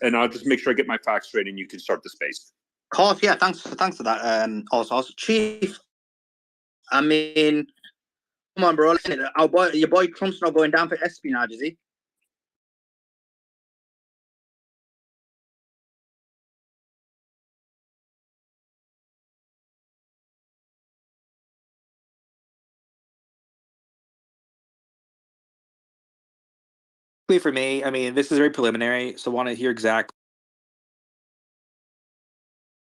and I'll just make sure I get my facts straight, and you can start the space. Of course, yeah. Thanks for that. Also, Chief. I mean, come on, bro. Your boy Trump's not going down for espionage, is he? For me, I mean, this is very preliminary, so I want to hear exactly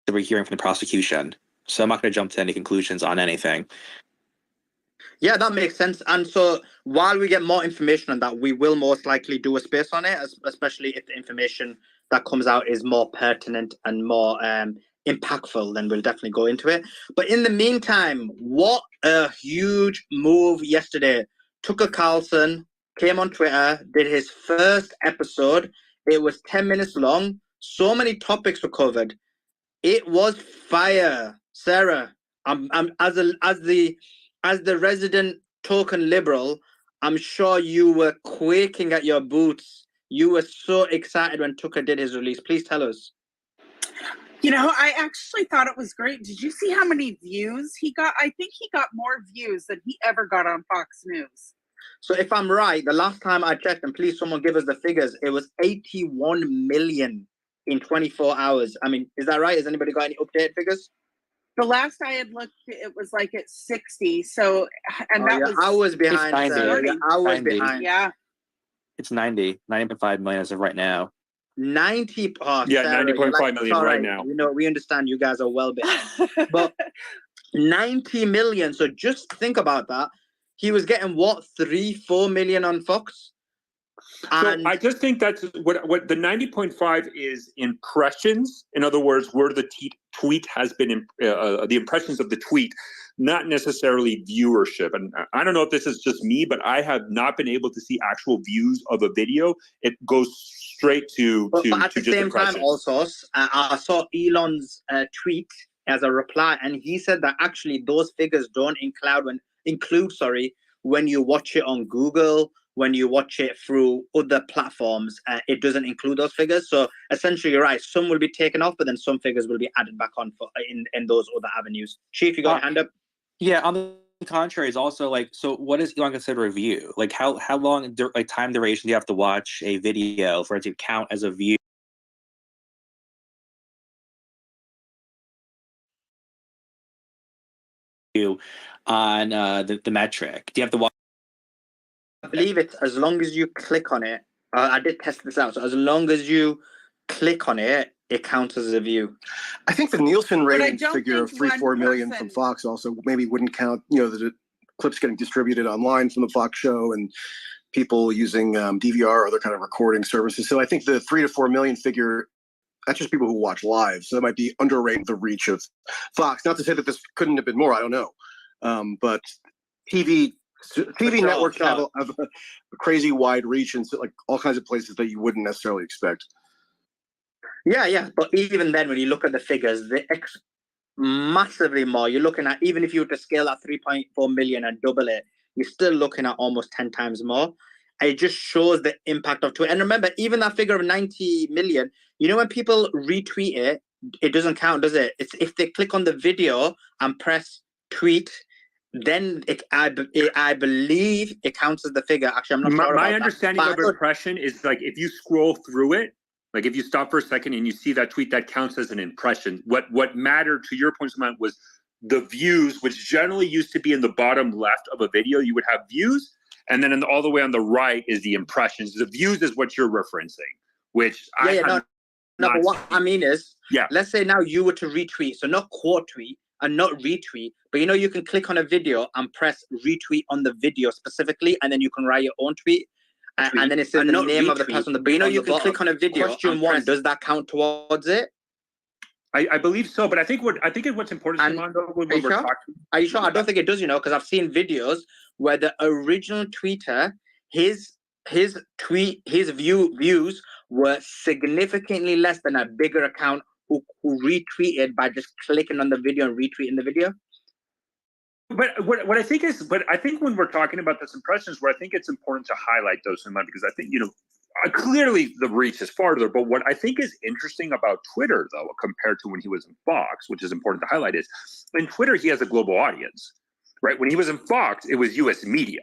that we're hearing from the prosecution. So I'm not going to jump to any conclusions on anything. Yeah, that makes sense. And so while we get more information on that, we will most likely do a space on it, especially if the information that comes out is more pertinent and more impactful, then we'll definitely go into it. But in the meantime, what a huge move yesterday. Tucker Carlson came on Twitter, did his first episode. It was 10 minutes long. So many topics were covered. It was fire. Sarah, as the resident token liberal, I'm sure you were quaking at your boots. You were so excited when Tucker did his release. Please tell us. You know, I actually thought it was great. Did you see how many views he got? I think he got more views than he ever got on Fox News. So if I'm right, the last time I checked, and please someone give us the figures, it was 81 million in 24 hours. I mean, is that right? Has anybody got any updated figures? The last I had looked, it was like at 60. So, and that was hours behind. 90. Hours 90. behind. Yeah. It's 90.5 million as of right now. 90. Oh, Yeah, Sarah, 90.5 million right now. You know, we understand you guys are well behind. But 90 million. So just think about that. He was getting what, 3-4 million on Fox? So I just think that's what the 90.5 is impressions. In other words, where the tweet has been, the impressions of the tweet, not necessarily viewership. And I don't know if this is just me, but I have not been able to see actual views of a video. It goes straight to but at the same time, also, I saw Elon's tweet as a reply, and he said that actually those figures don't include when you watch it on Google, when you watch it through other platforms, it doesn't include those figures. So essentially, you're right. Some will be taken off, but then some figures will be added back on in those other avenues. Chief, you got a hand up? Yeah, on the contrary, is also like, so what is Elon considered a view? Like how long, like time duration do you have to watch a video for it to count as a view? On the metric, do you have to watch? I believe it's as long as you click on it. I did test this out. So as long as you click on it, it counts as a view. I think the Nielsen ratings figure of 3-4 million from Fox also maybe wouldn't count. You know, the clips getting distributed online from the Fox show and people using DVR or other kind of recording services. So I think the 3 to 4 million figure, that's just people who watch live. So that might be underrating the reach of Fox. Not to say that this couldn't have been more. I don't know, but TV networks have a crazy wide reach and so, like all kinds of places that you wouldn't necessarily expect. Yeah. But even then, when you look at the figures, massively more. You're looking at, even if you were to scale that 3.4 million and double it, you're still looking at almost 10 times more. It just shows the impact of Twitter. And remember, even that figure of 90 million, you know, when people retweet it, it doesn't count, does it? It's if they click on the video and press tweet, then I believe it counts as the figure. Actually, I'm not sure. My understanding of impression is like if you scroll through it, like if you stop for a second and you see that tweet, that counts as an impression. What mattered, to your point, Samant, was the views, which generally used to be in the bottom left of a video. You would have views, and then all the way on the right is the impressions. The views is what you're referencing, which no. But what I mean is, let's say now you were to retweet, so not quote tweet and not retweet, but you know, you can click on a video and press retweet on the video specifically, and then you can write your own tweet. And then it says the name of the person. But you know, you can click on a video. Question one: does that count towards it? I believe so, but I think what's important, when we're talking. Are you sure? I don't think it does. You know, because I've seen videos where the original tweeter, his views were significantly less than a bigger account who retweeted by just clicking on the video and retweeting the video. But what I think is, I think when we're talking about this impressions, where I think it's important to highlight those, because I think, you know, clearly the reach is farther. But what I think is interesting about Twitter, though, compared to when he was in Fox, which is important to highlight, is in Twitter he has a global audience, right? When he was in Fox, it was U.S. media.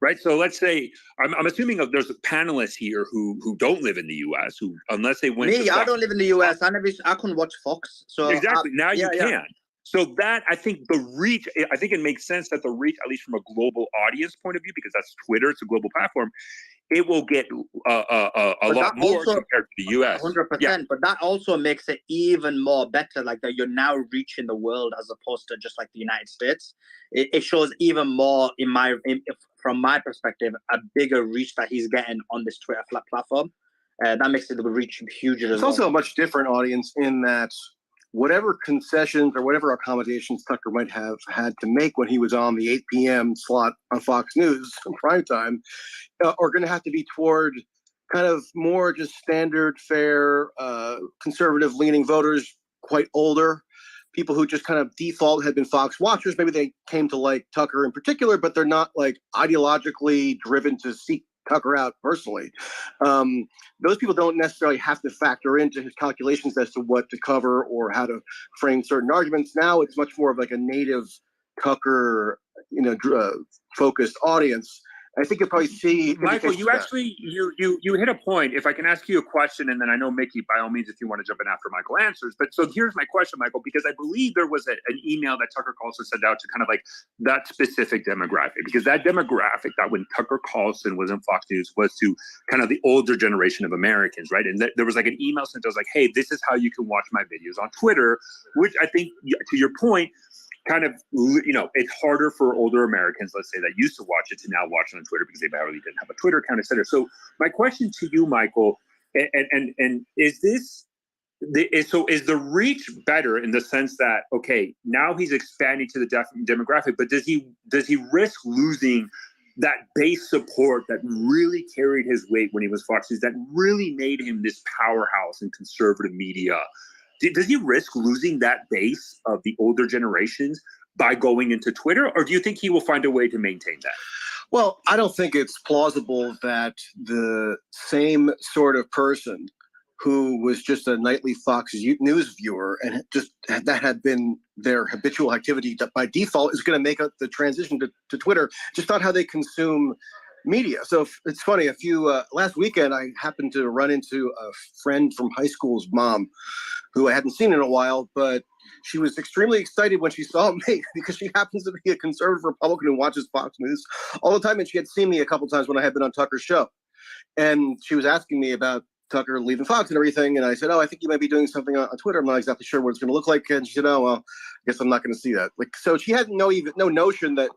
Right. So let's say I'm assuming there's panelists here who don't live in the U.S. who, unless they went. Me, I don't live in the U.S. I couldn't watch Fox. So exactly. Now you can. So that, I think the reach, I think it makes sense that the reach, at least from a global audience point of view, because that's Twitter, it's a global platform, it will get a lot more also, compared to the US. 100%. Yeah. But that also makes it even more better, like that you're now reaching the world as opposed to just like the United States. It shows even more, from my perspective, a bigger reach that he's getting on this Twitter platform. That makes it the reach huger. It's also a much different audience in that whatever concessions or whatever accommodations Tucker might have had to make when he was on the 8 p.m. slot on Fox News primetime are going to have to be toward kind of more just standard fare, conservative leaning voters, quite older, people who just kind of default had been Fox watchers. Maybe they came to like Tucker in particular, but they're not like ideologically driven to seek Tucker out personally. Those people don't necessarily have to factor into his calculations as to what to cover or how to frame certain arguments. Now it's much more of like a native Tucker, focused audience. I think you'll probably see. Michael, you actually you hit a point. If I can ask you a question, and then I know Mickey, by all means, if you want to jump in after Michael answers. But so here's my question, Michael, because I believe there was an email that Tucker Carlson sent out to kind of like that specific demographic, because that demographic that when Tucker Carlson was in Fox News was to kind of the older generation of Americans, right? And there was like an email sent that was like, hey, this is how you can watch my videos on Twitter, which I think, to your point, kind of, it's harder for older Americans, let's say, that used to watch it to now watch it on Twitter because they barely didn't have a Twitter account, et cetera. So my question to you, Michael, and is this, so is the reach better in the sense that, okay, now he's expanding to the demographic, but does he risk losing that base support that really carried his weight when he was Fox News, that really made him this powerhouse in conservative media? Does he risk losing that base of the older generations by going into Twitter, or do you think he will find a way to maintain that? Well, I don't think it's plausible that the same sort of person who was just a nightly Fox News viewer and just that had been their habitual activity by default is going to make the transition to Twitter, just not how they consume media. So it's funny, last weekend I happened to run into a friend from high school's mom who I hadn't seen in a while, but she was extremely excited when she saw me because she happens to be a conservative Republican who watches Fox News all the time, and she had seen me a couple times when I had been on Tucker's show. And she was asking me about Tucker leaving Fox and everything, and I said, I think you might be doing something on Twitter. I'm not exactly sure what it's going to look like. And she said, well, I guess I'm not going to see that. Like, so she had no notion that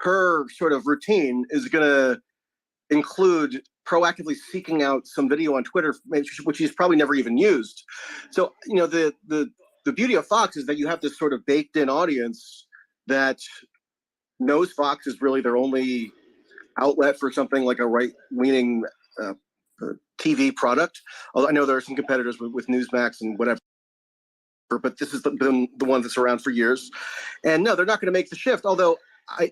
her sort of routine is going to include proactively seeking out some video on Twitter, which he's probably never even used. So, the beauty of Fox is that you have this sort of baked in audience that knows Fox is really their only outlet for something like a right-leaning TV product. Although I know there are some competitors with Newsmax and whatever, but this has been the one that's around for years. And no, they're not going to make the shift, although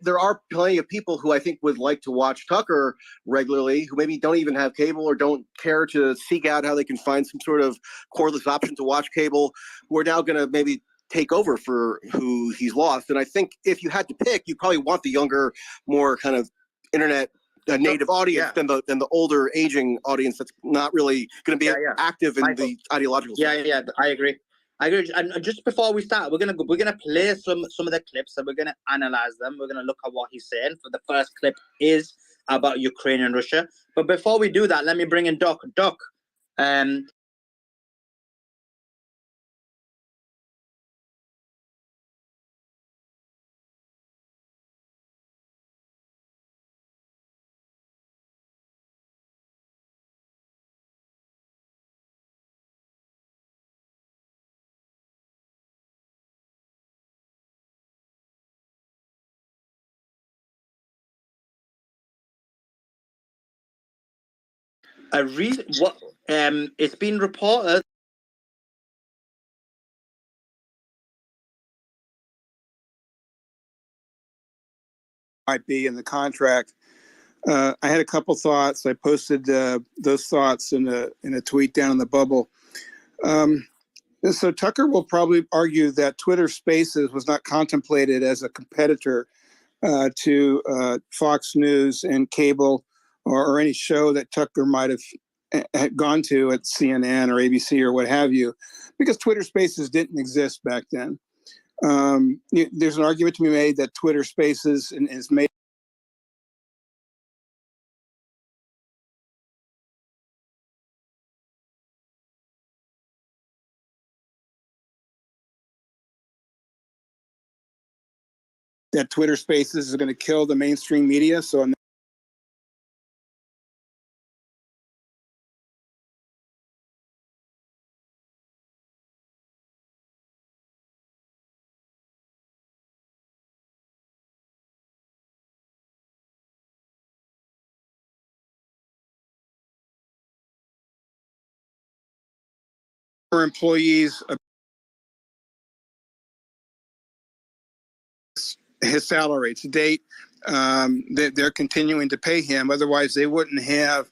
there are plenty of people who I think would like to watch Tucker regularly, who maybe don't even have cable or don't care to seek out how they can find some sort of cordless option to watch cable, who are now going to maybe take over for who he's lost. And I think if you had to pick, you probably want the younger, more kind of internet native audience than the older, aging audience that's not really going to be active in the ideological side. Yeah, I agree. And just before we start, we're gonna play some of the clips and we're gonna analyze them. We're gonna look at what he's saying. For the first clip is about Ukraine and Russia. But before we do that, let me bring in Doc. Doc, it's been reported might be in the contract I had a couple thoughts. I posted those thoughts in a tweet down in the bubble. So Tucker will probably argue that Twitter Spaces was not contemplated as a competitor to Fox News and cable or any show that Tucker might have had gone to at CNN or ABC or what have you, because Twitter Spaces didn't exist back then. There's an argument to be made that Twitter Spaces is made that Twitter Spaces is going to kill the mainstream media. So for employees, his salary to date, they're continuing to pay him. Otherwise, they wouldn't have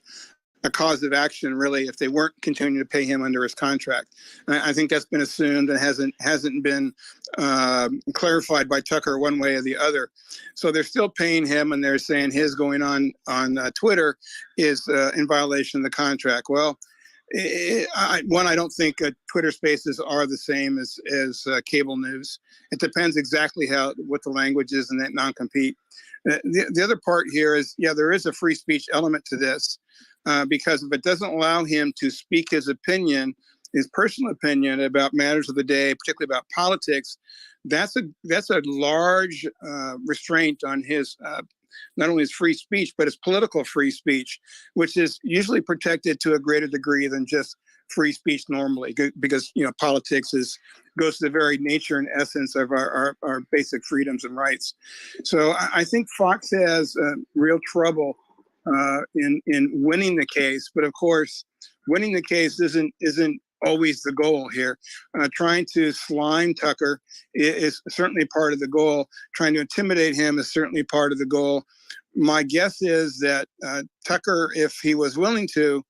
a cause of action, really, if they weren't continuing to pay him under his contract. And I think that's been assumed and hasn't been clarified by Tucker one way or the other. So they're still paying him, and they're saying his going on Twitter is in violation of the contract. Well, I don't think Twitter Spaces are the same as cable news. It depends exactly what the language is in that non-compete. The other part here is, there is a free speech element to this, because if it doesn't allow him to speak his opinion, his personal opinion about matters of the day, particularly about politics, that's a large restraint on his not only his free speech, but his political free speech, which is usually protected to a greater degree than just free speech normally, because politics goes to the very nature and essence of our basic freedoms and rights. So I think Fox has real trouble in winning the case, but of course, winning the case isn't always the goal here. Trying to slime Tucker is certainly part of the goal. Trying to intimidate him is certainly part of the goal. My guess is that Tucker, if he was willing to,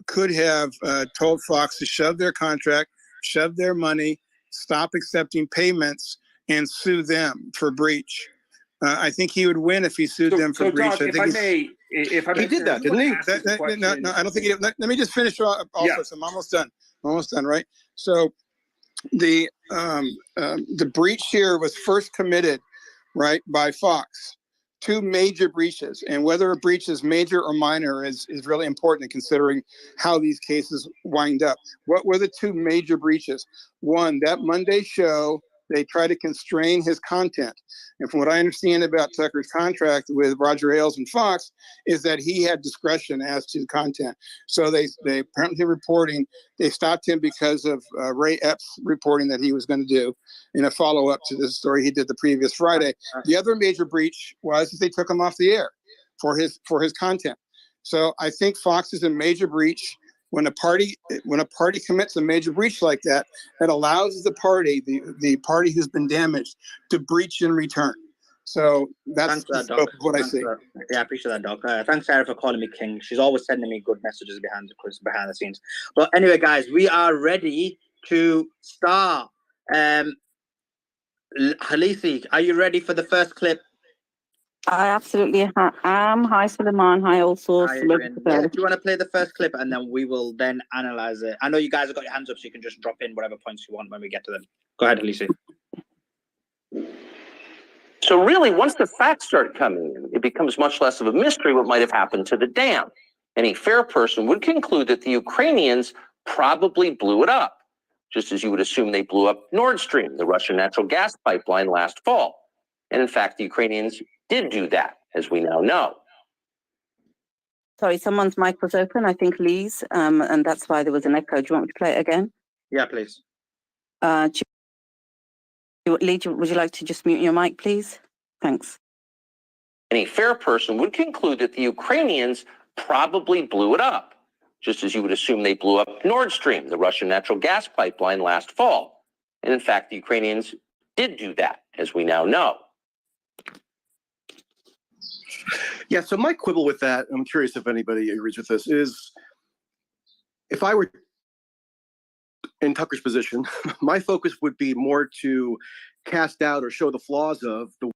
could have told Fox to shove their contract, shove their money, stop accepting payments, and sue them for breach. I think he would win if he sued them for breach. Doc, if I may, he did that, didn't he? No, I don't think he did. Let me just finish also. Yeah. So I'm almost done, right? So the breach here was first committed, right, by Fox. Two major breaches, and whether a breach is major or minor is really important in considering how these cases wind up. What were the two major breaches? One, that Monday show, they tried to constrain his content. And from what I understand about Tucker's contract with Roger Ailes and Fox is that he had discretion as to the content. So they apparently they stopped him because of Ray Epps reporting that he was going to do in a follow-up to this story he did the previous Friday. The other major breach was that they took him off the air for his content. So I think Fox is a major breach. When a party commits a major breach like that, that allows the party who's been damaged to breach in return. So that's what I see. I appreciate that, Doc. Thanks, Sarah, for calling me king. She's always sending me good messages behind the scenes. But anyway, guys, we are ready to start. Halisi, are you ready for the first clip? I absolutely am. Hi, Suleiman. Hi, also. Do you want to play the first clip and then we will then analyze it? I know you guys have got your hands up, so you can just drop in whatever points you want when we get to them. Go ahead, Halisi. So really, once the facts start coming in, it becomes much less of a mystery what might have happened to the dam. Any fair person would conclude that the Ukrainians probably blew it up, just as you would assume they blew up Nord Stream, the Russian natural gas pipeline, last fall. And in fact, the Ukrainians did do that, as we now know. Sorry, someone's mic was open, I think Lee's, and that's why there was an echo. Do you want me to play it again? Yeah, please. Lee, would you like to just mute your mic, please? Thanks. Any fair person would conclude that the Ukrainians probably blew it up, just as you would assume they blew up Nord Stream, the Russian natural gas pipeline, last fall. And in fact, the Ukrainians did do that, as we now know. Yeah, so my quibble with that, I'm curious if anybody agrees with this, is if I were in Tucker's position, my focus would be more to cast out or show the flaws of the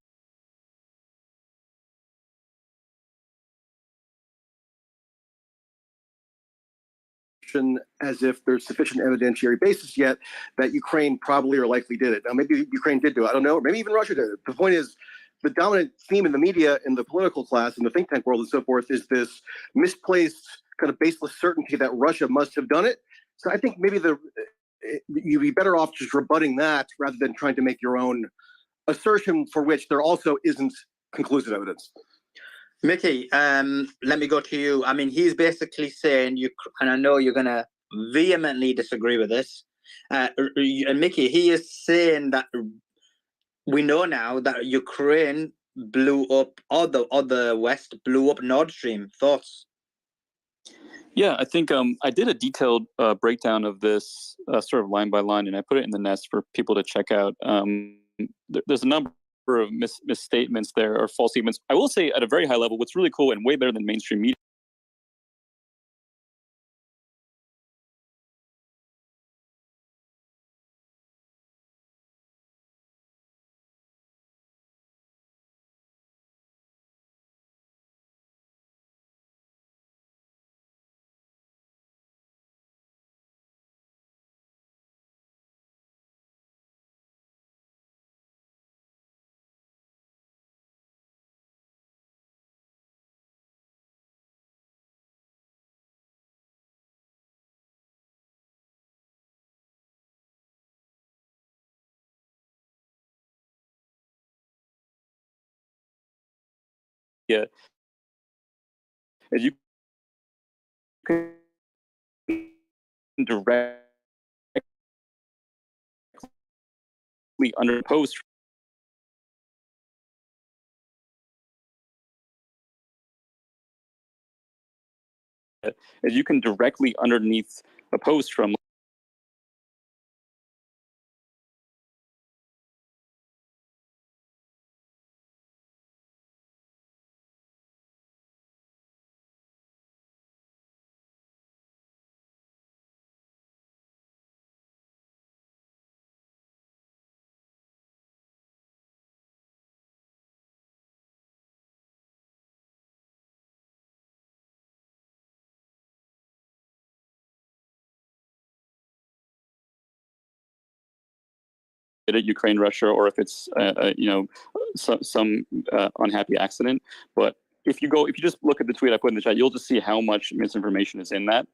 as if there's sufficient evidentiary basis yet that Ukraine probably or likely did it. Now, maybe Ukraine did do it, I don't know, or maybe even Russia did it. The point is, the dominant theme in the media, in the political class, in the think tank world and so forth, is this misplaced kind of baseless certainty that Russia must have done it. So I think maybe you'd be better off just rebutting that rather than trying to make your own assertion for which there also isn't conclusive evidence. Mickey, let me go to you. I mean, he's basically saying, and I know you're going to vehemently disagree with this. And Mickey, he is saying that we know now that Ukraine blew up, or the West blew up Nord Stream. Thoughts? Yeah, I think I did a detailed breakdown of this sort of line by line, and I put it in the Nest for people to check out. There's a number of misstatements there, or false statements. I will say at a very high level, what's really cool and way better than mainstream media as you can directly under post as you can directly underneath a post from Ukraine, Russia, or if it's some unhappy accident. But if you just look at the tweet I put in the chat, you'll just see how much misinformation is in that.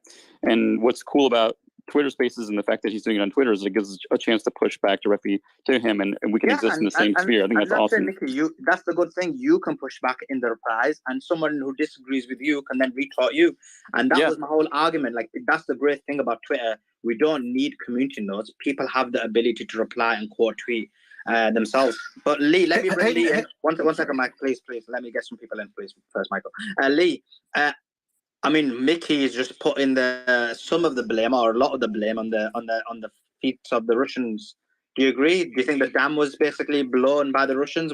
And what's cool about Twitter Spaces and the fact that he's doing it on Twitter is it gives us a chance to push back directly to him, and we can exist in the same sphere. I think that's awesome. Nicky, that's the good thing. You can push back in the replies, and someone who disagrees with you can then retweet you. And that was my whole argument. Like, that's the great thing about Twitter. We don't need community notes. People have the ability to reply and quote tweet themselves. But Lee, let me bring Lee in. One second, Mike, please. Let me get some people in, please. First, Michael. Lee, I mean, Mickey is just putting some of the blame, or a lot of the blame, on the feet of the Russians. Do you agree? Do you think the dam was basically blown by the Russians?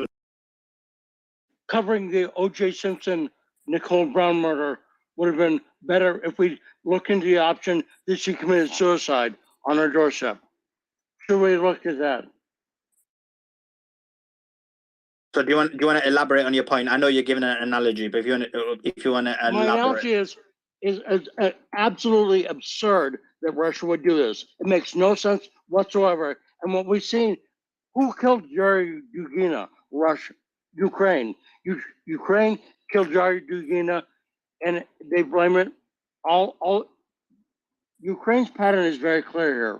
Covering the O.J. Simpson, Nicole Brown murder would have been better if we look into the option that she committed suicide on her doorstep. Should we look at that? So do you want to elaborate on your point? I know you're giving an analogy, but if you want to elaborate. My analogy is absolutely absurd that Russia would do this. It makes no sense whatsoever. And what we've seen, who killed Yuri Dugina? Russia, Ukraine. Ukraine killed Yuri Dugina, and they blame it all. Ukraine's pattern is very clear here.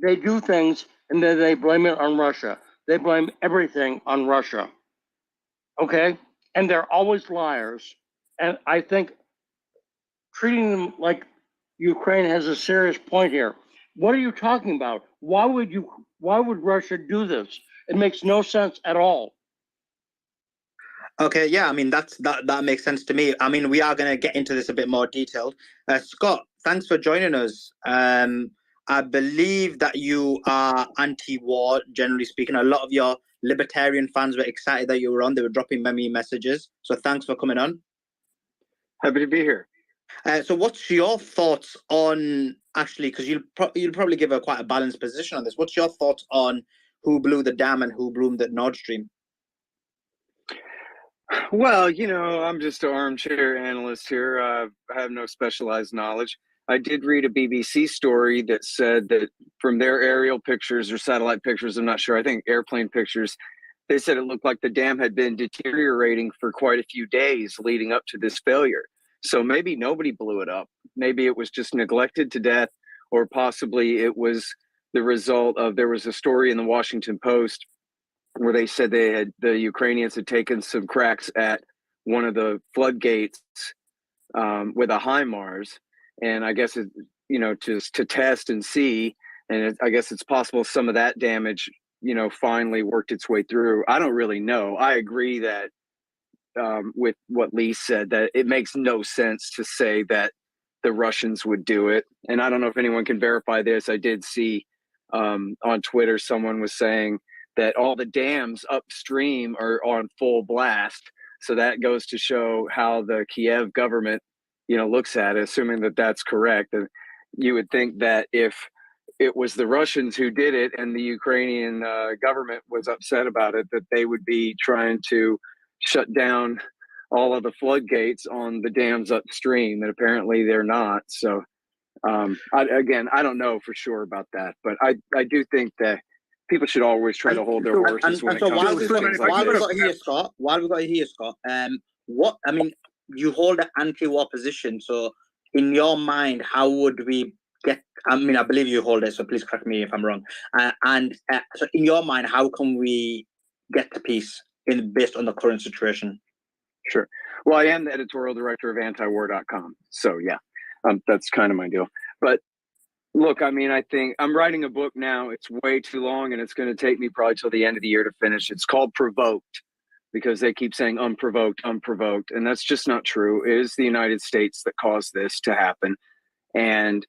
They do things and then they blame it on Russia. They blame everything on Russia. Okay? And they're always liars. And I think treating them like Ukraine has a serious point here. What are you talking about? Why would Russia do this? It makes no sense at all. Okay, yeah, I mean, that makes sense to me. I mean, we are going to get into this a bit more detailed. Scott, thanks for joining us. I believe that you are anti-war, generally speaking. A lot of your libertarian fans were excited that you were on. They were dropping me messages. So thanks for coming on. Happy to be here. So what's your thoughts on actually, because you'll probably give a quite a balanced position on this. What's your thoughts on who blew the dam and who blew the Nord Stream? Well, I'm just an armchair analyst here. I have no specialized knowledge. I did read a BBC story that said that from their aerial pictures or satellite pictures, I'm not sure, I think airplane pictures, they said it looked like the dam had been deteriorating for quite a few days leading up to this failure. So maybe nobody blew it up. Maybe it was just neglected to death, or possibly it was the result of, there was a story in the Washington Post where they said the Ukrainians had taken some cracks at one of the floodgates with a HIMARS, and I guess to test and see, and I guess it's possible some of that damage finally worked its way through. I don't really know. I agree that with what Lee said, that it makes no sense to say that the Russians would do it, and I don't know if anyone can verify this. I did see on Twitter someone was saying that all the dams upstream are on full blast. So that goes to show how the Kiev government, looks at it, assuming that that's correct. And you would think that if it was the Russians who did it and the Ukrainian government was upset about it, that they would be trying to shut down all of the floodgates on the dams upstream, and apparently they're not. So I don't know for sure about that, but I do think that people should always try to hold their horses when it comes to things like this. While we got here, Scott, you hold an anti-war position. So, in your mind, how would we get? I believe you hold it. So please correct me if I'm wrong. So, in your mind, how can we get to peace based on the current situation? Sure. Well, I am the editorial director of antiwar.com. So yeah, that's kind of my deal. But look, I think I'm writing a book now. It's way too long, and it's going to take me probably till the end of the year to finish. It's called Provoked, because they keep saying unprovoked, and that's just not true. It is the United States that caused this to happen. And,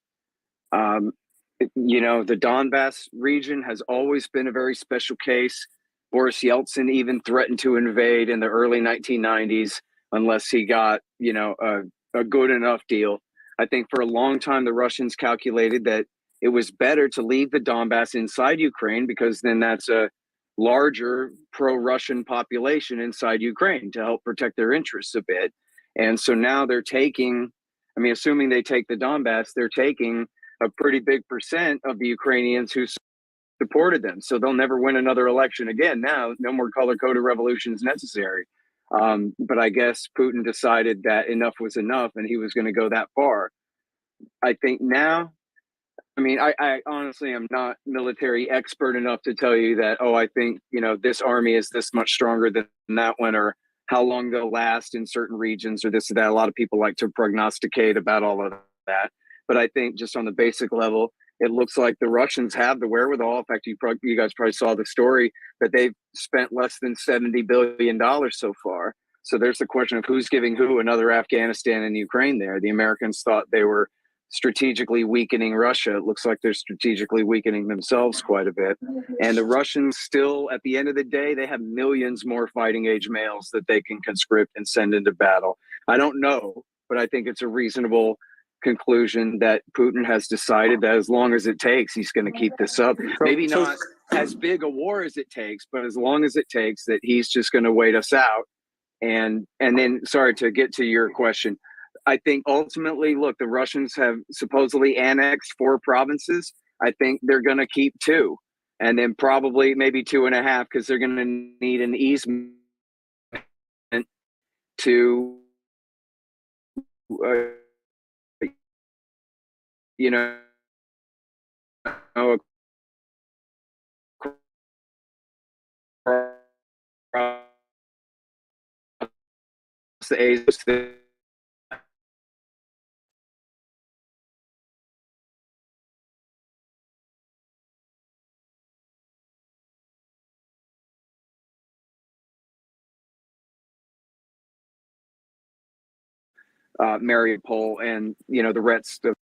the Donbass region has always been a very special case. Boris Yeltsin even threatened to invade in the early 1990s unless he got, a good enough deal. I think for a long time, the Russians calculated that it was better to leave the Donbass inside Ukraine, because then that's a larger pro-Russian population inside Ukraine to help protect their interests a bit. And so now they're taking, assuming they take the Donbass, they're taking a pretty big percent of the Ukrainians who supported them. So they'll never win another election again. Now, no more color-coded revolutions necessary. But I guess Putin decided that enough was enough, and he was going to go that far. I think now, I honestly am not military expert enough to tell you that, I think, this army is this much stronger than that one, or how long they'll last in certain regions, or this or that. A lot of people like to prognosticate about all of that. But I think just on the basic level, it looks like the Russians have the wherewithal. In fact, you guys probably saw the story that they've spent less than $70 billion so far. So there's the question of who's giving who another Afghanistan and Ukraine there. The Americans thought they were strategically weakening Russia. It looks like they're strategically weakening themselves quite a bit. And the Russians still, at the end of the day, they have millions more fighting age males that they can conscript and send into battle. I don't know, but I think it's a reasonable conclusion that Putin has decided that as long as it takes, he's going to keep this up. Maybe not as big a war as it takes, but as long as it takes, that he's just going to wait us out. And then, sorry, to get to your question, I think ultimately, look, the Russians have supposedly annexed 4 provinces. I think they're going to keep 2, and then probably maybe 2.5, because they're going to need an easement to the Mariupol and the rest of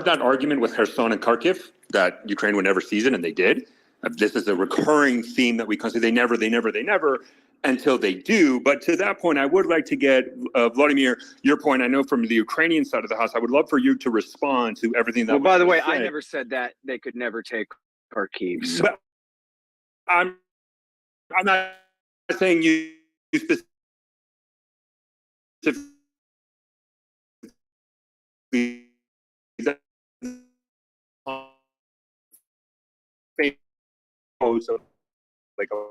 that argument with Kherson and Kharkiv that Ukraine would never seize it, and they did. This is a recurring theme that we consider they never, until they do. But to that point, I would like to get, Vladimir, your point. I know from the Ukrainian side of the house, I would love for you to respond to everything that Well, by the way, said. I never said that they could never take Kharkiv. So. But I'm not saying you specifically like a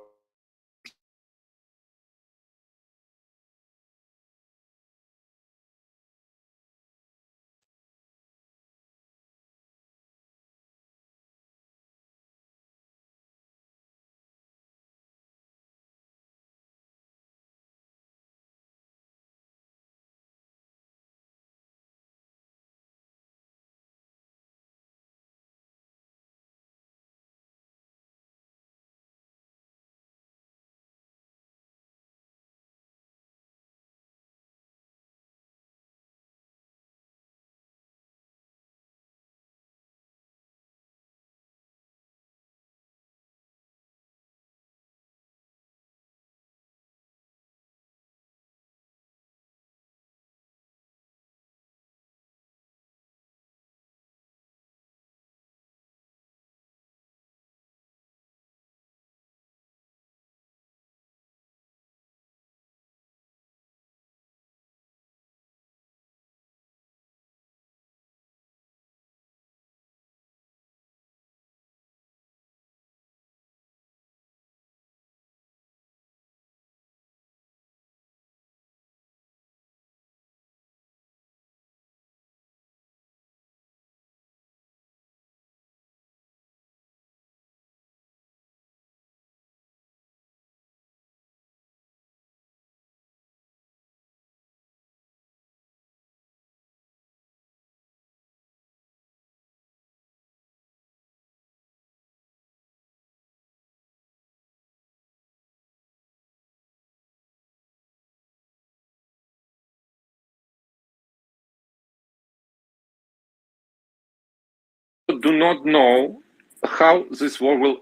do not know how this war will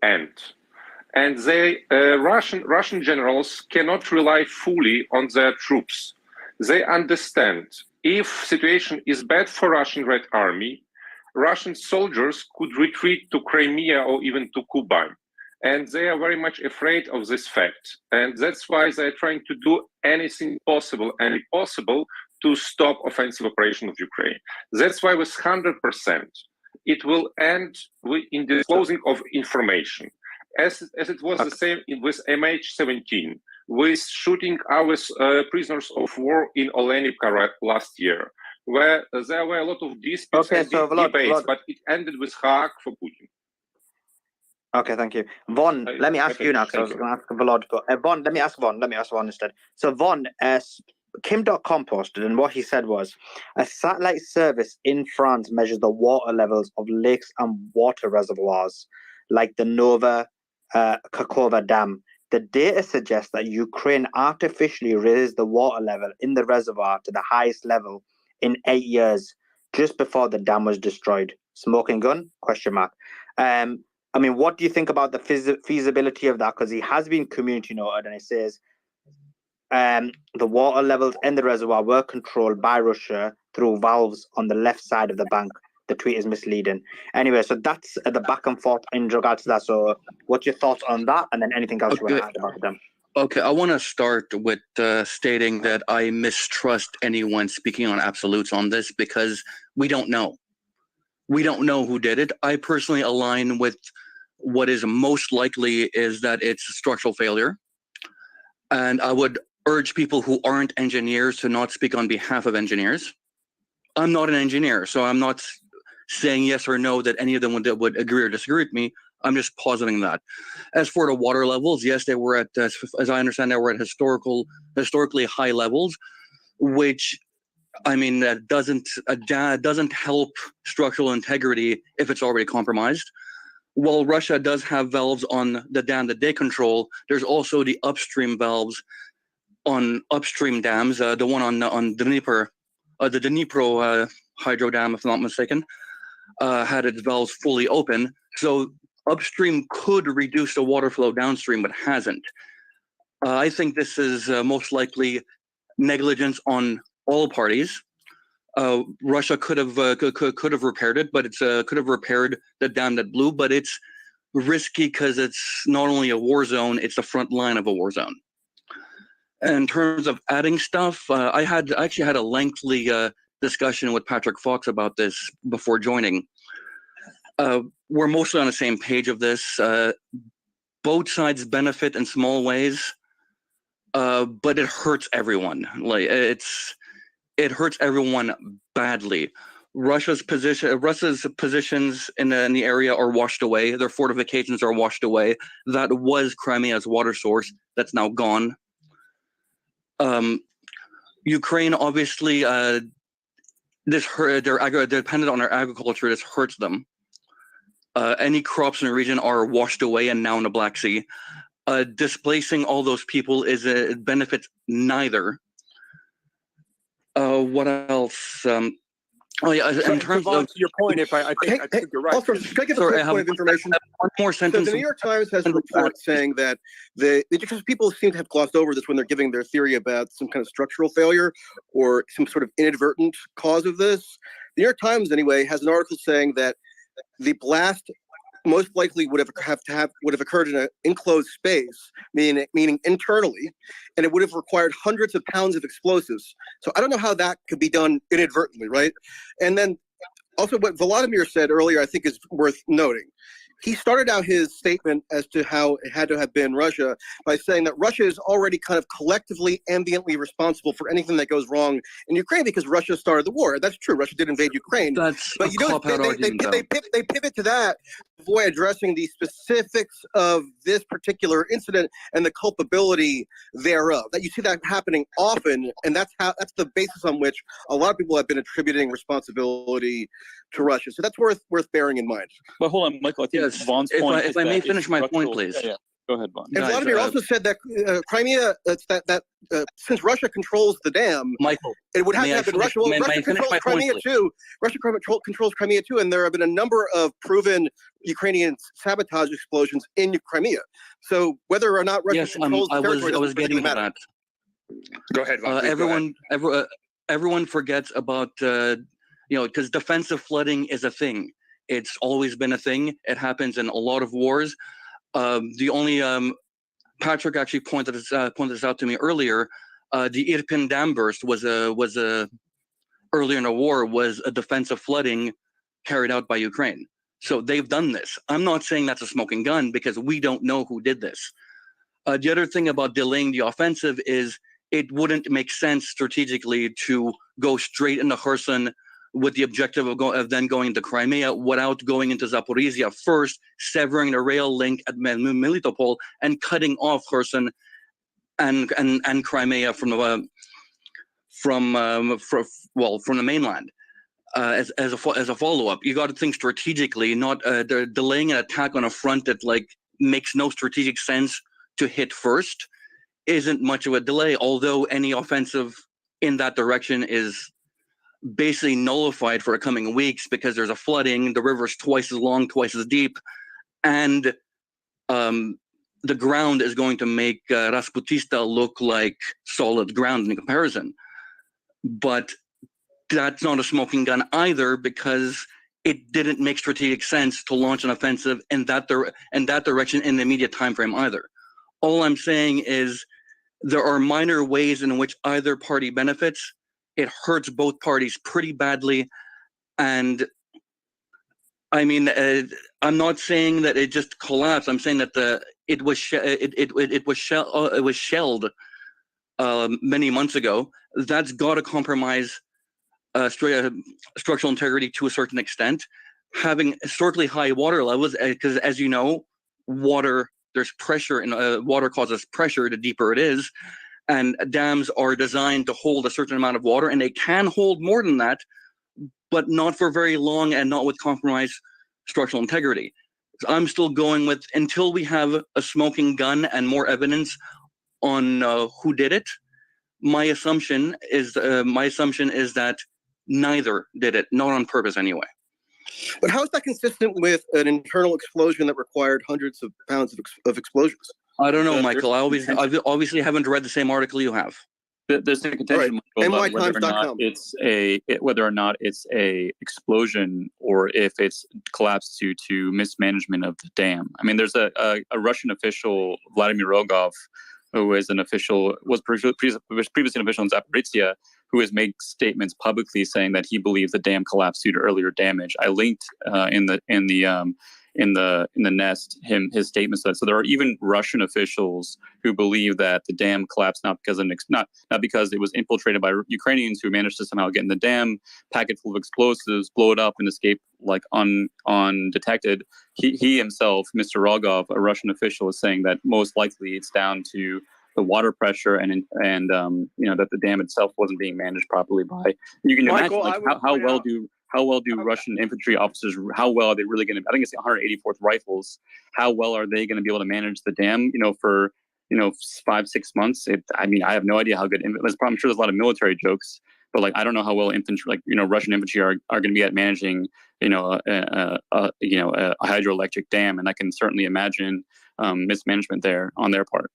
end. And Russian generals cannot rely fully on their troops. They understand if situation is bad for Russian Red Army, Russian soldiers could retreat to Crimea or even to Kuban. And they are very much afraid of this fact. And that's why they're trying to do anything possible to stop offensive operation of Ukraine. That's why with 100%, it will end in the disclosing of information. As it was the same with MH17, with shooting our prisoners of war in Olenivka last year, where there were a lot of disputes and debates, but it ended with Haag for Putin. Okay, thank you. Von, let me ask you now, because I was going to ask Volod. Von, let me ask Von instead. So Von, Kim.com posted, and what he said was, a satellite service in France measures the water levels of lakes and water reservoirs, like the Nova Kakhovka Dam. The data suggests that Ukraine artificially raised the water level in the reservoir to the highest level in 8 years, just before the dam was destroyed. Smoking gun? ? I mean, what do you think about the feasibility of that? Because he has been community noted, and it says the water levels in the reservoir were controlled by Russia through valves on the left side of the bank. The tweet is misleading. Anyway, so that's the back and forth in regards to that. So what's your thoughts on that? And then anything else you want to add about them? Okay, I want to start with stating that I mistrust anyone speaking on absolutes on this because we don't know. We don't know who did it. I personally align with what is most likely is that it's a structural failure. And I would urge people who aren't engineers to not speak on behalf of engineers. I'm not an engineer, so I'm not saying yes or no that any of them would agree or disagree with me. I'm just positing that. As for the water levels, yes, they were at, as I understand, they were at historically high levels, which, I mean, that doesn't help structural integrity if it's already compromised. While Russia does have valves on the dam that they control, there's also the upstream valves on upstream dams. The one on Dnipro hydro dam, if I'm not mistaken, had its valves fully open. So upstream could reduce the water flow downstream, but hasn't. I think this is most likely negligence on all parties. Russia could have repaired it, but it's could have repaired the dam that blew, but it's risky because it's not only a war zone, it's the front line of a war zone. In terms of adding stuff, I actually had a lengthy discussion with Patrick Fox about this before joining. We're mostly on the same page of this. Both sides benefit in small ways, but it hurts everyone. Like it hurts everyone badly. Russia's positions in the area are washed away. Their fortifications are washed away. That was Crimea's water source. That's now gone. Ukraine, obviously, they're dependent on their agriculture. This hurts them. Any crops in the region are washed away and now in the Black Sea. Displacing all those people it benefits neither. What else? In terms of to your point, I think you're right. Also, can I give a quick point of information? One more sentence. So the New York Times has a report saying that because people seem to have glossed over this when they're giving their theory about some kind of structural failure or some sort of inadvertent cause of this. The New York Times, anyway, has an article saying that the blast most likely would have occurred in an enclosed space, meaning internally, and it would have required hundreds of pounds of explosives. So I don't know how that could be done inadvertently, right? And then also what Volodymyr said earlier, I think is worth noting. He started out his statement as to how it had to have been Russia by saying that Russia is already kind of collectively, ambiently responsible for anything that goes wrong in Ukraine because Russia started the war. That's true. Russia did invade Ukraine. But you know, they pivot to that to avoid addressing the specifics of this particular incident and the culpability thereof. That you see that happening often, and that's the basis on which a lot of people have been attributing responsibility to Russia. So that's worth bearing in mind. But hold on, Michael. I think Vaughn's point. If I may finish my point, please. Yeah. Go ahead, Vaughn. And Vladimir also said that Crimea, since Russia controls the dam, Michael, it would have to have been Russia. Well, Russia controls Crimea too. Russia controls Crimea too, and there have been a number of proven Ukrainian sabotage explosions in Crimea. So whether or not Russia controls the territory, I was getting to that. Go ahead, Vaughn. Everyone forgets about because defensive flooding is a thing. It's always been a thing. It happens in a lot of wars. The only Patrick actually pointed this out to me earlier. The Irpin dam burst was a earlier in the war was a defensive flooding carried out by Ukraine. So they've done this. I'm not saying that's a smoking gun because we don't know who did this. The other thing about delaying the offensive is it wouldn't make sense strategically to go straight into Kherson with the objective of then going to Crimea without going into Zaporizhia first, severing the rail link at Melitopol and cutting off Kherson and Crimea from the mainland. As a follow-up, you got to think strategically, not they're delaying an attack on a front that makes no strategic sense to hit first. Isn't much of a delay, although any offensive in that direction is basically nullified for the coming weeks because there's a flooding, the river's twice as long, twice as deep, and the ground is going to make Rasputista look like solid ground in comparison. But that's not a smoking gun either because it didn't make strategic sense to launch an offensive in that direction in the immediate time frame either. All I'm saying is there are minor ways in which either party benefits. It hurts both parties pretty badly, and I mean, I'm not saying that it just collapsed. I'm saying that it was shelled many months ago. That's got to compromise structural integrity to a certain extent. Having historically high water levels, because as you know, there's pressure, and water causes pressure the deeper it is. And dams are designed to hold a certain amount of water, and they can hold more than that, but not for very long and not with compromised structural integrity. So I'm still going with until we have a smoking gun and more evidence on who did it. My assumption is that Neither did it, not on purpose anyway. But how is that consistent with an internal explosion that required hundreds of pounds of explosives? I don't know, Michael. I obviously haven't read the same article you have. There's a contention about whether or not it's a explosion or if it's collapsed due to mismanagement of the dam. I mean, there's a Russian official, Vladimir Rogov, who is an official, was previously an official in Zaporizhzhia, who has made statements publicly saying that he believes the dam collapsed due to earlier damage. I linked in the nest his statements. So there are even Russian officials who believe that the dam collapsed not because it was infiltrated by Ukrainians who managed to somehow get in the dam, pack it full of explosives, blow it up, and escape like undetected. He himself, Mr. Rogov, a Russian official, is saying that most likely it's down to the water pressure and that the dam itself wasn't being managed properly by. You can imagine how well do Russian infantry officers, how well are they really going to, I think it's the 184th Rifles, how well are they going to be able to manage the dam, for 5-6 months? I have no idea how good, I'm sure there's a lot of military jokes, but I don't know how well infantry, Russian infantry are going to be at managing, a hydroelectric dam. And I can certainly imagine mismanagement there on their part.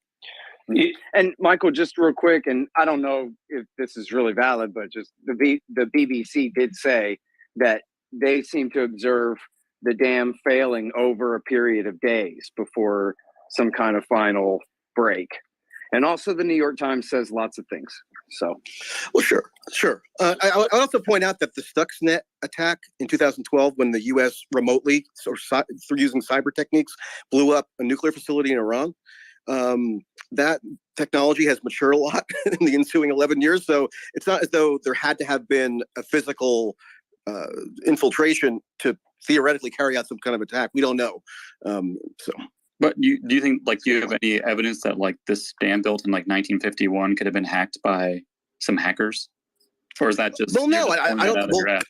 And Michael, just real quick, and I don't know if this is really valid, but just the BBC did say that they seem to observe the dam failing over a period of days before some kind of final break. And also the New York Times says lots of things. So, well, sure. I would also point out that the Stuxnet attack in 2012, when the U.S. remotely, through using cyber techniques, blew up a nuclear facility in Iran, that technology has matured a lot in the ensuing 11 years. So it's not as though there had to have been a physical infiltration to theoretically carry out some kind of attack. We don't know. But do you think, do you have any evidence that this dam built in 1951 could have been hacked by some hackers? Or is that just... Well, no, I don't...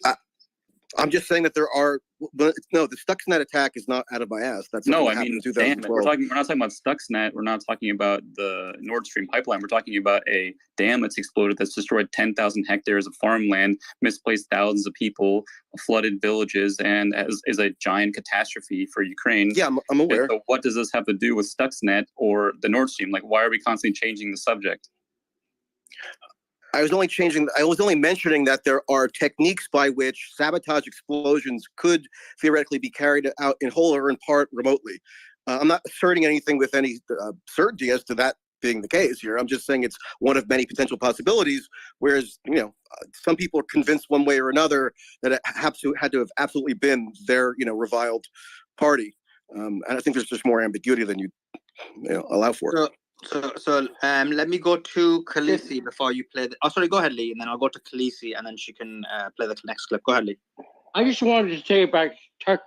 I'm just saying that there are... the Stuxnet attack is not out of my ass. That's no, I mean, we're not talking about Stuxnet. We're not talking about the Nord Stream pipeline. We're talking about a dam that's exploded, that's destroyed 10,000 hectares of farmland, misplaced thousands of people, flooded villages, and is a giant catastrophe for Ukraine. Yeah, I'm aware. So what does this have to do with Stuxnet or the Nord Stream? Why are we constantly changing the subject? I was only mentioning that there are techniques by which sabotage explosions could theoretically be carried out in whole or in part remotely. I'm not asserting anything with any certainty as to that being the case here. I'm just saying it's one of many potential possibilities, whereas, some people are convinced one way or another that it had to have absolutely been their, reviled party. And I think there's just more ambiguity than you allow for. So let me go to Khaleesi before you play. Sorry, go ahead, Lee, and then I'll go to Khaleesi, and then she can play the next clip. Go ahead, Lee. I just wanted to take it back to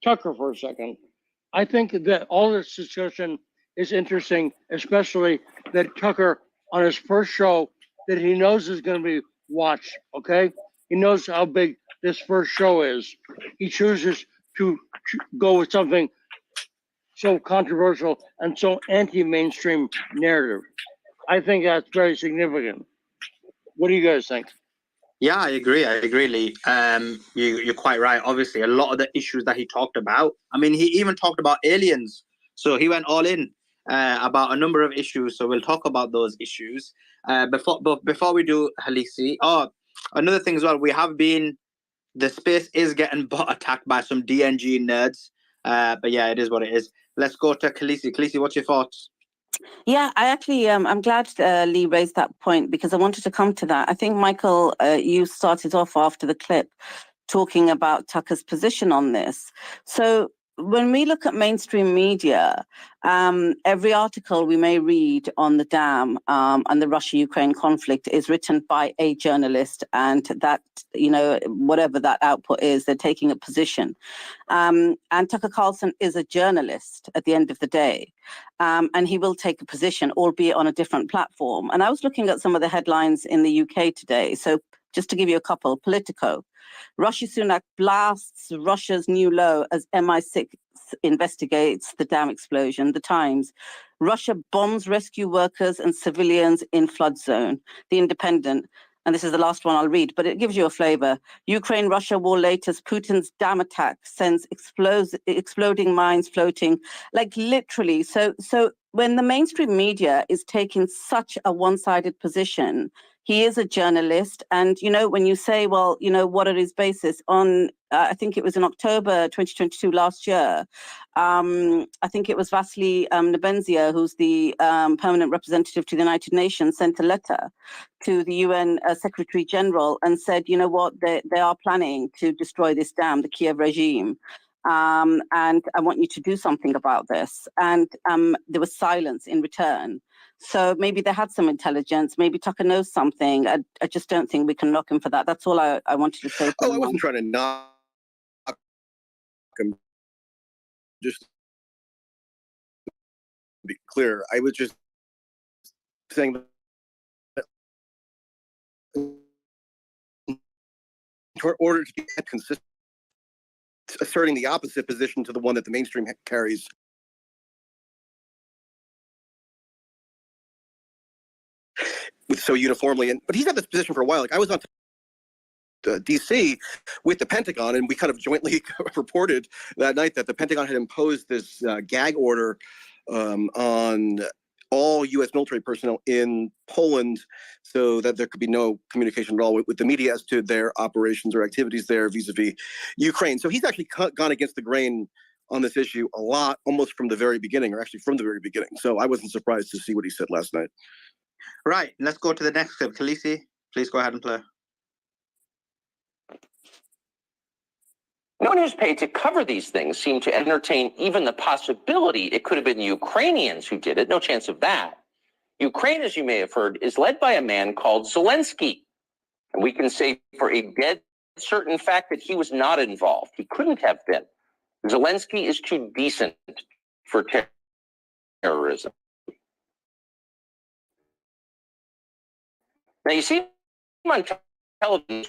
Tucker for a second. I think that all this discussion is interesting, especially that Tucker, on his first show, that he knows is going to be watched, okay? He knows how big this first show is. He chooses to go with something so controversial and so anti-mainstream narrative. I think that's very significant. What do you guys think? Yeah, I agree, Lee. You're quite right. Obviously, a lot of the issues that he talked about, he even talked about aliens. So he went all in about a number of issues. So we'll talk about those issues. Before we do, Khaleesi, another thing as well, the space is getting bot attacked by some DNG nerds. But yeah, it is what it is. Let's go to Khaleesi. Khaleesi, what's your thoughts? Yeah, I actually, I'm glad Lee raised that point because I wanted to come to that. I think, Michael, you started off after the clip talking about Tucker's position on this. So when we look at mainstream media, every article we may read on the dam and the Russia-Ukraine conflict is written by a journalist, and that, whatever that output is, they're taking a position. And Tucker Carlson is a journalist at the end of the day, and he will take a position, albeit on a different platform. And I was looking at some of the headlines in the UK today. So just to give you a couple, Politico. Rishi Sunak blasts Russia's new low as MI6 investigates the dam explosion. The Times. Russia bombs rescue workers and civilians in flood zone. The Independent. and this is the last one I'll read, but it gives you a flavor. Ukraine-Russia war latest, Putin's dam attack sends exploding mines floating, like literally. So when the mainstream media is taking such a one-sided position, he is a journalist. And, when you say, well, what are his basis on, I think it was in October 2022 last year, I think it was Vasily Nebenzia, who's the permanent representative to the United Nations, sent a letter to the UN Secretary General and said, you know what, they are planning to destroy this dam, the Kiev regime. And I want you to do something about this. And there was silence in return. So maybe they had some intelligence. Maybe Tucker knows something. I just don't think we can knock him for that. That's all I wanted to say. Oh, I wasn't trying to knock him. Just to be clear, I was just saying that in order to get consistent, asserting the opposite position to the one that the mainstream carries. So uniformly, but he's had this position for a while. Like I was on DC with the Pentagon, and we kind of jointly reported that night that the Pentagon had imposed this gag order on all U.S. military personnel in Poland, so that there could be no communication at all with the media as to their operations or activities there vis-a-vis Ukraine. So he's actually gone against the grain on this issue a lot, almost from the very beginning, or actually from the very beginning. So I wasn't surprised to see what he said last night. Right, let's go to the next clip. Khaleesi, please go ahead and play. No one who's paid to cover these things seemed to entertain even the possibility it could have been Ukrainians who did it. No chance of that. Ukraine, as you may have heard, is led by a man called Zelensky. And we can say for a dead certain fact that he was not involved. He couldn't have been. Zelensky is too decent for terrorism. Now, you see him on television.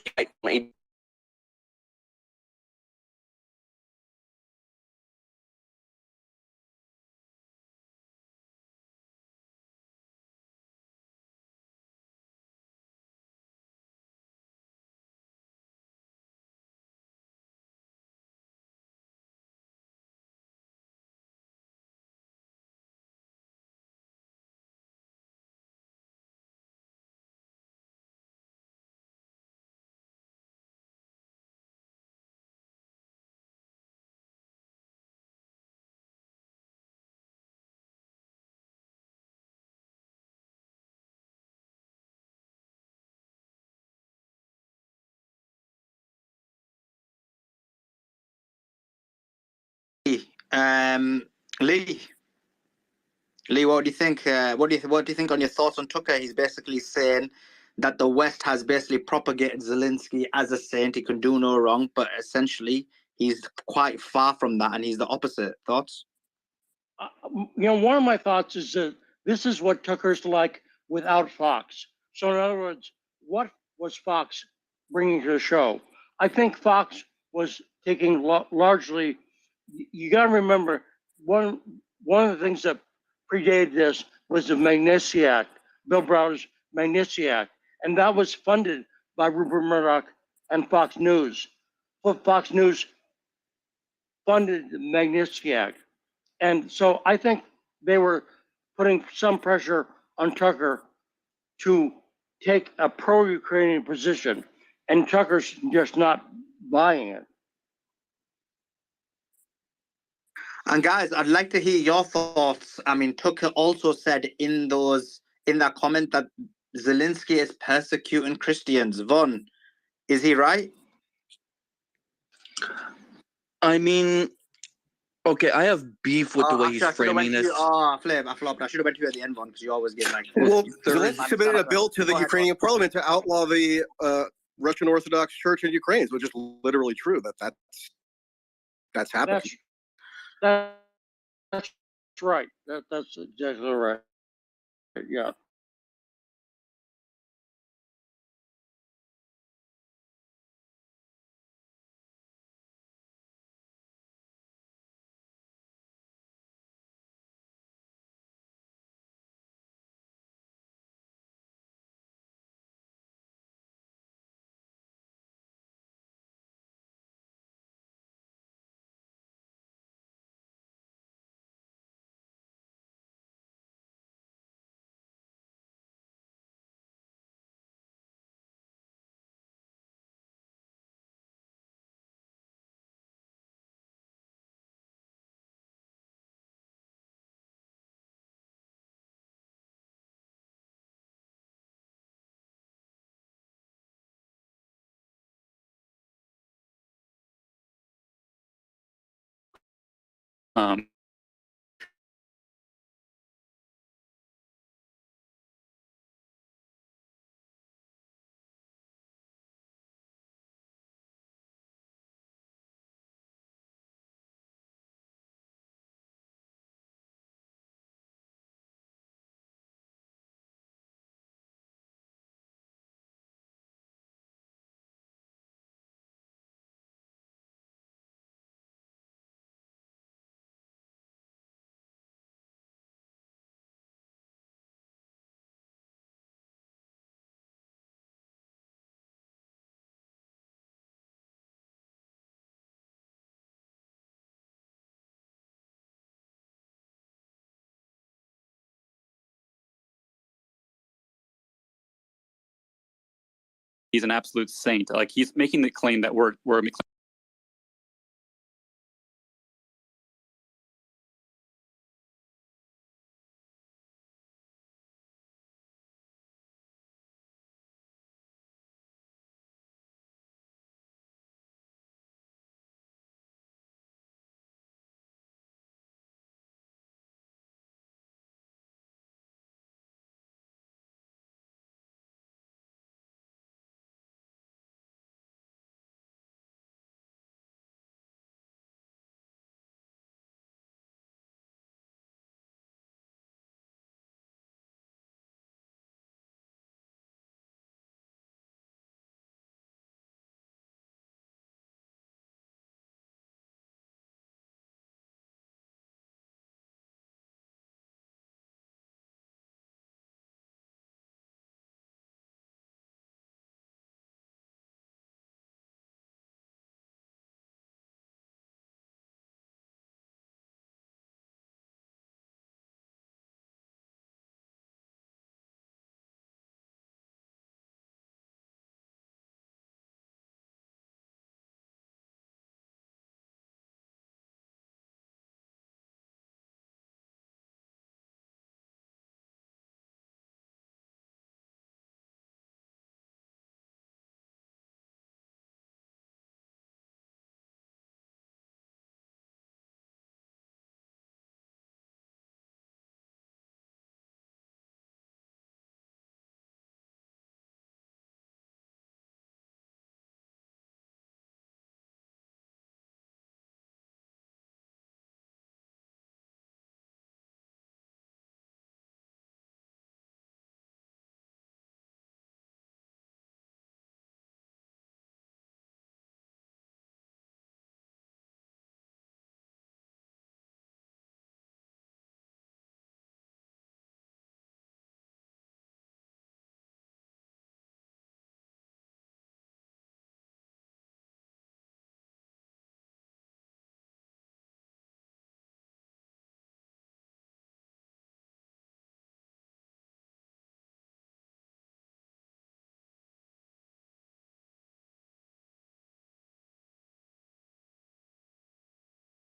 Lee, what do you think? What do you think on your thoughts on Tucker? He's basically saying that the West has basically propagated Zelensky as a saint. He can do no wrong, but essentially he's quite far from that, and he's the opposite. Thoughts? One of my thoughts is that this is what Tucker's like without Fox. So in other words, what was Fox bringing to the show? I think Fox was taking largely. You got to remember one of the things that predated this was the Magnitsky Act, Bill Browder's Magnitsky Act, and that was funded by Rupert Murdoch and Fox News. But Fox News funded the Magnitsky Act, and so I think they were putting some pressure on Tucker to take a pro-Ukrainian position, and Tucker's just not buying it. And guys, I'd like to hear your thoughts. I mean, Tucker also said in that comment that Zelensky is persecuting Christians. Vaughn, is he right? I mean, okay, I have beef with the way he's framing this. Flav, I flopped. I should have went to you at the end, Vaughn, because you always get like. Well, Zelensky submitted a bill to the Ukrainian parliament to outlaw the Russian Orthodox Church in Ukraine, which is literally true. That's happening. That's right. That's exactly right. Yeah. Um, he's an absolute saint. Like he's making the claim that we're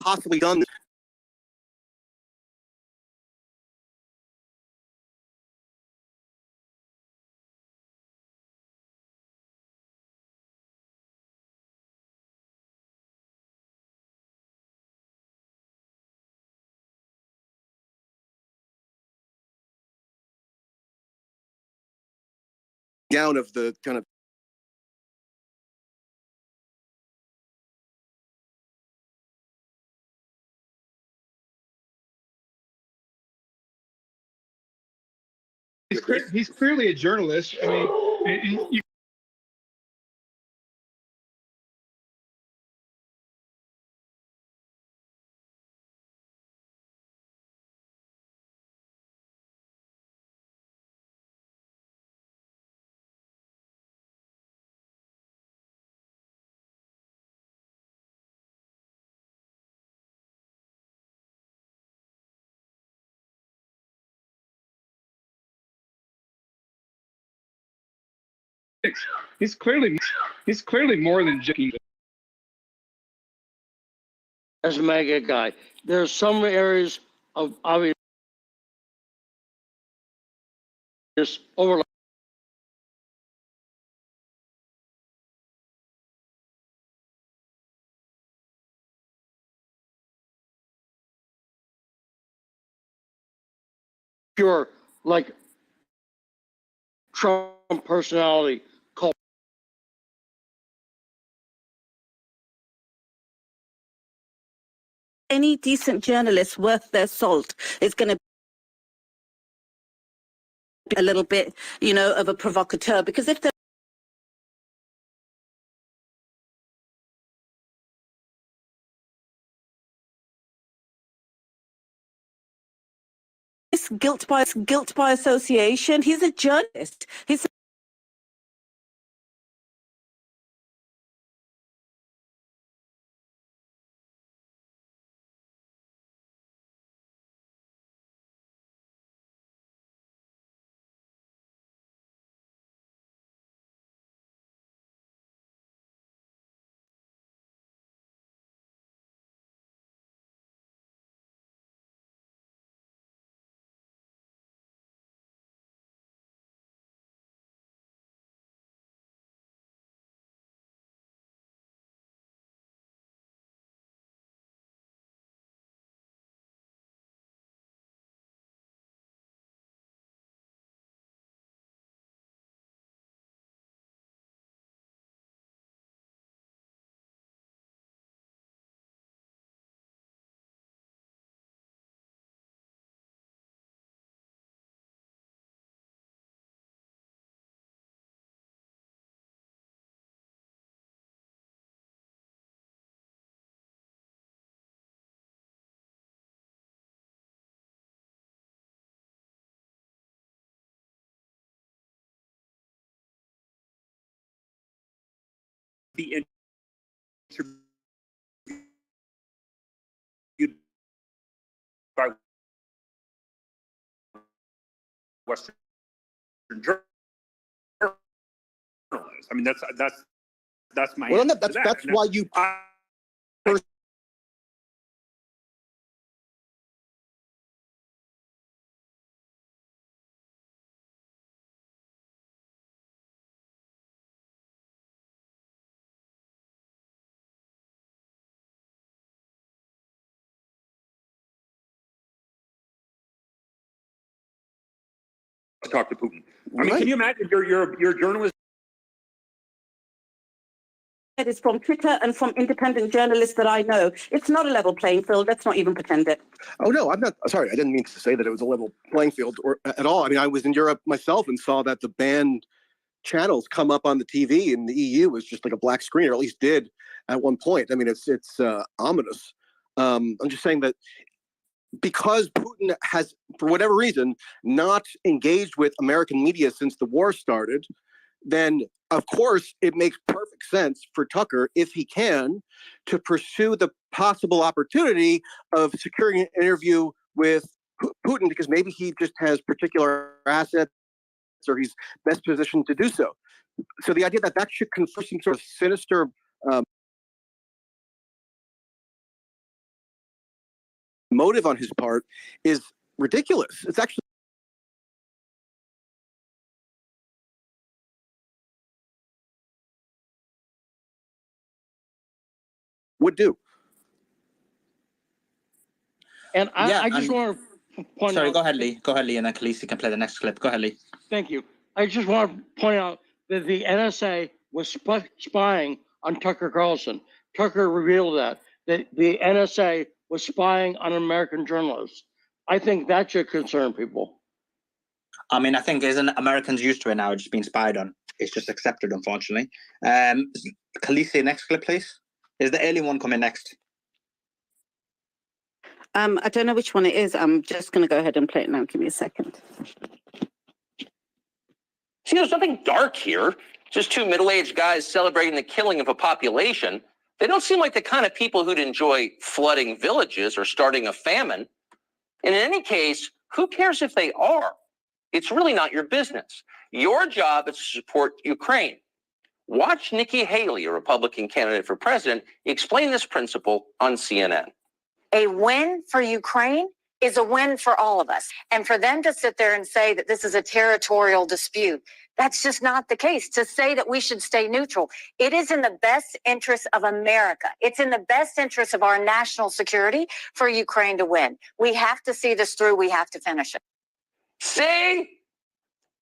possibly done. Down of the kind of he's clearly a journalist. I mean, you he's clearly more than joking. As a mega guy, there are some areas of obvious overlap. pure, like, Trump personality cult. Any decent journalist worth their salt is going to be a little bit, you know, of a provocateur, because if they're guilt by association, he's a journalist. He's the interview by Western journalists. I mean, that's my Well, answer to that's that. that's And why you talk to Putin. I mean, can you imagine you're a journalist? It is from Twitter and from independent journalists that I know. It's not a level playing field. Let's not even pretend it. Oh, no, I'm not sorry. I didn't mean to say that it was a level playing field or at all. I mean, I was in Europe myself and saw that the banned channels come up on the TV in the EU was just like a black screen, or at least did at one point. I mean, it's ominous. I'm just saying that because Putin has, for whatever reason, not engaged with American media since the war started, then of course it makes perfect sense for Tucker, if he can, to pursue the possible opportunity of securing an interview with Putin, because maybe he just has particular assets or he's best positioned to do so. So the idea that that should confer some sort of sinister motive on his part is ridiculous. It's actually would do. And I just want to point out. Sorry, go ahead, Lee. Go ahead, Lee, and then Khaleesi can play the next clip. Go ahead, Lee. Thank you. I just want to point out that the NSA was spying on Tucker Carlson. Tucker revealed that the NSA was spying on American journalists. I think that should concern people. I mean, I think isn't Americans used to it now, just being spied on. It's just accepted, unfortunately. Khaleesi, next clip, please. Is the alien one coming next? I don't know which one it is. I'm just going to go ahead and play it now. Give me a second. See, there's nothing dark here. Just two middle-aged guys celebrating the killing of a population. They don't seem like the kind of people who'd enjoy flooding villages or starting a famine. And in any case, who cares if they are? It's really not your business. Your job is to support Ukraine. Watch Nikki Haley, a Republican candidate for president, explain this principle on CNN. A win for Ukraine is a win for all of us. And for them to sit there and say that this is a territorial dispute, that's just not the case. To say that we should stay neutral, it is in the best interest of America. It's in the best interest of our national security for Ukraine to win. We have to see this through. We have to finish it. See?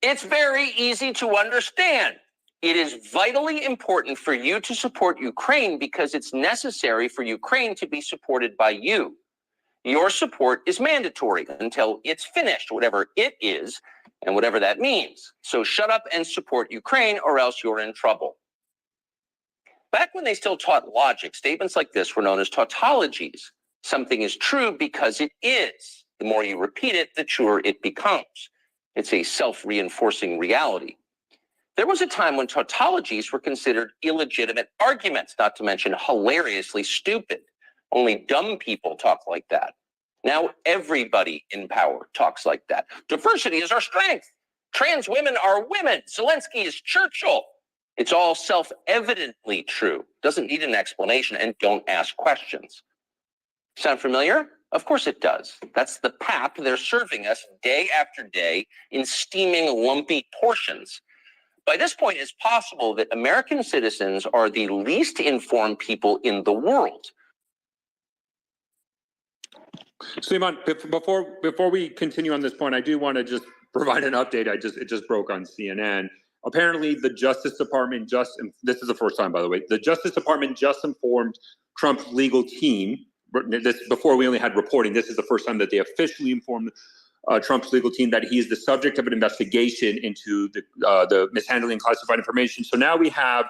It's very easy to understand. It is vitally important for you to support Ukraine because it's necessary for Ukraine to be supported by you. Your support is mandatory until it's finished, whatever it is, and whatever that means. So shut up and support Ukraine, or else you're in trouble. Back when they still taught logic, statements like this were known as tautologies. Something is true because it is. The more you repeat it, the truer it becomes. It's a self-reinforcing reality. There was a time when tautologies were considered illegitimate arguments, not to mention hilariously stupid. Only dumb people talk like that. Now everybody in power talks like that. Diversity is our strength. Trans women are women. Zelensky is Churchill. It's all self-evidently true. Doesn't need an explanation, and don't ask questions. Sound familiar? Of course it does. That's the pap they're serving us day after day in steaming, lumpy portions. By this point, it's possible that American citizens are the least informed people in the world. Suleiman, before we continue on this point, I do want to just provide an update. It just broke on CNN. Apparently, the Justice Department this is the first time, by the way, the Justice Department just informed Trump's legal team. This before we only had reporting. This is the first time that they officially informed Trump's legal team that he is the subject of an investigation into the mishandling classified information. So now we have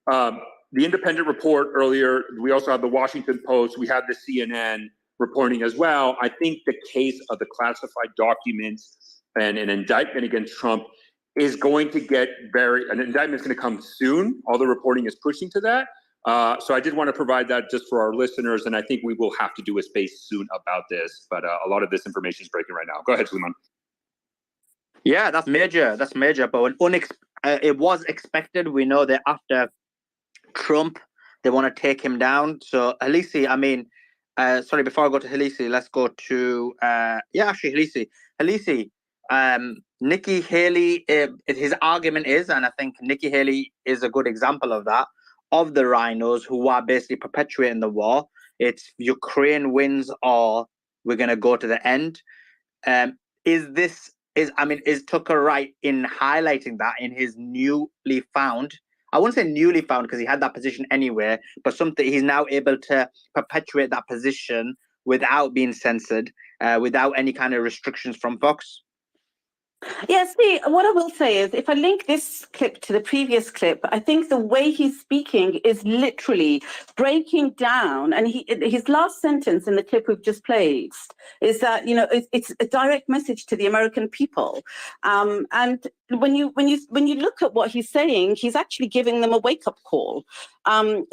the Independent report earlier. We also have the Washington Post. We have the CNN reporting as well. I think the case of the classified documents and an indictment against Trump is going to get an indictment is going to come soon. All the reporting is pushing to that. So I did want to provide that just for our listeners, and I think we will have to do a space soon about this, but a lot of this information is breaking right now. Go ahead, Suleiman. Yeah, that's major. That's major, but it was expected. We know that after Trump, they want to take him down. So Halisi, I mean, sorry, before I go to Halisi, let's go to, Halisi. Halisi, Nikki Haley, his argument is, and I think Nikki Haley is a good example of that, of the rhinos who are basically perpetuating the war. It's Ukraine wins or we're going to go to the end. Is Tucker right in highlighting that in his newly found, I wouldn't say newly found because he had that position anyway, but something he's now able to perpetuate that position without being censored, without any kind of restrictions from Fox? Yeah, see, what I will say is if I link this clip to the previous clip, I think the way he's speaking is literally breaking down. And his last sentence in the clip we've just played is that, it's a direct message to the American people. And when you look at what he's saying, he's actually giving them a wake-up call.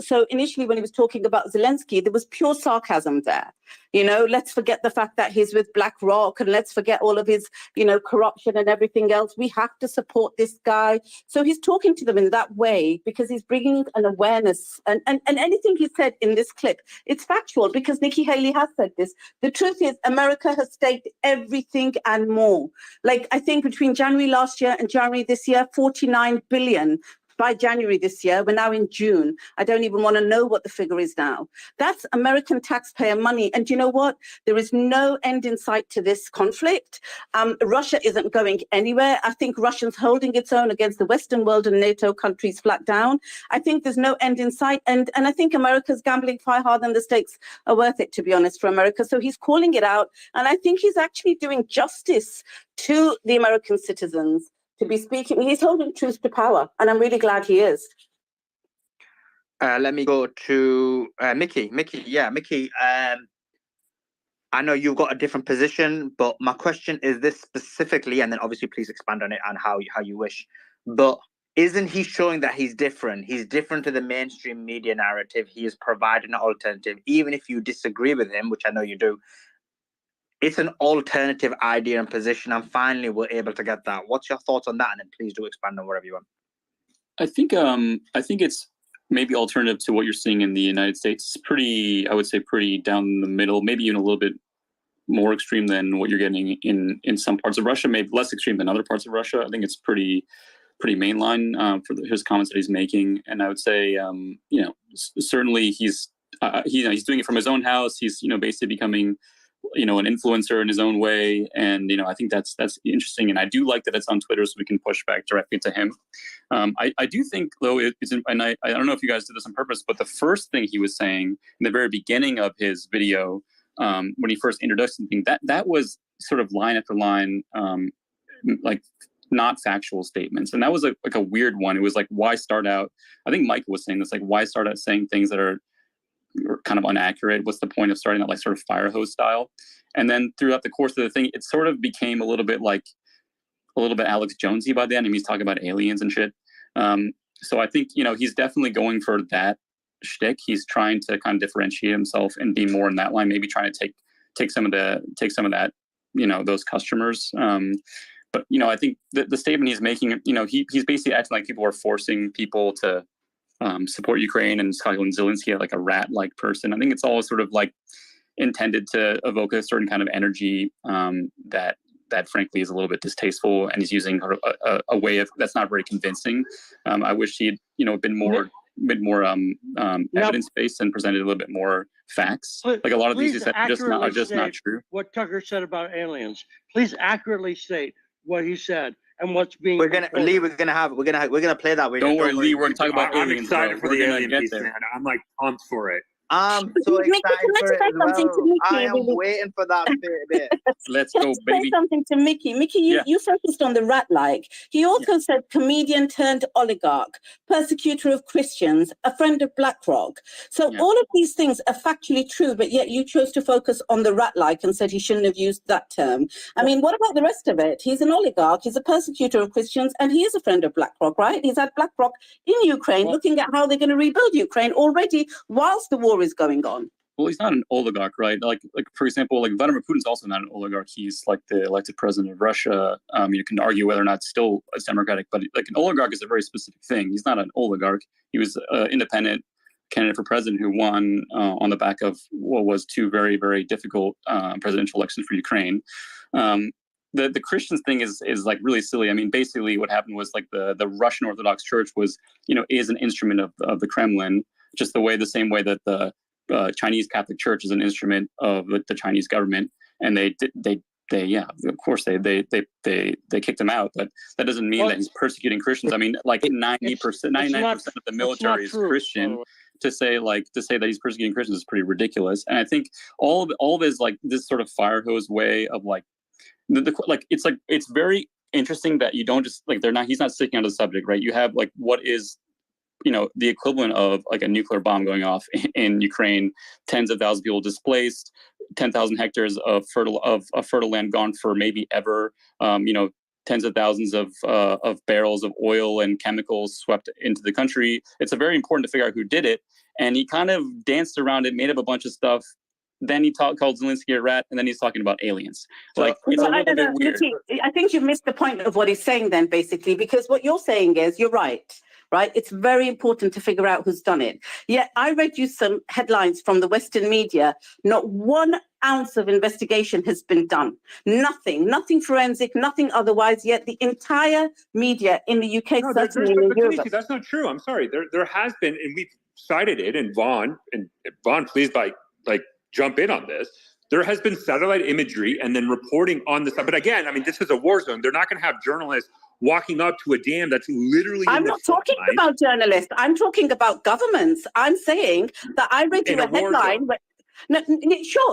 So initially when he was talking about Zelensky, there was pure sarcasm there. Let's forget the fact that he's with BlackRock and let's forget all of his, corruption and everything else. We have to support this guy. So he's talking to them in that way because he's bringing an awareness and anything he said in this clip, it's factual because Nikki Haley has said this. The truth is America has staked everything and more. Like I think between January last year and January this year, 49 billion. By January this year, we're now in June. I don't even want to know what the figure is now. That's American taxpayer money. And you know what? There is no end in sight to this conflict. Russia isn't going anywhere. I think Russia's holding its own against the Western world and NATO countries flat down. I think there's no end in sight. And I think America's gambling far harder than the stakes are worth it, to be honest, for America. So he's calling it out. And I think he's actually doing justice to the American citizens. To be speaking, he's holding truth to power, and I'm really glad he is. Let me go to Mickey. Mickey, I know you've got a different position, but my question is this specifically, and then obviously please expand on it and how you wish. But isn't he showing that he's different? He's different to the mainstream media narrative. He is providing an alternative, even if you disagree with him, which I know you do. It's an alternative idea and position, and finally we're able to get that. What's your thoughts on that? And then please do expand on whatever you want. I think it's maybe alternative to what you're seeing in the United States. Pretty, I would say, pretty down the middle, maybe even a little bit more extreme than what you're getting in some parts of Russia, maybe less extreme than other parts of Russia. I think it's pretty mainline for his comments that he's making. And I would say, certainly he's doing it from his own house. He's, basically becoming you know, an influencer in his own way. And, you know, I think that's interesting. And I do like that it's on Twitter so we can push back directly to him. I do think, though, and I don't know if you guys did this on purpose, but the first thing he was saying in the very beginning of his video, when he first introduced something, that was sort of line after line, like not factual statements. And that was like a weird one. It was like, why start out? I think Michael was saying this, like, why start out saying things that are kind of inaccurate? What's the point of starting out like sort of fire hose style? And then throughout the course of the thing, it sort of became a little bit Alex Jonesy by the end. I mean, he's talking about aliens and shit. So I think, you know, he's definitely going for that shtick. He's trying to kind of differentiate himself and be more in that line, maybe trying to take some of that, you know, those customers. But, you know, I think the statement he's making, you know, he's basically acting like people are forcing people to support Ukraine and calling Zelensky like a rat-like person. I think it's all sort of like intended to evoke a certain kind of energy that frankly is a little bit distasteful, and he's using a way of that's not very convincing. I wish he'd, you know, been more evidence-based and presented a little bit more facts. Like a lot of these he said are just not true. What Tucker said about aliens. Please accurately state what he said and what's being. We're gonna play that. Don't worry, Lee. We're gonna talk about I'm aliens. excited for We're the gonna alien get piece, there. man. I'm like pumped for it. I'm so Mickey, excited can I for just it say as something well. to Mickey? I am waiting for that bit. Let's Can I go, just say baby. something to Mickey? Mickey, you focused on the rat-like. He also said comedian turned oligarch, persecutor of Christians, a friend of BlackRock. So all of these things are factually true, but yet you chose to focus on the rat-like and said he shouldn't have used that term. I mean, what about the rest of it? He's an oligarch, he's a persecutor of Christians, and he is a friend of BlackRock, right? He's had BlackRock in Ukraine looking at how they're going to rebuild Ukraine already whilst the war is going on. Well, he's not an oligarch, right? Like for example, like Vladimir Putin's also not an oligarch. He's like the elected president of Russia. You can argue whether or not still it's democratic, but like an oligarch is a very specific thing. He's not an oligarch. He was an independent candidate for president who won on the back of what was two very, very difficult presidential elections for Ukraine. The Christians thing is like really silly. I mean, basically what happened was like the Russian Orthodox Church was, you know, is an instrument of the Kremlin, just the same way that the Chinese Catholic Church is an instrument of the Chinese government, and they of course they kicked him out, but that doesn't mean that he's persecuting Christians. I mean, like 99% of the military is Christian. To say that he's persecuting Christians is pretty ridiculous. And I think all of it is like this sort of fire hose way of like it's very interesting that you don't just like he's not sticking on the subject, right? You have like what is, you know, the equivalent of like a nuclear bomb going off in Ukraine, tens of thousands of people displaced, 10,000 hectares of fertile land gone for maybe ever, you know, tens of thousands of barrels of oil and chemicals swept into the country. It's very important to figure out who did it. And he kind of danced around it, made up a bunch of stuff. Then he called Zelensky a rat, and then he's talking about aliens. Like, it's a little bit weird. I think you missed the point of what he's saying then, basically, because what you're saying is you're right. Right? It's very important to figure out who's done it. Yet I read you some headlines from the Western media. Not 1 ounce of investigation has been done. Nothing forensic, nothing otherwise. Yet the entire media in the UK, certainly in Europe. That's not true. I'm sorry. There has been, and we've cited it. And Vaughn, please jump in on this. There has been satellite imagery and then reporting on this. But again, I mean, this is a war zone. They're not going to have journalists walking up to a dam that's literally. I'm not talking about journalists. I'm talking about governments. I'm saying that I read you a headline. No,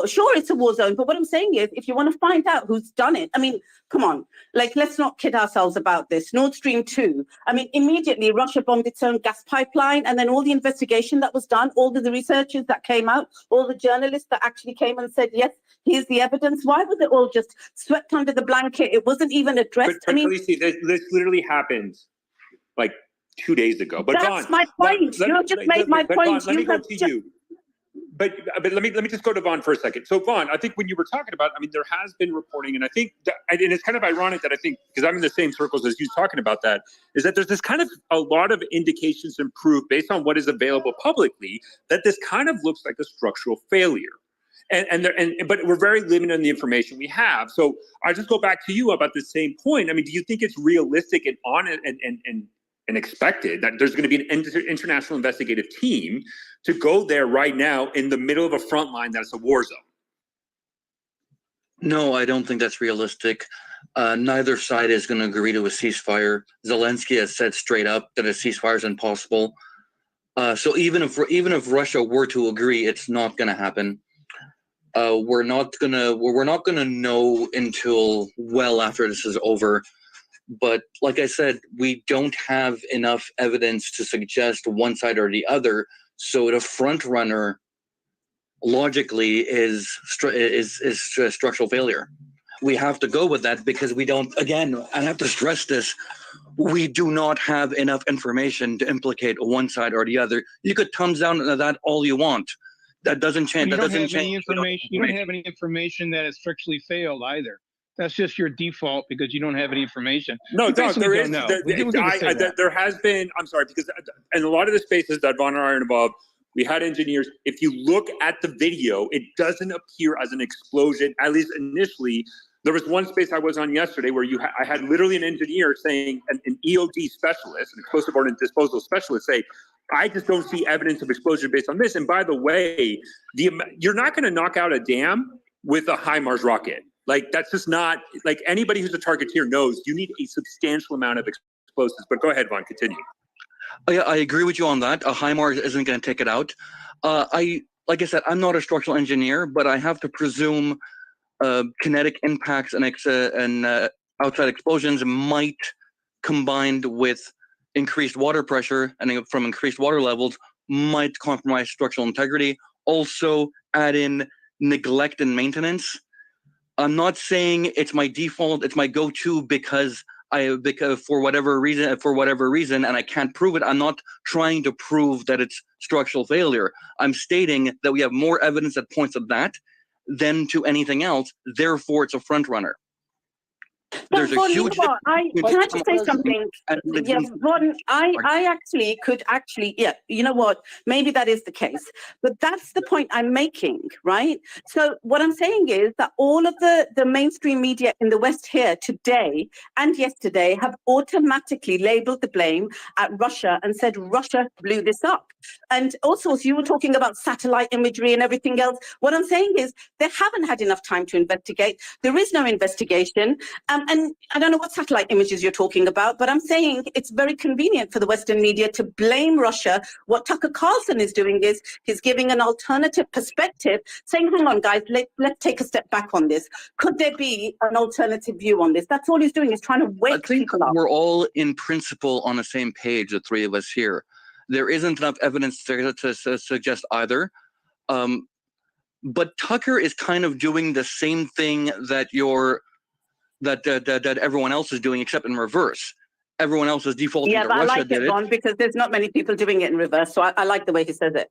sure, it's a war zone. But what I'm saying is, if you want to find out who's done it, I mean, come on, like, let's not kid ourselves about this. Nord Stream 2. I mean, immediately Russia bombed its own gas pipeline, and then all the investigation that was done, all the researchers that came out, all the journalists that actually came and said, yes, here's the evidence. Why was it all just swept under the blanket? It wasn't even addressed. But this literally happened like 2 days ago. But that's my point. You just made my point. Let me go to you. But let me just go to Vaughn for a second. So Vaughn, I think when you were talking about, I mean, there has been reporting, and I think and it's kind of ironic that I think, because I'm in the same circles as you talking about that, is that there's this kind of a lot of indications and proof based on what is available publicly that this kind of looks like a structural failure. But we're very limited on the information we have. So I just go back to you about the same point. I mean, do you think it's realistic and honest and expected that there's going to be an international investigative team to go there right now in the middle of a front line that's a war zone? No, I don't think that's realistic. Neither side is going to agree to a ceasefire. Zelensky has said straight up that a ceasefire is impossible. So even if Russia were to agree, it's not going to happen. We're not gonna know until well after this is over. But like I said, we don't have enough evidence to suggest one side or the other. So the front runner, logically, is structural failure. We have to go with that because we don't. Again, I have to stress this: we do not have enough information to implicate one side or the other. You could thumbs down on that all you want. That doesn't change. You That don't doesn't have change. any information. You don't have any information that has structurally failed either. That's just your default because you don't have any information. No, You Doc, basically there don't is. know. There, We can say that. there has been. I'm sorry, because in a lot of the spaces that Von and I are involved, we had engineers. If you look at the video, it doesn't appear as an explosion. At least initially, there was one space I was on yesterday where I had literally an engineer saying, an EOD specialist, an explosive ordnance disposal specialist, say, I just don't see evidence of explosion based on this. And by the way, you're not going to knock out a dam with a HIMARS rocket. Like, that's just not, like, anybody who's a targeteer knows you need a substantial amount of explosives. But go ahead, Von, continue. Oh, yeah, I agree with you on that. A HIMARS isn't going to take it out. Like I said, I'm not a structural engineer, but I have to presume kinetic impacts and outside explosions might, combined with increased water pressure and from increased water levels, might compromise structural integrity. Also, add in neglect and maintenance. I'm not saying it's my default, it's my go-to because for whatever reason, and I can't prove it. I'm not trying to prove that it's structural failure. I'm stating that we have more evidence that points at that than to anything else. Therefore, it's a front runner. There's a huge. Can I just say something? Yeah, Ron, I actually could yeah, you know what? Maybe that is the case, but that's the point I'm making, right? So what I'm saying is that all of the mainstream media in the West here today and yesterday have automatically labeled the blame at Russia and said Russia blew this up. And also, you were talking about satellite imagery and everything else. What I'm saying is they haven't had enough time to investigate. There is no investigation. And I don't know what satellite images you're talking about, but I'm saying it's very convenient for the Western media to blame Russia. What Tucker Carlson is doing is he's giving an alternative perspective, saying, hang on, guys, let's take a step back on this. Could there be an alternative view on this? That's all he's doing, is trying to wake people up. We're all in principle on the same page, the three of us here. There isn't enough evidence to suggest either. But Tucker is kind of doing the same thing that that everyone else is doing, except in reverse. Everyone else is defaulting to Russia. Yeah, but I like it, Ron, because there's not many people doing it in reverse. So I like the way he says it.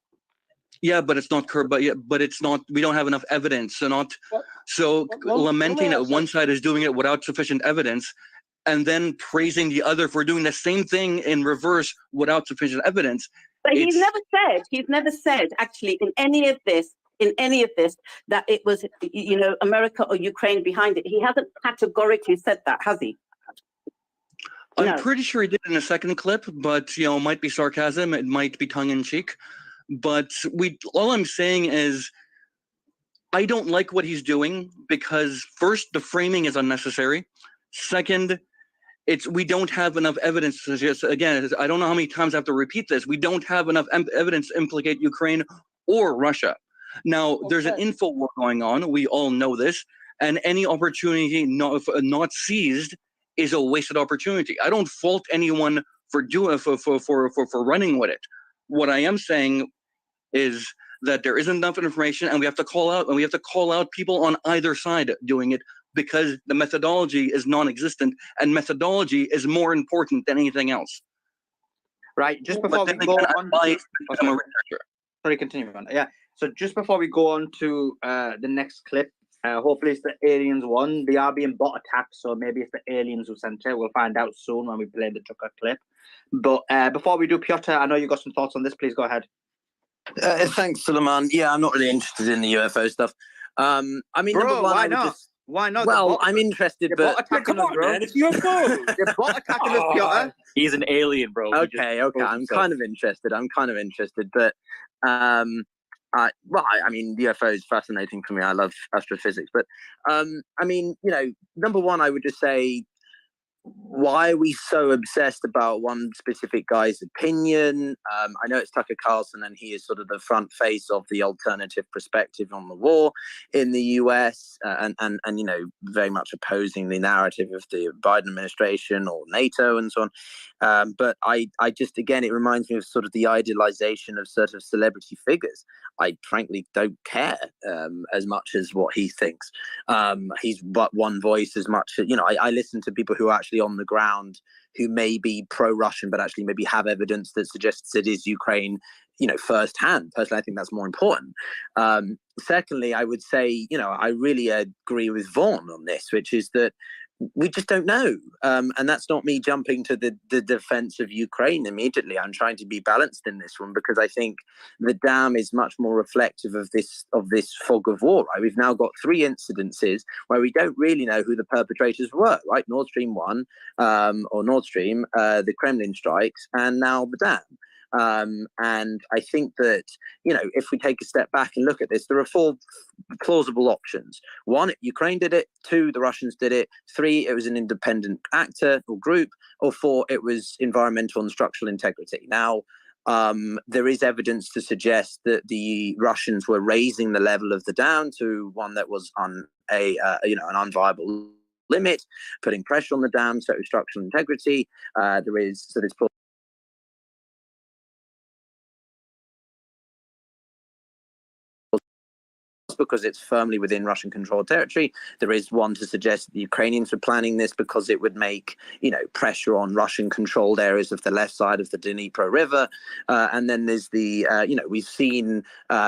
Yeah, but it's not. But it's not. We don't have enough evidence. So lamenting that one side is doing it without sufficient evidence, and then praising the other for doing the same thing in reverse without sufficient evidence. But he's never said actually in any of this that it was, America or Ukraine behind it. He hasn't categorically said that, has he? I'm pretty sure he did in a second clip, but it might be sarcasm, it might be tongue in cheek. But all I'm saying is I don't like what he's doing because first, the framing is unnecessary. Second, we don't have enough evidence to suggest, again, I don't know how many times I have to repeat this. We don't have enough evidence to implicate Ukraine or Russia. Now, there's an info war going on. We all know this. And any opportunity not seized is a wasted opportunity. I don't fault anyone for running with it. What I am saying is that there isn't enough information, and we have to call out people on either side doing it because the methodology is non-existent, and methodology is more important than anything else. Right. Just before we go on, sorry, continue on. Yeah. So just before we go on to the next clip, hopefully it's the aliens one. They are being bot attacked, so maybe it's the aliens who sent it. We'll find out soon when we play the Tucker clip. But before we do, Piotr, I know you got some thoughts on this. Please go ahead. Thanks, Suleiman. Yeah, I'm not really interested in the UFO stuff. I mean, bro, number one, why not? Why not? Well, I'm interested, but come on, man. It's UFO. They're bot attacking us, Piotr. He's an alien, bro. Okay. I'm kind of interested. But I mean, UFO is fascinating for me. I love astrophysics, but I mean, number one, I would just say, why are we so obsessed about one specific guy's opinion? I know it's Tucker Carlson, and he is sort of the front face of the alternative perspective on the war in the US, and very much opposing the narrative of the Biden administration or NATO and so on. But I just, again, it reminds me of sort of the idealization of sort of celebrity figures. I frankly don't care as much as what he thinks. He's but one voice as much. I listen to people who are actually on the ground who may be pro-Russian, but actually maybe have evidence that suggests it is Ukraine, firsthand. Personally, I think that's more important. Secondly, I would say, I really agree with Vaughan on this, which is that we just don't know. And that's not me jumping to the defense of Ukraine immediately. I'm trying to be balanced in this one, because I think the dam is much more reflective of this fog of war. Right? We've now got 3 incidences where we don't really know who the perpetrators were, right? Nord Stream 1, or Nord Stream, the Kremlin strikes, and now the dam. And I think that, if we take a step back and look at this, there are 4 plausible options. 1, Ukraine did it. 2, the Russians did it. 3, it was an independent actor or group. Or 4, it was environmental and structural integrity. Now, there is evidence to suggest that the Russians were raising the level of the dam to one that was on an unviable limit, putting pressure on the dam, so structural integrity. There's because it's firmly within Russian-controlled territory. There is one to suggest that the Ukrainians were planning this because it would make, pressure on Russian-controlled areas of the left side of the Dnipro River. And then there's the, we've seen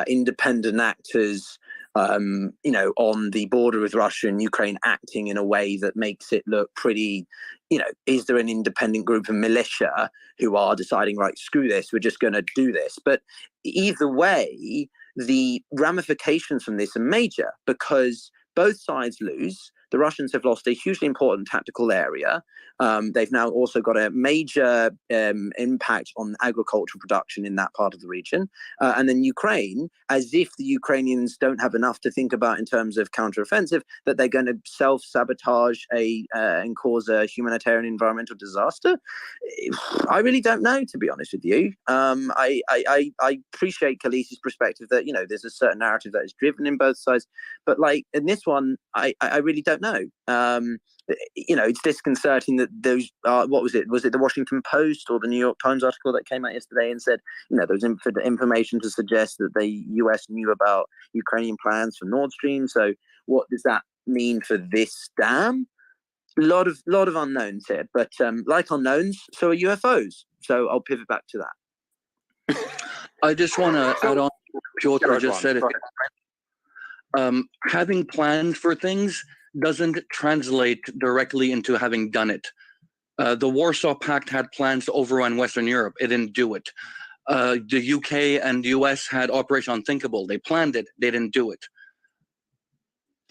independent actors, on the border with Russia and Ukraine acting in a way that makes it look pretty, is there an independent group of militia who are deciding, right, screw this, we're just going to do this? But either way, the ramifications from this are major, because both sides lose. The Russians have lost a hugely important tactical area. They've now also got a major impact on agricultural production in that part of the region. And then Ukraine, as if the Ukrainians don't have enough to think about in terms of counteroffensive, that they're going to self-sabotage and cause a humanitarian environmental disaster. I really don't know, to be honest with you. I appreciate Khaleesi's perspective that, there's a certain narrative that is driven in both sides. But like in this one, I really don't know. It's disconcerting that those what was it the Washington Post or the New York Times article that came out yesterday and said there was information to suggest that the US knew about Ukrainian plans for Nord Stream. So what does that mean for this dam? A lot of unknowns here, but like unknowns, so are UFOs. So I'll pivot back to that. I just want to add on to what Piotr just said. Having planned for things doesn't translate directly into having done it. The Warsaw Pact had plans to overrun Western Europe. It didn't do it. The UK and the US had Operation Unthinkable. They planned it. They didn't do it.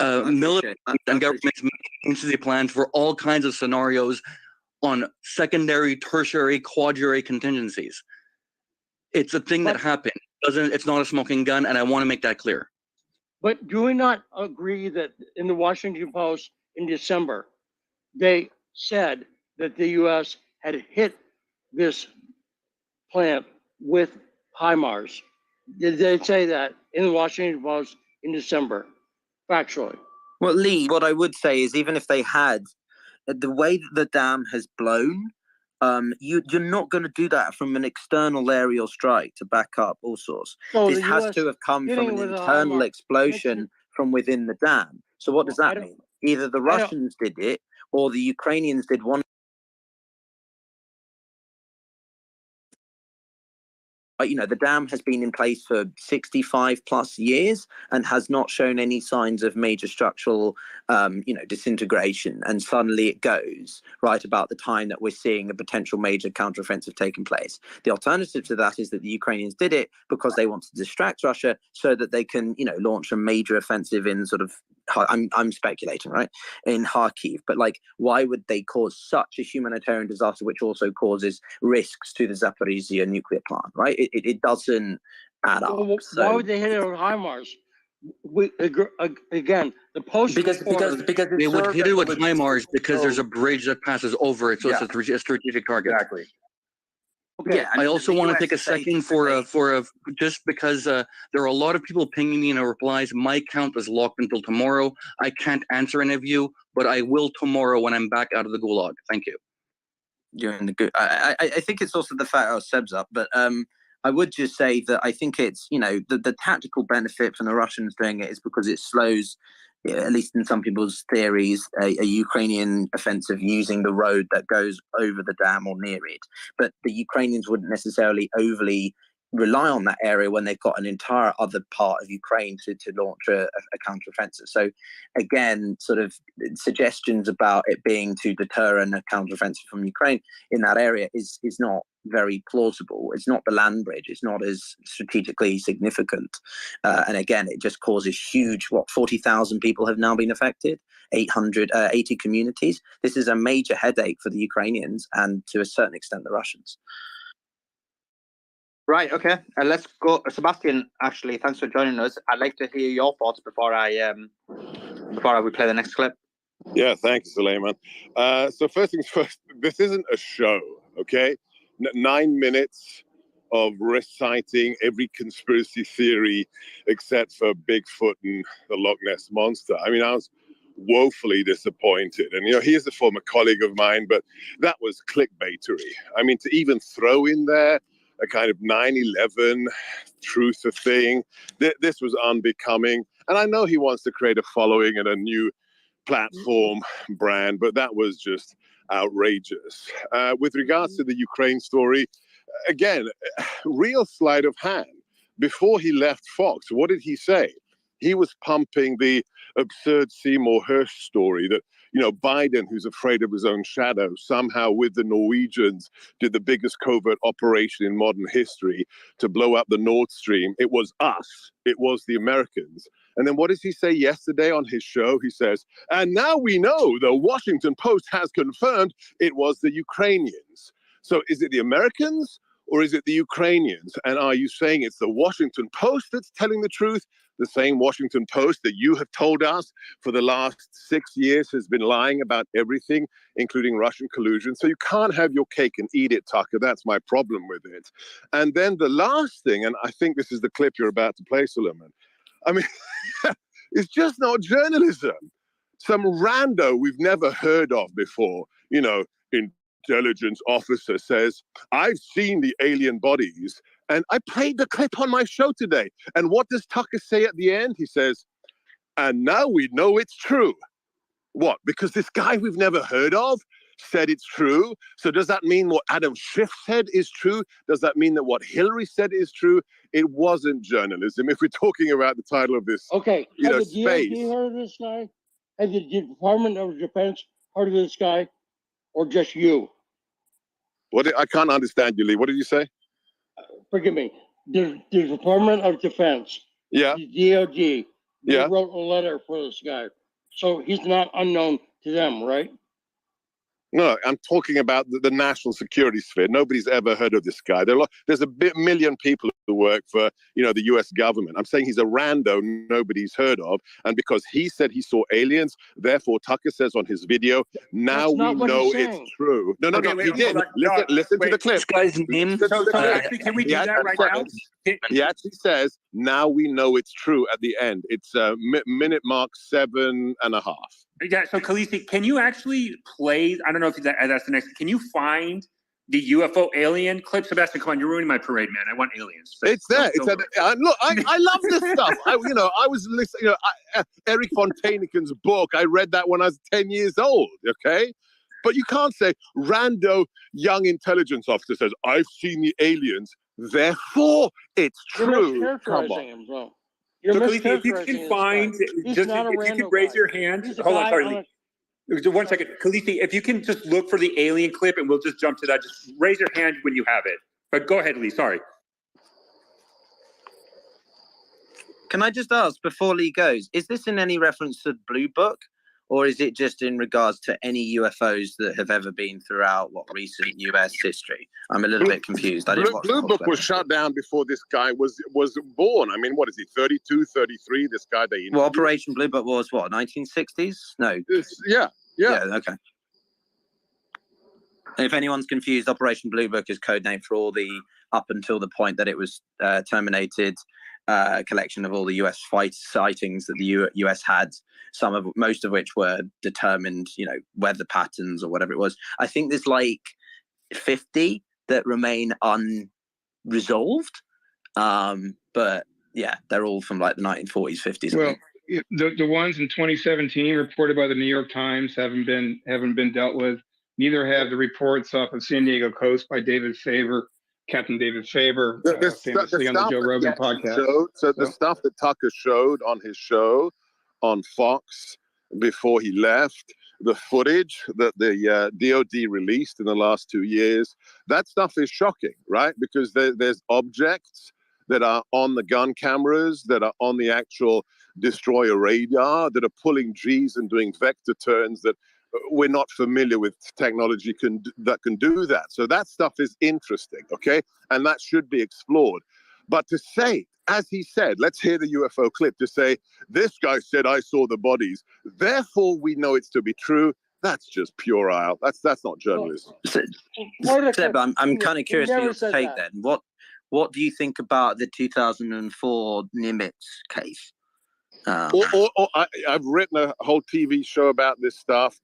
Military and governments made plans for all kinds of scenarios on secondary, tertiary, quaternary contingencies. It's a thing that happened. It's not a smoking gun, and I want to make that clear. But do we not agree that in the Washington Post in December, they said that the U.S. had hit this plant with HIMARS? Did they say that in the Washington Post in December, factually? Well, Lee, what I would say is even if they had, the way that the dam has blown, you're not going to do that from an external aerial strike to back up all sorts. So this has to have come from an internal explosion from within the dam. So what does that mean? Either the Russians did it or the Ukrainians did one. The dam has been in place for 65 plus years and has not shown any signs of major structural, disintegration. And suddenly it goes right about the time that we're seeing a potential major counteroffensive taking place. The alternative to that is that the Ukrainians did it because they want to distract Russia so that they can, launch a major offensive in sort of, I'm speculating, right, in Kharkiv. But why would they cause such a humanitarian disaster, which also causes risks to the Zaporizhzhia nuclear plant, right? It doesn't add up. Why So would they hit it with HIMARS? Again, the post because they would hit it with HIMARS because there's a bridge that passes over it, so Yeah. it's a strategic target. Exactly. Okay. Yeah, I also want to take a second for a just because there are a lot of people pinging me in the replies. My account is locked until tomorrow. I can't answer any of you, but I will tomorrow when I'm back out of the gulag. Thank you. You're in the good. I think it's also the fact Seb's up, but I would just say that I think it's the tactical benefit from the Russians doing it is because it slows, at least in some people's theories, a Ukrainian offensive using the road that goes over the dam or near it. But the Ukrainians wouldn't necessarily overly rely on that area when they've got an entire other part of Ukraine to launch a counteroffensive. So again, sort of suggestions about it being to deter a counteroffensive from Ukraine in that area is not very plausible. It's not the land bridge. It's not as strategically significant. And again, it just causes huge, 40,000 people have now been affected, 80 communities. This is a major headache for the Ukrainians and to a certain extent the Russians. Right. Okay. Let's go, Sebastian. Actually, thanks for joining us. I'd like to hear your thoughts before we play the next clip. Yeah. Thank you, Suleiman. So first things first. This isn't a show. Okay. 9 minutes of reciting every conspiracy theory except for Bigfoot and the Loch Ness Monster. I mean, I was woefully disappointed. And he is a former colleague of mine, but that was clickbaitery. I mean, to even throw in there a kind of 9/11 truth thing. This was unbecoming. And I know he wants to create a following and a new platform brand, but that was just outrageous. With regards to the Ukraine story, again, real sleight of hand. Before he left Fox, what did he say? He was pumping the absurd Seymour Hersh story that Biden, who's afraid of his own shadow, somehow with the Norwegians did the biggest covert operation in modern history to blow up the Nord Stream. It was us. It was the Americans. And then what does he say yesterday on his show? He says, and now we know the Washington Post has confirmed it was the Ukrainians. So is it the Americans or is it the Ukrainians? And are you saying it's the Washington Post that's telling the truth? The same Washington Post that you have told us for the last 6 years has been lying about everything, including Russian collusion. So you can't have your cake and eat it, Tucker. That's my problem with it. And then the last thing, and I think this is the clip you're about to play, Suleiman. I mean, it's just not journalism. Some rando we've never heard of before, intelligence officer says, I've seen the alien bodies. And I played the clip on my show today. And what does Tucker say at the end? He says, and now we know it's true. What? Because this guy we've never heard of said it's true. So does that mean what Adam Schiff said is true? Does that mean that what Hillary said is true? It wasn't journalism. If we're talking about the title of this, okay, space. The DoD heard of this guy? Has the Department of Defense heard of this guy, or just you? I can't understand you, Lee. What did you say? Forgive me. The Department of Defense. Yeah. The DoD. Yeah. Wrote a letter for this guy, so he's not unknown to them, right? No, I'm talking about the national security sphere. Nobody's ever heard of this guy. There's a million people who work for, the U.S. government. I'm saying he's a rando nobody's heard of. And because he said he saw aliens, therefore Tucker says on his video, now we know it's true. No, he did. Listen to the clip. This guy's name. Actually, can we do that right now? He actually says, now we know it's true at the end. It's minute mark 7.5. Yeah, so Khaleesi, can you actually play, I don't know if that's the next, can you find the UFO alien clip? Sebastian, come on, you're ruining my parade, man. I want aliens. It's there. Look, I love this stuff. I was listening, Eric von Däniken's book. I read that when I was 10 years old, okay? But you can't say, rando young intelligence officer says, I've seen the aliens, therefore it's true. Come on. Him, bro. So Khaleesi, if you can find, if you can raise your hand, hold on, sorry. 1 second. Khaleesi, if you can just look for the alien clip and we'll just jump to that. Just raise your hand when you have it. But go ahead, Lee, sorry. Can I just ask, before Lee goes, is this in any reference to the Blue Book? or is it just in regards to any UFOs that have ever been throughout recent US history? I'm a little bit confused. I didn't watch the Blue whole Book clip. was shut down before this guy was born. I mean, what is he, 32, 33? This guy they Well, Operation Blue Book was what, 1960s? No. Yeah. Okay. And if anyone's confused, Operation Blue Book is codename for all the, up until the point that it was terminated, collection of all the US sightings that the US had, most of which were determined, weather patterns or whatever it was. I think there's like 50 that remain unresolved. But yeah, they're all from like the 1940s, 50s. Well, the ones in 2017 reported by the New York Times haven't been dealt with. Neither have the reports off of San Diego coast by David Faber, Captain David Faber, famously on the Joe Rogan podcast. The stuff that Tucker showed on his show on Fox before he left, the footage that the DOD released in the last 2 years, that stuff is shocking, right? Because there's objects that are on the gun cameras, that are on the actual destroyer radar, that are pulling Gs and doing vector turns that we're not familiar with technology that can do that. So that stuff is interesting, okay? And that should be explored. But to say, as he said, let's hear the UFO clip, to say, this guy said I saw the bodies, therefore we know it's to be true, that's just puerile. That's not journalism. Seb, I'm kind of curious to your take then. What do you think about the 2004 Nimitz case? I've written a whole TV show about this stuff.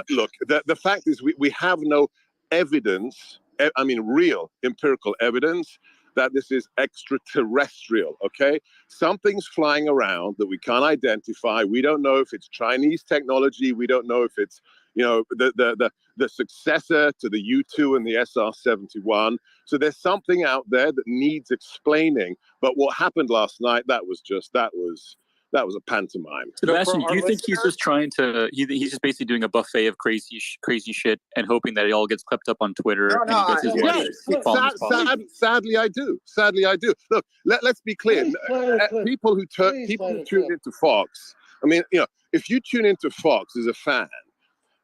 Look, the fact is we have no evidence, real empirical evidence that this is extraterrestrial, okay? Something's flying around that we can't identify. We don't know if it's Chinese technology. We don't know if it's, the successor to the U-2 and the SR-71. So there's something out there that needs explaining. But what happened last night, that was a pantomime. Sebastian, do you think he's just trying to? He's just basically doing a buffet of crazy shit and hoping that it all gets clipped up on Twitter. Sadly, I do. Look, let's be clear. People who tune into Fox. If you tune into Fox as a fan,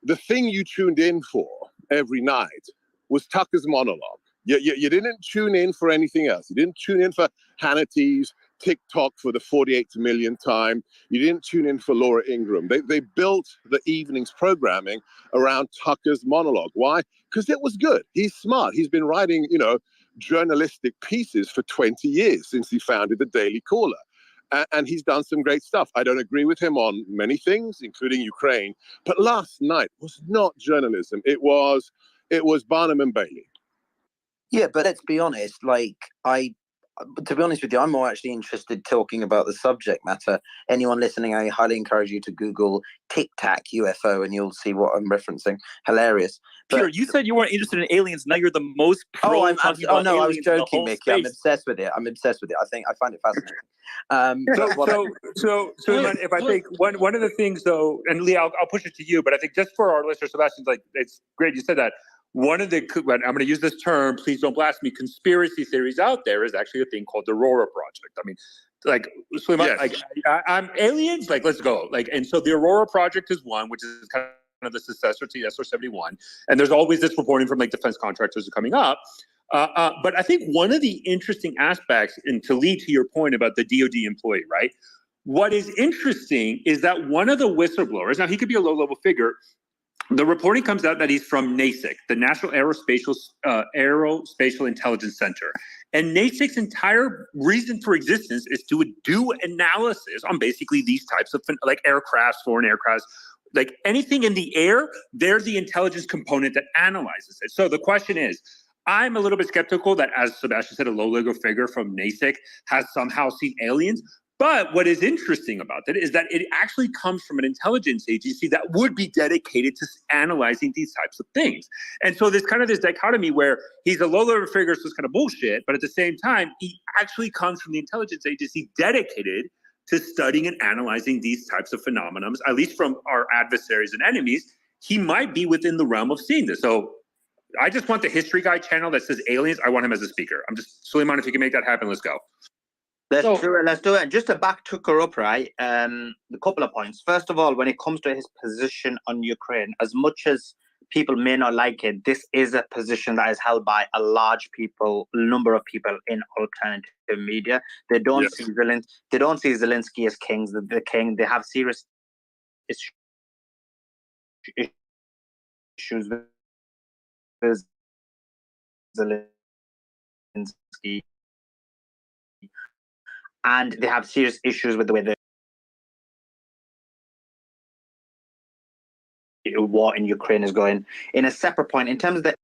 the thing you tuned in for every night was Tucker's monologue. You didn't tune in for anything else. You didn't tune in for Hannity's TikTok for the 48th millionth time. You didn't tune in for Laura Ingraham. They built the evening's programming around Tucker's monologue. Why? Because it was good. He's smart. He's been writing, journalistic pieces for 20 years since he founded the Daily Caller. And he's done some great stuff. I don't agree with him on many things, including Ukraine. But last night was not journalism. It was Barnum and Bailey. Yeah, but let's be honest. To be honest with you, I'm more actually interested talking about the subject matter. Anyone listening, I highly encourage you to Google Tic Tac UFO and you'll see what I'm referencing. Hilarious. Peter, you said you weren't interested in aliens. Now you're the most pro. I was joking, Mickey. I'm obsessed with it. I find it fascinating. So if I think one of the things though, and Lee, I'll push it to you, but I think just for our listeners, Sebastian's it's great you said that. One of the, I'm going to use this term, please don't blast me, conspiracy theories out there is actually a thing called the Aurora Project. I'm aliens, let's go. And so the Aurora Project is one, which is kind of the successor to the SR-71. And there's always this reporting from defense contractors coming up. But I think one of the interesting aspects, and to lead to your point about the DOD employee, right? What is interesting is that one of the whistleblowers, now he could be a low-level figure, the reporting comes out that he's from NASIC, the National Aerospatial Intelligence Center. And NASIC's entire reason for existence is to do analysis on basically these types of aircrafts, foreign aircrafts, anything in the air, they're the intelligence component that analyzes it. So the question is, I'm a little bit skeptical that, as Sebastian said, a low-level figure from NASIC has somehow seen aliens. But what is interesting about that is that it actually comes from an intelligence agency that would be dedicated to analyzing these types of things. And so there's kind of this dichotomy where he's a low-level figure, so it's kind of bullshit, but at the same time, he actually comes from the intelligence agency dedicated to studying and analyzing these types of phenomena, at least from our adversaries and enemies. He might be within the realm of seeing this. So I just want the History Guy channel that says aliens. I want him as a speaker. Suleiman, if you can make that happen, let's go. Let's do it. Let's do it. And just to back Tucker up, right? A couple of points. First of all, when it comes to his position on Ukraine, as much as people may not like it, this is a position that is held by a large number of people in alternative media. They don't see Zelensky as the king. They have serious issues with Zelensky, and they have serious issues with the way the war in Ukraine is going. In a separate point, in terms of the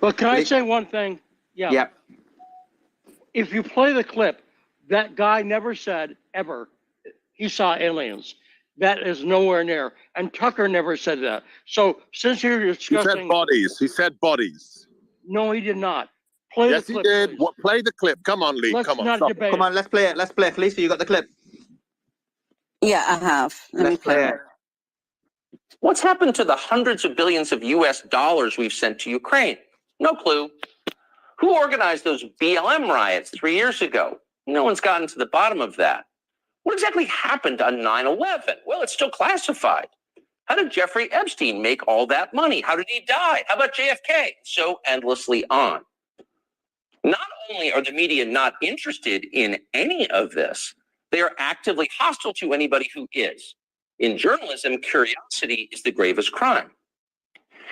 But can I say one thing? Yeah. If you play the clip, that guy never said ever he saw aliens. That is nowhere near. And Tucker never said that. So since you're discussing, he said bodies. He said bodies. No, he did not. Play yes, the clip, he did. please. What? Play the clip. Come on, Lee. Let's Come on. not Stop debate. Come on, let's play it. Let's play it. Felicia, you got the clip? Yeah, I have. Let me play it. What's happened to the hundreds of billions of US dollars we've sent to Ukraine? No clue. Who organized those BLM riots 3 years ago? No one's gotten to the bottom of that. What exactly happened on 9/11? Well, it's still classified. How did Jeffrey Epstein make all that money? How did he die? How about JFK? So endlessly on. Not only are the media not interested in any of this, they are actively hostile to anybody who is. In journalism, curiosity is the gravest crime.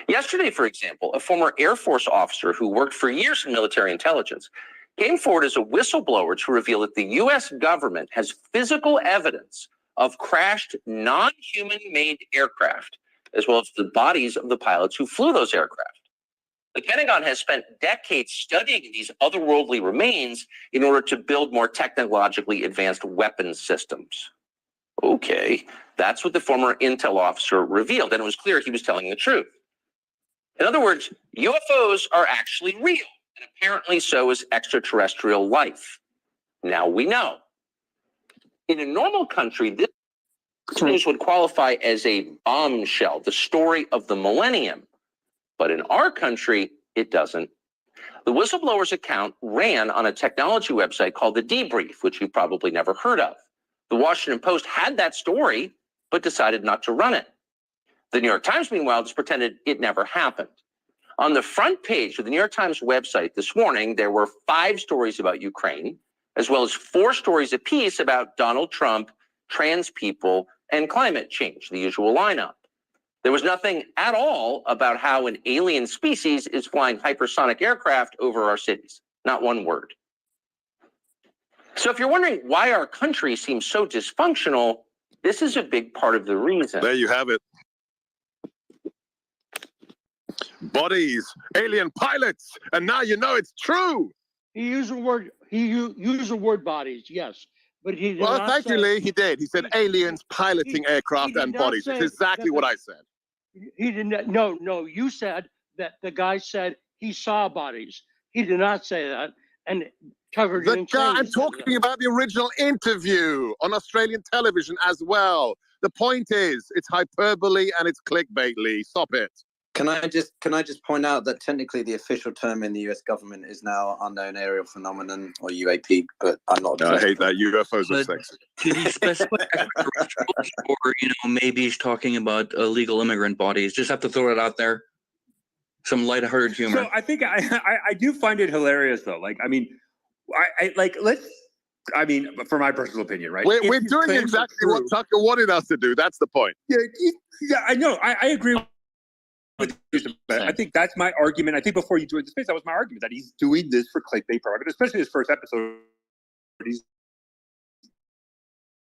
Yesterday, for example, a former Air Force officer who worked for years in military intelligence came forward as a whistleblower to reveal that the U.S. government has physical evidence of crashed non-human-made aircraft, as well as the bodies of the pilots who flew those aircraft. The Pentagon has spent decades studying these otherworldly remains in order to build more technologically advanced weapons systems. Okay, that's what the former intel officer revealed, and it was clear he was telling the truth. In other words, UFOs are actually real, and apparently so is extraterrestrial life. Now we know. In a normal country, this news would qualify as a bombshell, the story of the millennium. But in our country, it doesn't. The whistleblower's account ran on a technology website called The Debrief, which you've probably never heard of. The Washington Post had that story, but decided not to run it. The New York Times, meanwhile, just pretended it never happened. On the front page of the New York Times website this morning, there were 5 stories about Ukraine, as well as 4 stories apiece about Donald Trump, trans people, and climate change, the usual lineup. There was nothing at all about how an alien species is flying hypersonic aircraft over our cities. Not one word. So if you're wondering why our country seems so dysfunctional, this is a big part of the reason. There you have it. Bodies, alien pilots, and now you know it's true. He used the word. He used the word bodies. Yes, but he did Well, not effectively, he did. He said aliens piloting aircraft and bodies. It's exactly what I said. He didn't. No. You said that the guy said he saw bodies. He did not say that. And Tucker didn't say I'm talking about the original interview on Australian television as well. The point is, it's hyperbole and it's clickbait, Lee. Stop it. Can I just point out that technically the official term in the US government is now unknown aerial phenomenon, or UAP, but I'm not. I hate that. UFOs are sexy. Did he specify extraterrestrials, or maybe he's talking about illegal immigrant bodies? Just have to throw it out there. Some lighthearted humor. So I think I do find it hilarious though. Like, I mean, for my personal opinion, right? We're doing exactly what Tucker wanted us to do. That's the point. Yeah, I know. I agree with you. But I think that's my argument. I think before you joined the space, that was my argument, that he's doing this for clickbait purposes, especially his first episode. He's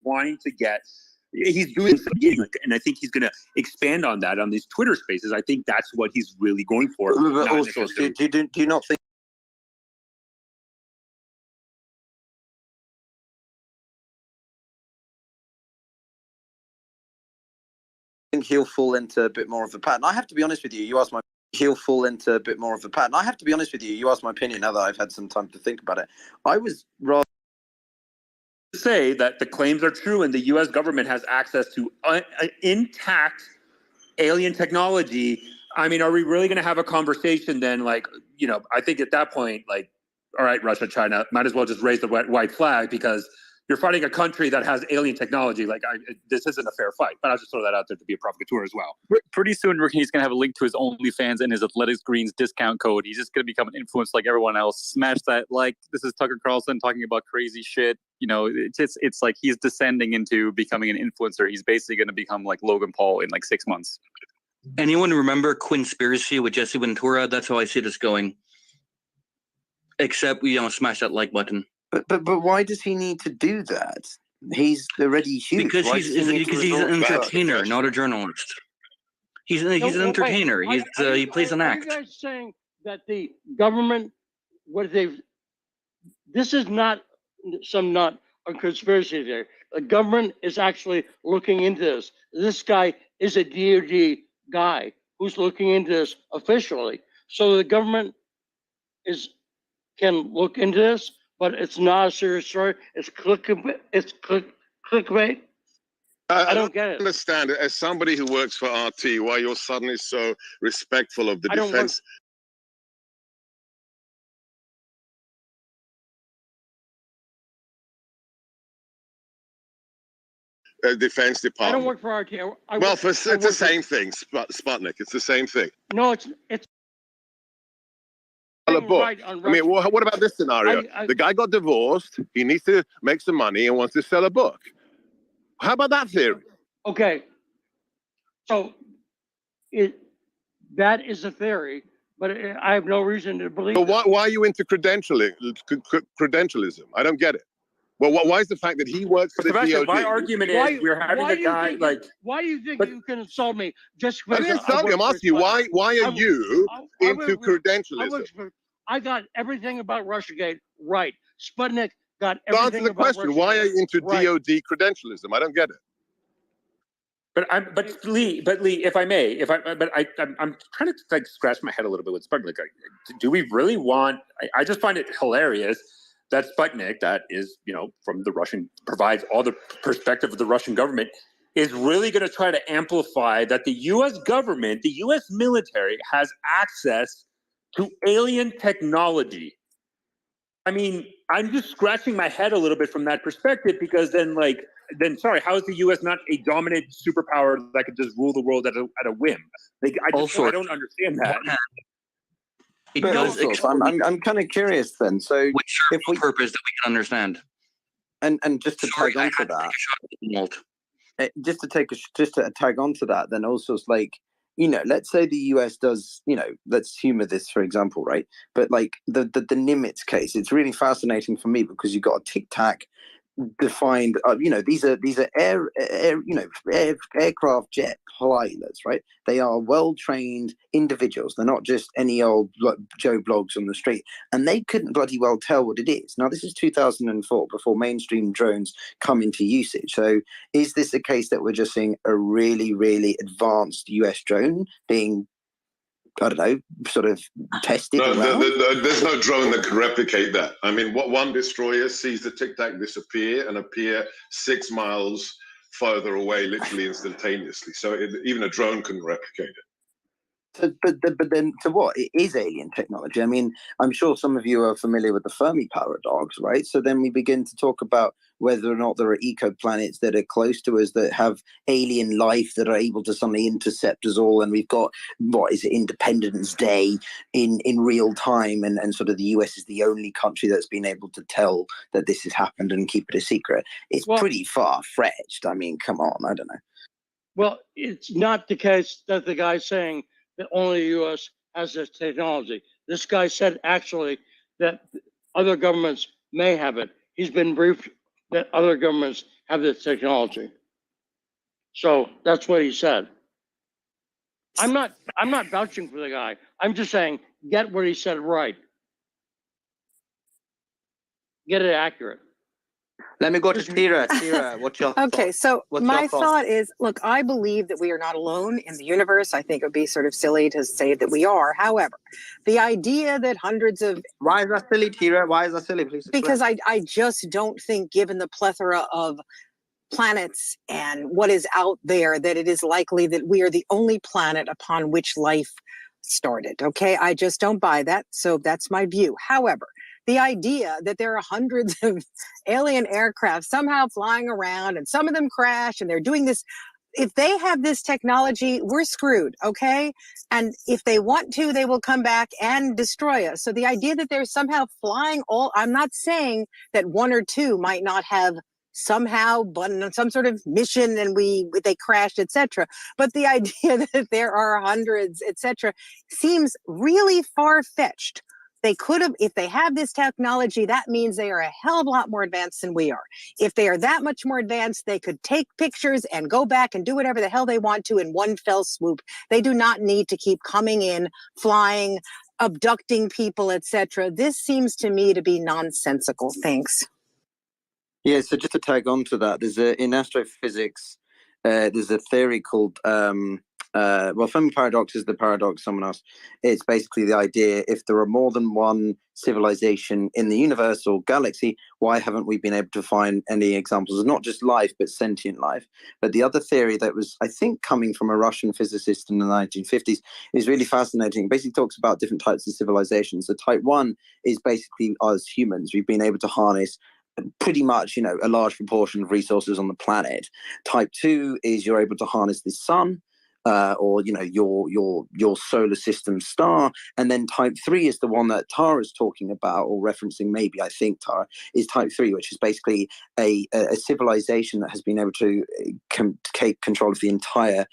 wanting to get. He's doing something, and I think he's going to expand on that on these Twitter spaces. I think that's what he's really going for. But also, do you not think he'll fall into a bit more of a pattern? I have to be honest with you. He'll fall into a bit more of a pattern. I have to be honest with you. You asked my opinion now that I've had some time to think about it. I was rather say that the claims are true and the U.S. government has access to intact alien technology I mean, are we really going to have a conversation then? Like, you know, I think at that point, like, all right, Russia, China, might as well just raise the white flag because you're fighting a country that has alien technology. Like, this isn't a fair fight. But I'll just throw that out there to be a provocateur as well. Pretty soon, he's going to have a link to his OnlyFans and his Athletics Greens discount code. He's just going to become an influencer like everyone else. Smash that like. This is Tucker Carlson talking about crazy shit. You know, it's like he's descending into becoming an influencer. He's basically going to become like Logan Paul in like 6 months. Anyone remember Quinspiracy with Jesse Ventura? That's how I see this going. Except, you know, smash that like button. But why does he need to do that? He's already huge. Because he's an entertainer, not a journalist. He's an entertainer. He plays an act. Are you guys saying that the government, this is not a conspiracy theory. The government is actually looking into this. This guy is a DOD guy who's looking into this officially. So the government can look into this, but it's not a serious story. It's clickbait. I don't get it. Understand it as somebody who works for RT why you're suddenly so respectful of the defense. Defense Department. I don't work for RT. It's the same thing, Sputnik. It's the same thing. No, it's a book. Right I mean, what about this scenario? The guy got divorced. He needs to make some money and wants to sell a book. How about that theory? Okay. So that is a theory, but I have no reason to believe. So why are you into credentialism? I don't get it. Well, why is the fact that he works for the DOD? My argument is we're having a guy like. Why do you think you can insult me just because? I didn't insult you. I'm asking you why are you into credentialism? I got everything about Russiagate right. Sputnik got everything. Answer the question. Why are you into DOD credentialism? I don't get it. But Lee, if I may, I'm trying to like scratch my head a little bit with Sputnik. Do we really want? I just find it hilarious that Sputnik, that is, you know, from the Russian, provides all the perspective of the Russian government, is really going to try to amplify that the U.S. government, the U.S. military, has access to alien technology. I mean, I'm just scratching my head a little bit from that perspective because then how is the U.S. not a dominant superpower that could just rule the world at a whim? Like, I don't understand that. I'm kind of curious then. So, if we purpose that we can understand, and just to tag onto that, just to tag onto that, then also it's like, you know, let's say the US does, you know, let's humor this for example, right? But like the Nimitz case, it's really fascinating for me because you've got a Tic Tac defined, you know, these are aircraft jet pilots, right? They are well-trained individuals. They're not just any old Joe Blogs on the street, and they couldn't bloody well tell what it is. Now, this is 2004, before mainstream drones come into usage. So is this a case that we're just seeing a really, really advanced US drone being, I don't know, sort of tested? There's no drone that can replicate that. I mean, what one destroyer sees the Tic Tac disappear and appear 6 miles further away, literally instantaneously. So even a drone couldn't replicate it. But then to what? It is alien technology. I mean, I'm sure some of you are familiar with the Fermi paradox, right? So then we begin to talk about whether or not there are ecoplanets that are close to us that have alien life that are able to suddenly intercept us all. And we've got, Independence Day in real time. And sort of the US is the only country that's been able to tell that this has happened and keep it a secret. It's pretty far-fetched. I mean, come on, I don't know. Well, it's not the case that the guy's saying that only the U.S. has this technology. This guy said actually that other governments may have it. He's been briefed that other governments have this technology. So that's what he said. I'm not vouching for the guy. I'm just saying get what he said right. Get it accurate. Let me go to Tira. Tira, what's your Okay, thought? so What's my your thought? thought is, look, I believe that we are not alone in the universe. I think it would be sort of silly to say that we are. However, the idea that hundreds of... Why is that silly, Tira? Why is that silly? Please explain. Because I just don't think, given the plethora of planets and what is out there, that it is likely that we are the only planet upon which life started. Okay, I just don't buy that. So that's my view. However, the idea that there are hundreds of alien aircraft somehow flying around and some of them crash and they're doing this, if they have this technology, we're screwed, okay? And if they want to, they will come back and destroy us. So the idea that they're somehow flying I'm not saying that one or two might not have somehow but some sort of mission and they crashed, etc. But the idea that there are hundreds, etc., seems really far-fetched. They could have, if they have this technology, that means they are a hell of a lot more advanced than we are. If they are that much more advanced, they could take pictures and go back and do whatever the hell they want to in one fell swoop. They do not need to keep coming in, flying, abducting people, etc. This seems to me to be nonsensical. Thanks. Yeah, so just to tag on to that, in astrophysics, there's a theory called Fermi paradox is the paradox someone asked. It's basically the idea, if there are more than one civilization in the universe or galaxy, why haven't we been able to find any examples of not just life, but sentient life? But the other theory that was, I think, coming from a Russian physicist in the 1950s is really fascinating. It basically talks about different types of civilizations. So type 1 is basically us humans. We've been able to harness pretty much, a large proportion of resources on the planet. Type 2 is you're able to harness the sun, or your solar system star, and then type 3 is the one that Tara's talking about or referencing. Maybe I think Tara is type 3, which is basically a civilization that has been able to take control of the entire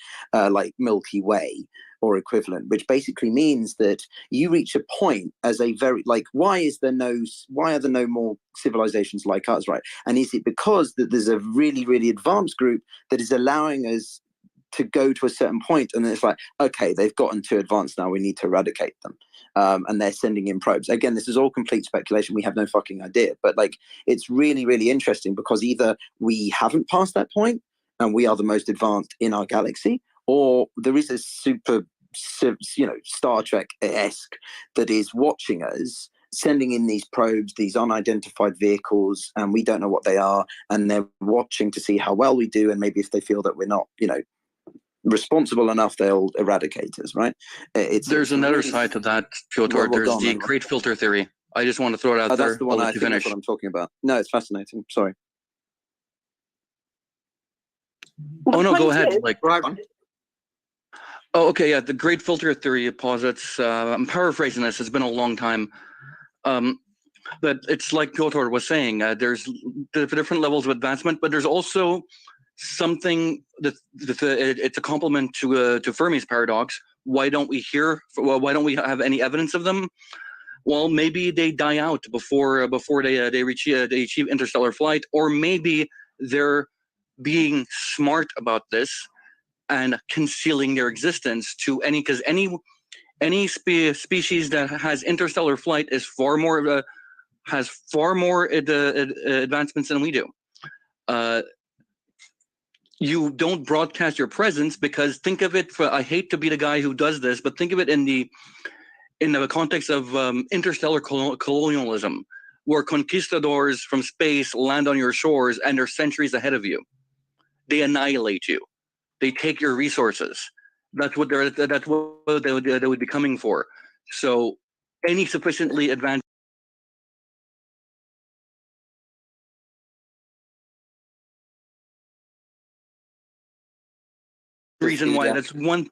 Milky Way or equivalent, which basically means that you reach a point as a very why are there no more civilizations like us, right? And is it because that there's a really, really advanced group that is allowing us to go to a certain point, and then it's okay, they've gotten too advanced now, we need to eradicate them, and they're sending in probes. Again, this is all complete speculation, we have no fucking idea, but it's really, really interesting, because either we haven't passed that point and we are the most advanced in our galaxy, or there is a super Star Trek-esque that is watching us, sending in these probes, these unidentified vehicles, and we don't know what they are, and they're watching to see how well we do, and maybe if they feel that we're not responsible enough, they'll eradicate us, right? There's another side to that, Piotr. There's the great filter theory. I just want to throw it out there. That's the one. I think that's what I'm talking about. No, it's fascinating. Sorry. Oh no, go ahead. Oh, okay. Yeah, the great filter theory posits. I'm paraphrasing this. It's been a long time. But it's like Piotr was saying. There's different levels of advancement, but there's also something that it's a complement to Fermi's paradox. Why don't we have any evidence of them? Well, maybe they die out before they achieve interstellar flight, or maybe they're being smart about this and concealing their existence because any species that has interstellar flight is has far more advancements than we do. You don't broadcast your presence, because think of it, I hate to be the guy who does this, but think of it in the context of interstellar colonialism, where conquistadors from space land on your shores and they're centuries ahead of you. They annihilate you. They take your resources. That's what they would be coming for. So any sufficiently advanced reason why that's one.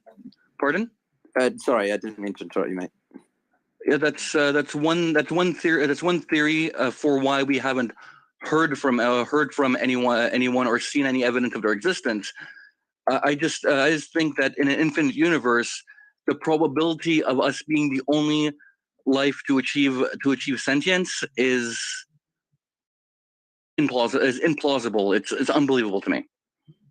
Pardon? Sorry, I didn't mean to interrupt you, mate. Yeah, that's one theory. That's one theory for why we haven't heard from anyone or seen any evidence of their existence. I just think that in an infinite universe, the probability of us being the only life to achieve sentience is implausible. It's unbelievable to me.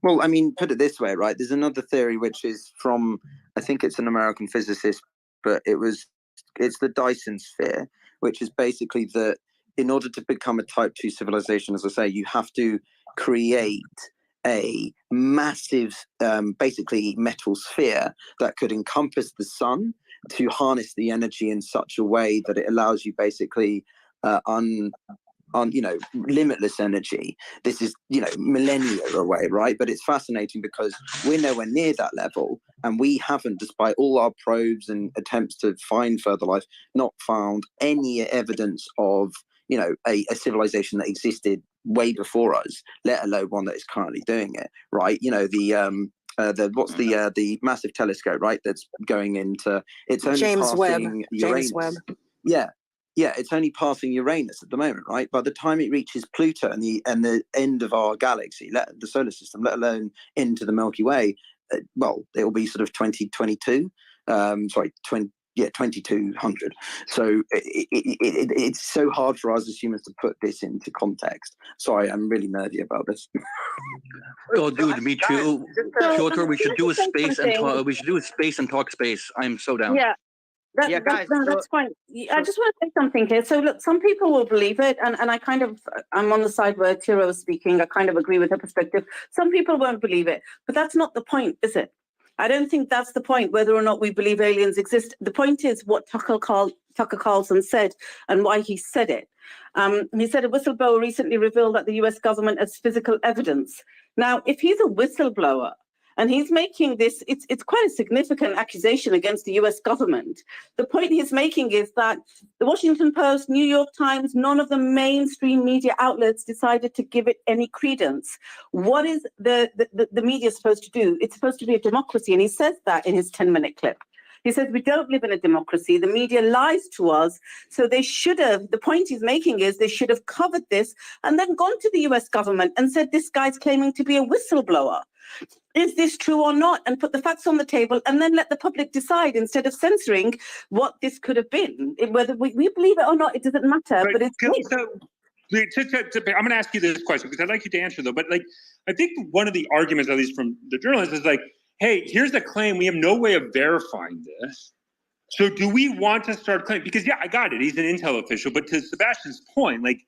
Well, I mean, put it this way, right? There's another theory which is from, I think it's an American physicist, but it's the Dyson sphere, which is basically that in order to become a type 2 civilization, as I say, you have to create a massive, basically metal sphere that could encompass the sun to harness the energy in such a way that it allows you basically on, you know, limitless energy. This is, you know, millennia away, right? But it's fascinating because we're nowhere near that level, and we haven't, despite all our probes and attempts to find further life, not found any evidence of, you know, a civilization that existed way before us, let alone one that is currently doing it, right? You know, the massive telescope, right? That's going into, it's only James Webb. passing Uranus. James Webb. Yeah, it's only passing Uranus at the moment, right? By the time it reaches Pluto and the end of our galaxy, the solar system, let alone into the Milky Way, well, it will be sort of 2022. 2200. So it's so hard for us as humans to put this into context. Sorry, I'm really nerdy about this. Oh, dude, me too. Piotr, we should do a space and talk. We should do a space and talk space. I'm so down. Yeah. That's fine. I just want to say something here. So look, some people will believe it, and I'm on the side where Kira was speaking. I kind of agree with her perspective. Some people won't believe it, but that's not the point, is it? I don't think that's the point, whether or not we believe aliens exist. The point is what Tucker Carlson said and why he said it. He said a whistleblower recently revealed that the US government has physical evidence. Now, if he's a whistleblower, and he's making this, it's quite a significant accusation against the US government. The point he's making is that the Washington Post, New York Times, none of the mainstream media outlets decided to give it any credence. What is the media supposed to do? It's supposed to be a democracy. And he says that in his 10-minute clip. He says, we don't live in a democracy. The media lies to us. So they should have, the point he's making is they should have covered this and then gone to the US government and said, this guy's claiming to be a whistleblower. Is this true or not? And put the facts on the table and then let the public decide instead of censoring what this could have been. Whether we believe it or not, it doesn't matter. But it's I'm going to ask you this question because I'd like you to answer though. But like, I think one of the arguments, at least from the journalists, is like, hey, here's a claim. We have no way of verifying this. So do we want to start claiming? Because yeah, I got it. He's an intel official. But to Sebastian's point, like,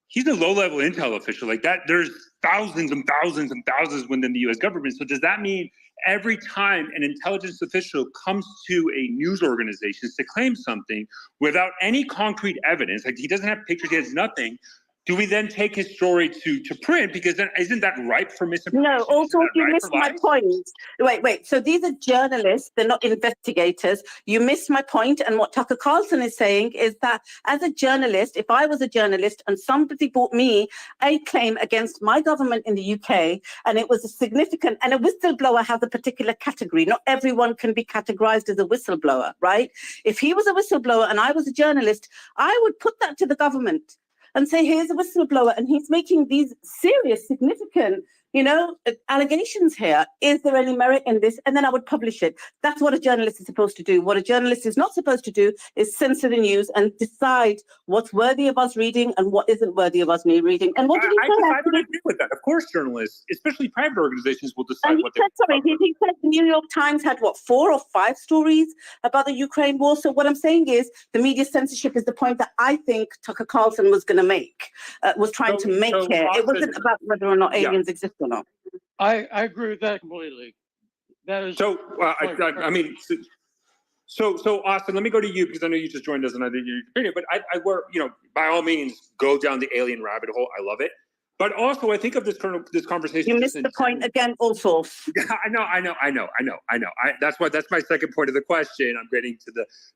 he's a low-level intel official like that. There's thousands and thousands and thousands within the U.S. government. So does that mean every time an intelligence official comes to a news organization to claim something without any concrete evidence, like he doesn't have pictures, he has nothing, do we then take his story to print? Because then isn't that ripe for misinformation? No, also you missed my point. Wait. So these are journalists, they're not investigators. You missed my point. And what Tucker Carlson is saying is that as a journalist, if I was a journalist and somebody brought me a claim against my government in the UK, and it was a significant, and a whistleblower has a particular category. Not everyone can be categorized as a whistleblower, right? If he was a whistleblower and I was a journalist, I would put that to the government and say, here's a whistleblower, and he's making these serious, significant, allegations here. Is there any merit in this? And then I would publish it. That's what a journalist is supposed to do. What a journalist is not supposed to do is censor the news and decide what's worthy of us reading and what isn't worthy of us reading. And what did he say? I would agree with that. Of course, journalists, especially private organizations, will decide what they want. He said the New York Times had, 4 or 5 stories about the Ukraine war. So what I'm saying is the media censorship is the point that I think Tucker Carlson was going to make, was trying to make here. It wasn't about whether or not aliens exist or not. I agree with that completely. That is so. So Austin, let me go to you because I know you just joined us and I think you're opinion. But I by all means, go down the alien rabbit hole. I love it. But also, I think of this conversation. You missed the point again, also. I know. That's my second point of the question. I'm getting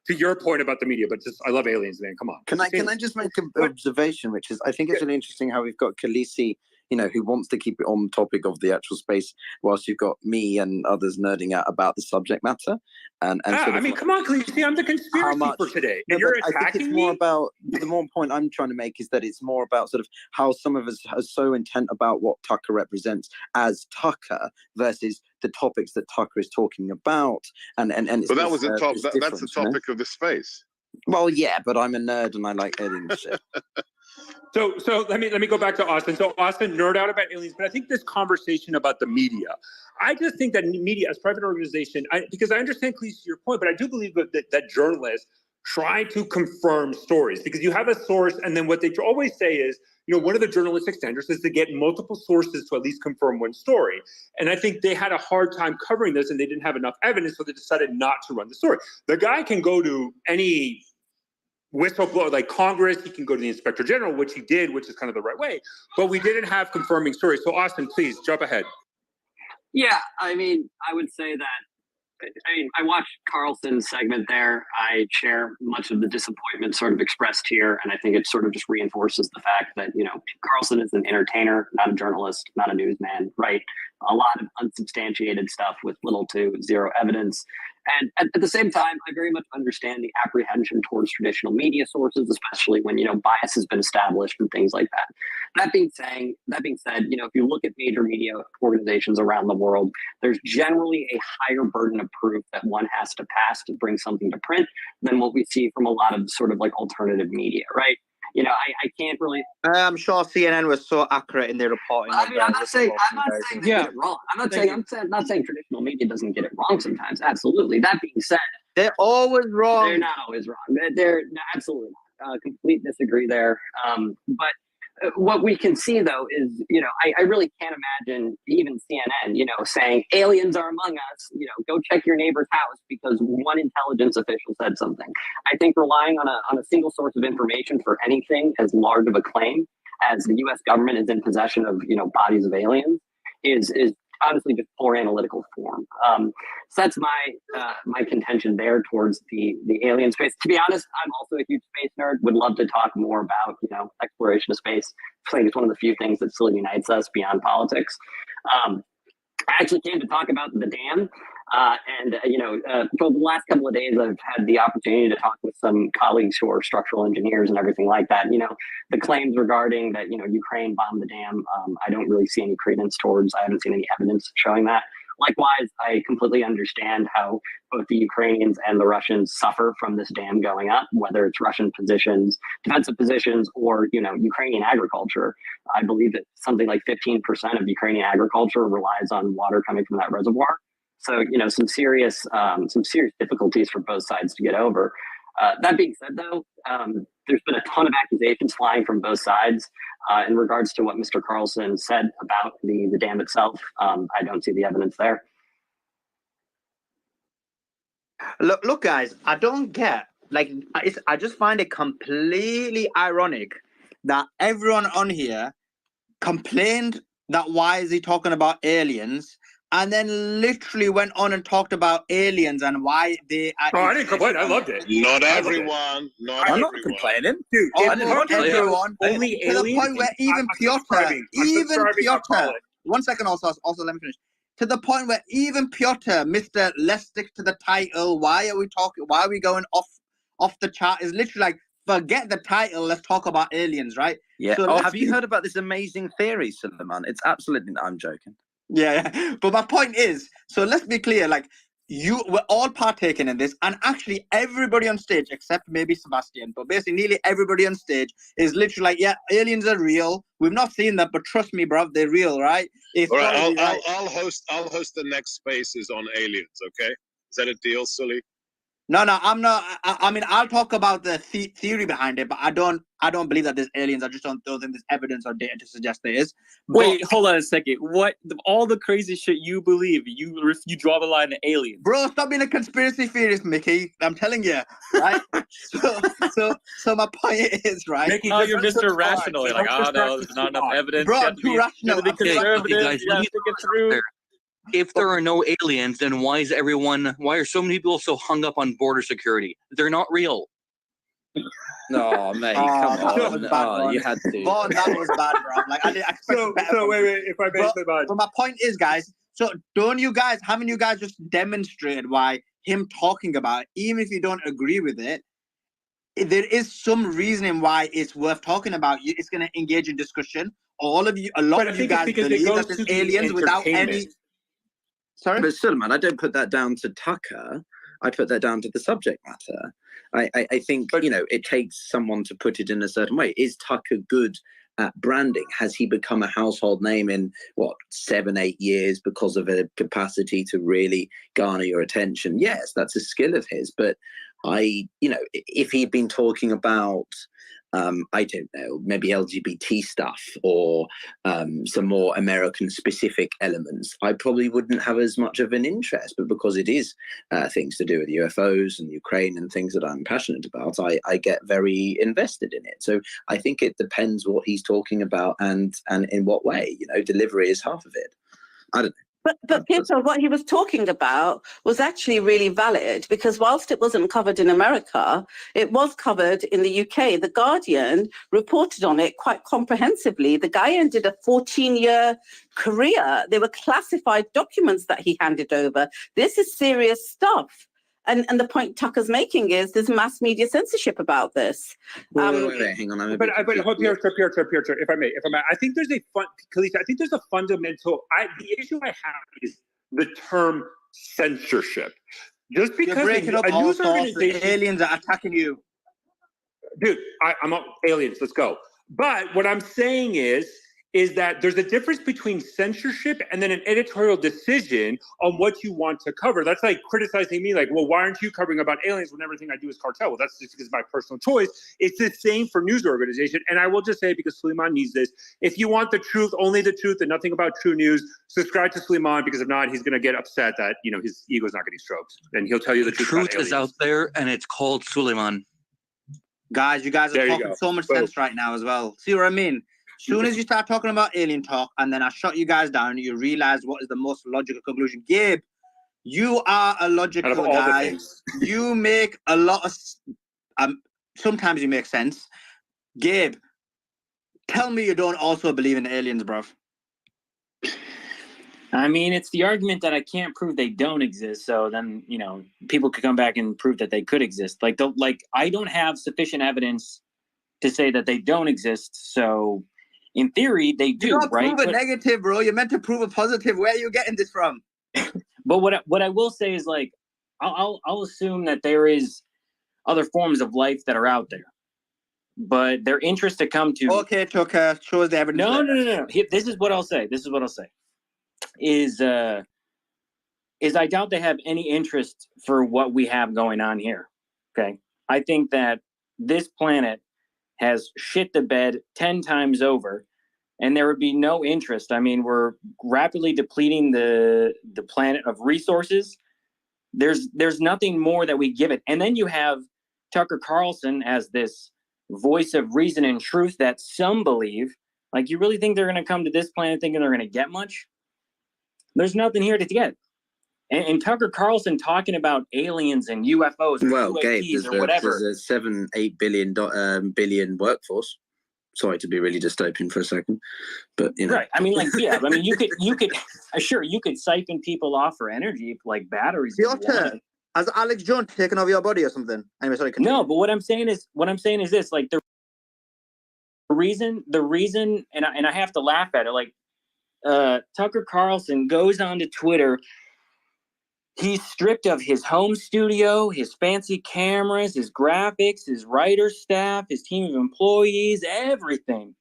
to your point about the media, but I love aliens, man. Come on. Can I just make an observation, which is I think it's really interesting how we've got Khaleesi, who wants to keep it on topic of the actual space, whilst you've got me and others nerding out about the subject matter. And come on, Khaleesi, I'm the conspiracy for today. And you're attacking I think it's more about, the more point I'm trying to make is that it's more about sort of how some of us are so intent about what Tucker represents as Tucker versus the topics that Tucker is talking about. And but that was that's the topic of the space. Well, yeah, but I'm a nerd and I like alien shit. So let me go back to Austin. So Austin, nerd out about aliens, but I think this conversation about the media, I just think that media as private organization, because I understand, Khaleesi, your point, but I do believe that journalists try to confirm stories because you have a source, and then what they always say is, one of the journalistic standards is to get multiple sources to at least confirm one story. And I think they had a hard time covering this, and they didn't have enough evidence, so they decided not to run the story. The guy can go to any whistleblower, like Congress, he can go to the Inspector General, which he did, which is kind of the right way. But we didn't have confirming stories. So Austin, please jump ahead. Yeah, I mean, I would say that. I mean, I watched Carlson's segment there. I share much of the disappointment sort of expressed here, and I think it sort of just reinforces the fact that, you know, Carlson is an entertainer, not a journalist, not a newsman, right? A lot of unsubstantiated stuff with little to zero evidence. And at the same time, I very much understand the apprehension towards traditional media sources, especially when, you know, bias has been established and things like that. That being said, you know, if you look at major media organizations around the world, there's generally a higher burden of proof that one has to pass to bring something to print than what we see from a lot of sort of like alternative media, right? You know, I can't really. I'm sure CNN was so accurate in their reporting. I mean, I'm not saying they get it wrong. I'm not saying traditional media doesn't get it wrong sometimes. Absolutely. That being said, they're always wrong. They're not always wrong. They're no, absolutely not. Complete disagree there. But what we can see though is, you know, I really can't imagine even CNN, you know, saying aliens are among us, you know, go check your neighbor's house because one intelligence official said something. I think relying on a single source of information for anything as large of a claim as the US government is in possession of, you know, bodies of aliens is honestly just poor analytical form. So that's my contention there towards the alien space. To be honest, I'm also a huge space nerd. Would love to talk more about, you know, exploration of space. I think it's one of the few things that still unites us beyond politics. I actually came to talk about the dam. You know, for the last couple of days, I've had the opportunity to talk with some colleagues who are structural engineers and everything like that. You know, the claims regarding that, you know, Ukraine bombed the dam, I don't really see any credence towards. I haven't seen any evidence showing that. Likewise, I completely understand how both the Ukrainians and the Russians suffer from this dam going up, whether it's Russian positions, defensive positions, or, you know, Ukrainian agriculture. I believe that something like 15% of Ukrainian agriculture relies on water coming from that reservoir. So, you know, some serious difficulties for both sides to get over. That being said, though, there's been a ton of accusations flying from both sides in regards to what Mr. Carlson said about the dam itself. I don't see the evidence there. Look, guys, I don't get, like, I just find it completely ironic that everyone on here complained that why is he talking about aliens, and then literally went on and talked about aliens and why they are. Oh, I didn't complain. I loved it. Not everyone. I'm not complaining. Dude, everyone. Only to the point where even Piotr, 1 second also let me finish. To the point where even Piotr, Mr. Let's stick to the title. Why are we going off the chart? Is literally like, forget the title. Let's talk about aliens, right? Yeah. So have you heard about this amazing theory, Suleiman? It's absolutely. I'm joking. Yeah. But my point is, so let's be clear. Like, we're all partaking in this, and actually everybody on stage, except maybe Sebastian, but basically nearly everybody on stage is literally like, yeah, aliens are real. We've not seen them, but trust me, bro, they're real, right? All right, I'll host the next Spaces on aliens. Okay, is that a deal, Sully? No, I'm not. I mean, I'll talk about the theory behind it, but I don't believe that there's aliens. I just don't think there's evidence or data to suggest there is. Wait, hold on a second. What? All the crazy shit you believe, you draw the line to aliens. Bro, stop being a conspiracy theorist, Mickey. I'm telling you, right? so my point is, right? Mickey, you're Mr. Rational. You're like, oh no, there's not enough evidence. Bro, too rational. You gotta be conservative. You gotta think it through. If there are no aliens, then why are so many people so hung up on border security? They're not real. No, mate, come on. You had to. Vaughn, that was bad, bro. Like, I didn't expect better. So wait, if I may say bad. But my point is, guys, so haven't you guys just demonstrated why him talking about it, even if you don't agree with it, there is some reasoning why it's worth talking about. It's going to engage in discussion. A lot of you guys believe that there's aliens without any... Sorry? But Suleiman, I don't put that down to Tucker. I put that down to the subject matter. I think, you know, it takes someone to put it in a certain way. Is Tucker good at branding? Has he become a household name in, 7-8 years because of a capacity to really garner your attention? Yes, that's a skill of his. But if he'd been talking about I don't know, maybe LGBT stuff or some more American specific elements, I probably wouldn't have as much of an interest. But because it is things to do with UFOs and Ukraine and things that I'm passionate about, I get very invested in it. So I think it depends what he's talking about and in what way. You know, delivery is half of it. I don't know. But Pietro, what he was talking about was actually really valid, because whilst it wasn't covered in America, it was covered in the UK. The Guardian reported on it quite comprehensively. The guy ended a 14-year career. They were classified documents that he handed over. This is serious stuff. And the point Tucker's making is there's mass media censorship about this. Wait, hang on. But Pietro, if I may, I think there's Kalisha, I think there's a fundamental. The issue I have is the term censorship. Just because you're breaking up a all news sources, organization, aliens are attacking you. Dude, I'm up aliens. Let's go. But what I'm saying is that there's a difference between censorship and then an editorial decision on what you want to cover. That's like criticizing me, like, well, why aren't you covering about aliens when everything I do is cartel? Well, that's just because of my personal choice. It's the same for news organization. And I will just say, because Suleiman needs this, if you want the truth, only the truth and nothing about true news, subscribe to Suleiman, because if not, he's going to get upset that, you know, his ego's not getting stroked. And he'll tell you the truth. Truth is out there, and it's called Suleiman. Guys, you guys are talking so much sense right now as well. See what I mean? As soon as you start talking about alien talk and then I shut you guys down, you realize what is the most logical conclusion. Gabe, you are a logical guy. You make a lot of sometimes you make sense. Gabe, tell me you don't also believe in aliens, bruv. I mean, it's the argument that I can't prove they don't exist. So then, you know, people could come back and prove that they could exist. Like I don't have sufficient evidence to say that they don't exist. So in theory, they do, you don't right? Prove a negative, bro. You're meant to prove a positive. Where are you getting this from? But what I will say is, like, I'll assume that there is other forms of life that are out there, but their interest to come to. Okay, Tucker, show us the evidence. No. This is what I'll say. Is I doubt they have any interest for what we have going on here. Okay, I think that this planet has shit the bed 10 times over, and there would be no interest. I mean, we're rapidly depleting the planet of resources. There's nothing more that we give it. And then you have Tucker Carlson as this voice of reason and truth that some believe. Like, you really think they're going to come to this planet thinking they're going to get much? There's nothing here to get. And Tucker Carlson talking about aliens and UFOs or well, UAPs Gabe, or whatever. There's a 7-8 billion workforce. Sorry to be really dystopian for a second, but you know. Right. I mean, like, yeah. I mean, you could, sure, you could siphon people off for energy, like batteries. Has Alex Jones taken over your body or something? Anyway, sorry. Continue. No, but what I'm saying is this: like the reason, and I have to laugh at it. Like, Tucker Carlson goes onto Twitter. He's stripped of his home studio, his fancy cameras, his graphics, his writer's staff, his team of employees, everything.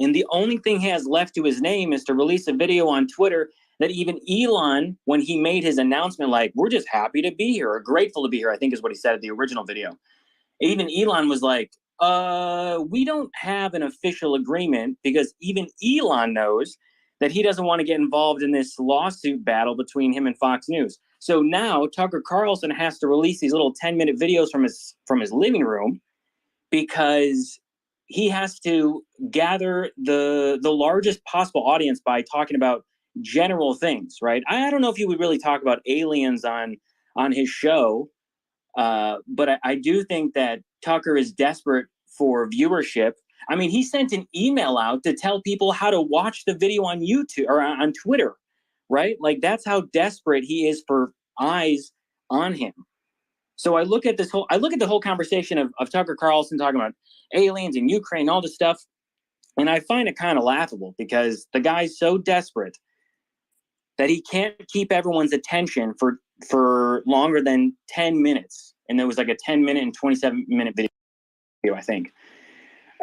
And the only thing he has left to his name is to release a video on Twitter that even Elon, when he made his announcement, like, we're just happy to be here or grateful to be here, I think is what he said at the original video. Even Elon was like, we don't have an official agreement, because even Elon knows that he doesn't want to get involved in this lawsuit battle between him and Fox News. So now Tucker Carlson has to release these little 10-minute videos from his living room, because he has to gather the largest possible audience by talking about general things, right? I don't know if he would really talk about aliens on his show, but I do think that Tucker is desperate for viewership. I mean, he sent an email out to tell people how to watch the video on YouTube or on Twitter, right? Like, that's how desperate he is for eyes on him. So I look at the whole conversation of Tucker Carlson talking about aliens and Ukraine, all this stuff, and I find it kind of laughable, because the guy's so desperate that he can't keep everyone's attention for longer than 10 minutes. And there was like a 10-minute and 27-minute video, I think.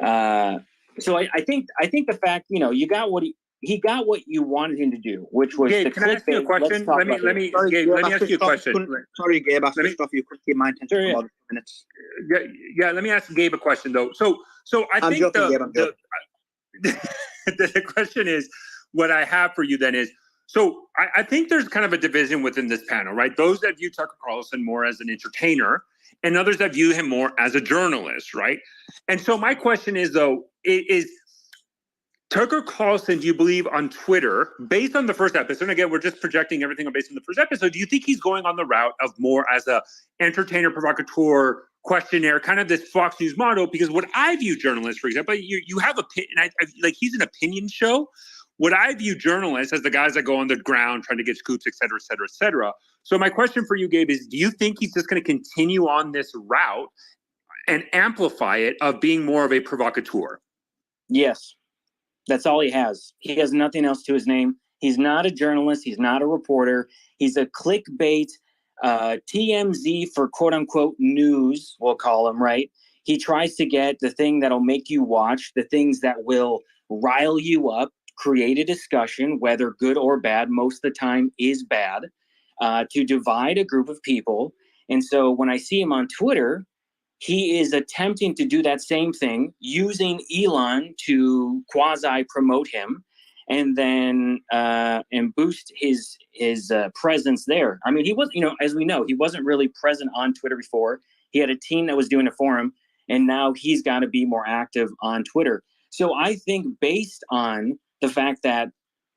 So I think the fact, you know, you got what he got what you wanted him to do, which was Gabe, the can I ask you a clickbait. question? Let's talk Let me about let it. me Sorry, Gabe, Gabe, let me I ask you a switched off- question. Sorry, Gabe, I Let me- switched off. You could keep my attention Sure, for yeah. about 2 minutes. Yeah, let me ask Gabe a question though. So I I'm think joking, Gabe, I'm joking. the question is, what I have for you then is, so I think there's kind of a division within this panel, right? Those that view Tucker Carlson more as an entertainer and others that view him more as a journalist, right? And so my question is though, is Tucker Carlson, do you believe on Twitter, based on the first episode, and again, we're just projecting everything based on the first episode, do you think he's going on the route of more as a entertainer, provocateur, questionnaire, kind of this Fox News model? Because what I view journalists, for example, you have like he's an opinion show. What I view journalists as the guys that go on the ground trying to get scoops, et cetera, et cetera, et cetera. So my question for you, Gabe, is do you think he's just going to continue on this route and amplify it of being more of a provocateur? Yes. That's all he has. He has nothing else to his name. He's not a journalist. He's not a reporter. He's a clickbait, TMZ for quote unquote news, we'll call him, right? He tries to get the thing that'll make you watch, the things that will rile you up, create a discussion, whether good or bad, most of the time is bad, to divide a group of people. And so when I see him on Twitter, he is attempting to do that same thing, using Elon to quasi promote him, and then and boost his presence there. I mean, he was, as we know, he wasn't really present on Twitter before. He had a team that was doing it for him, and now he's got to be more active on Twitter. So I think, based on the fact that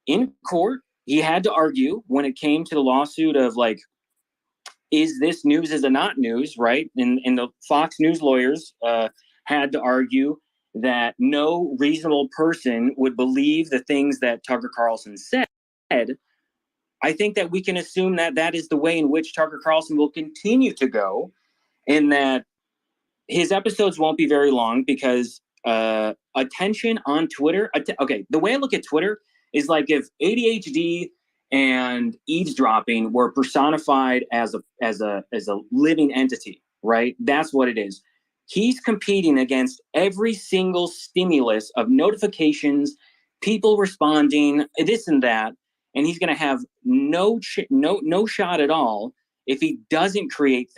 in court he had to argue when it came to the lawsuit of like, is this news, is it not news, right? And the Fox News lawyers had to argue that no reasonable person would believe the things that Tucker Carlson said. I think that we can assume that that is the way in which Tucker Carlson will continue to go, and that his episodes won't be very long because attention on Twitter. Okay, the way I look at Twitter is like if ADHD and eavesdropping were personified as a living entity, right? That's what it is. He's competing against every single stimulus of notifications, people responding, this and that, and he's going to have no shot at all if he doesn't create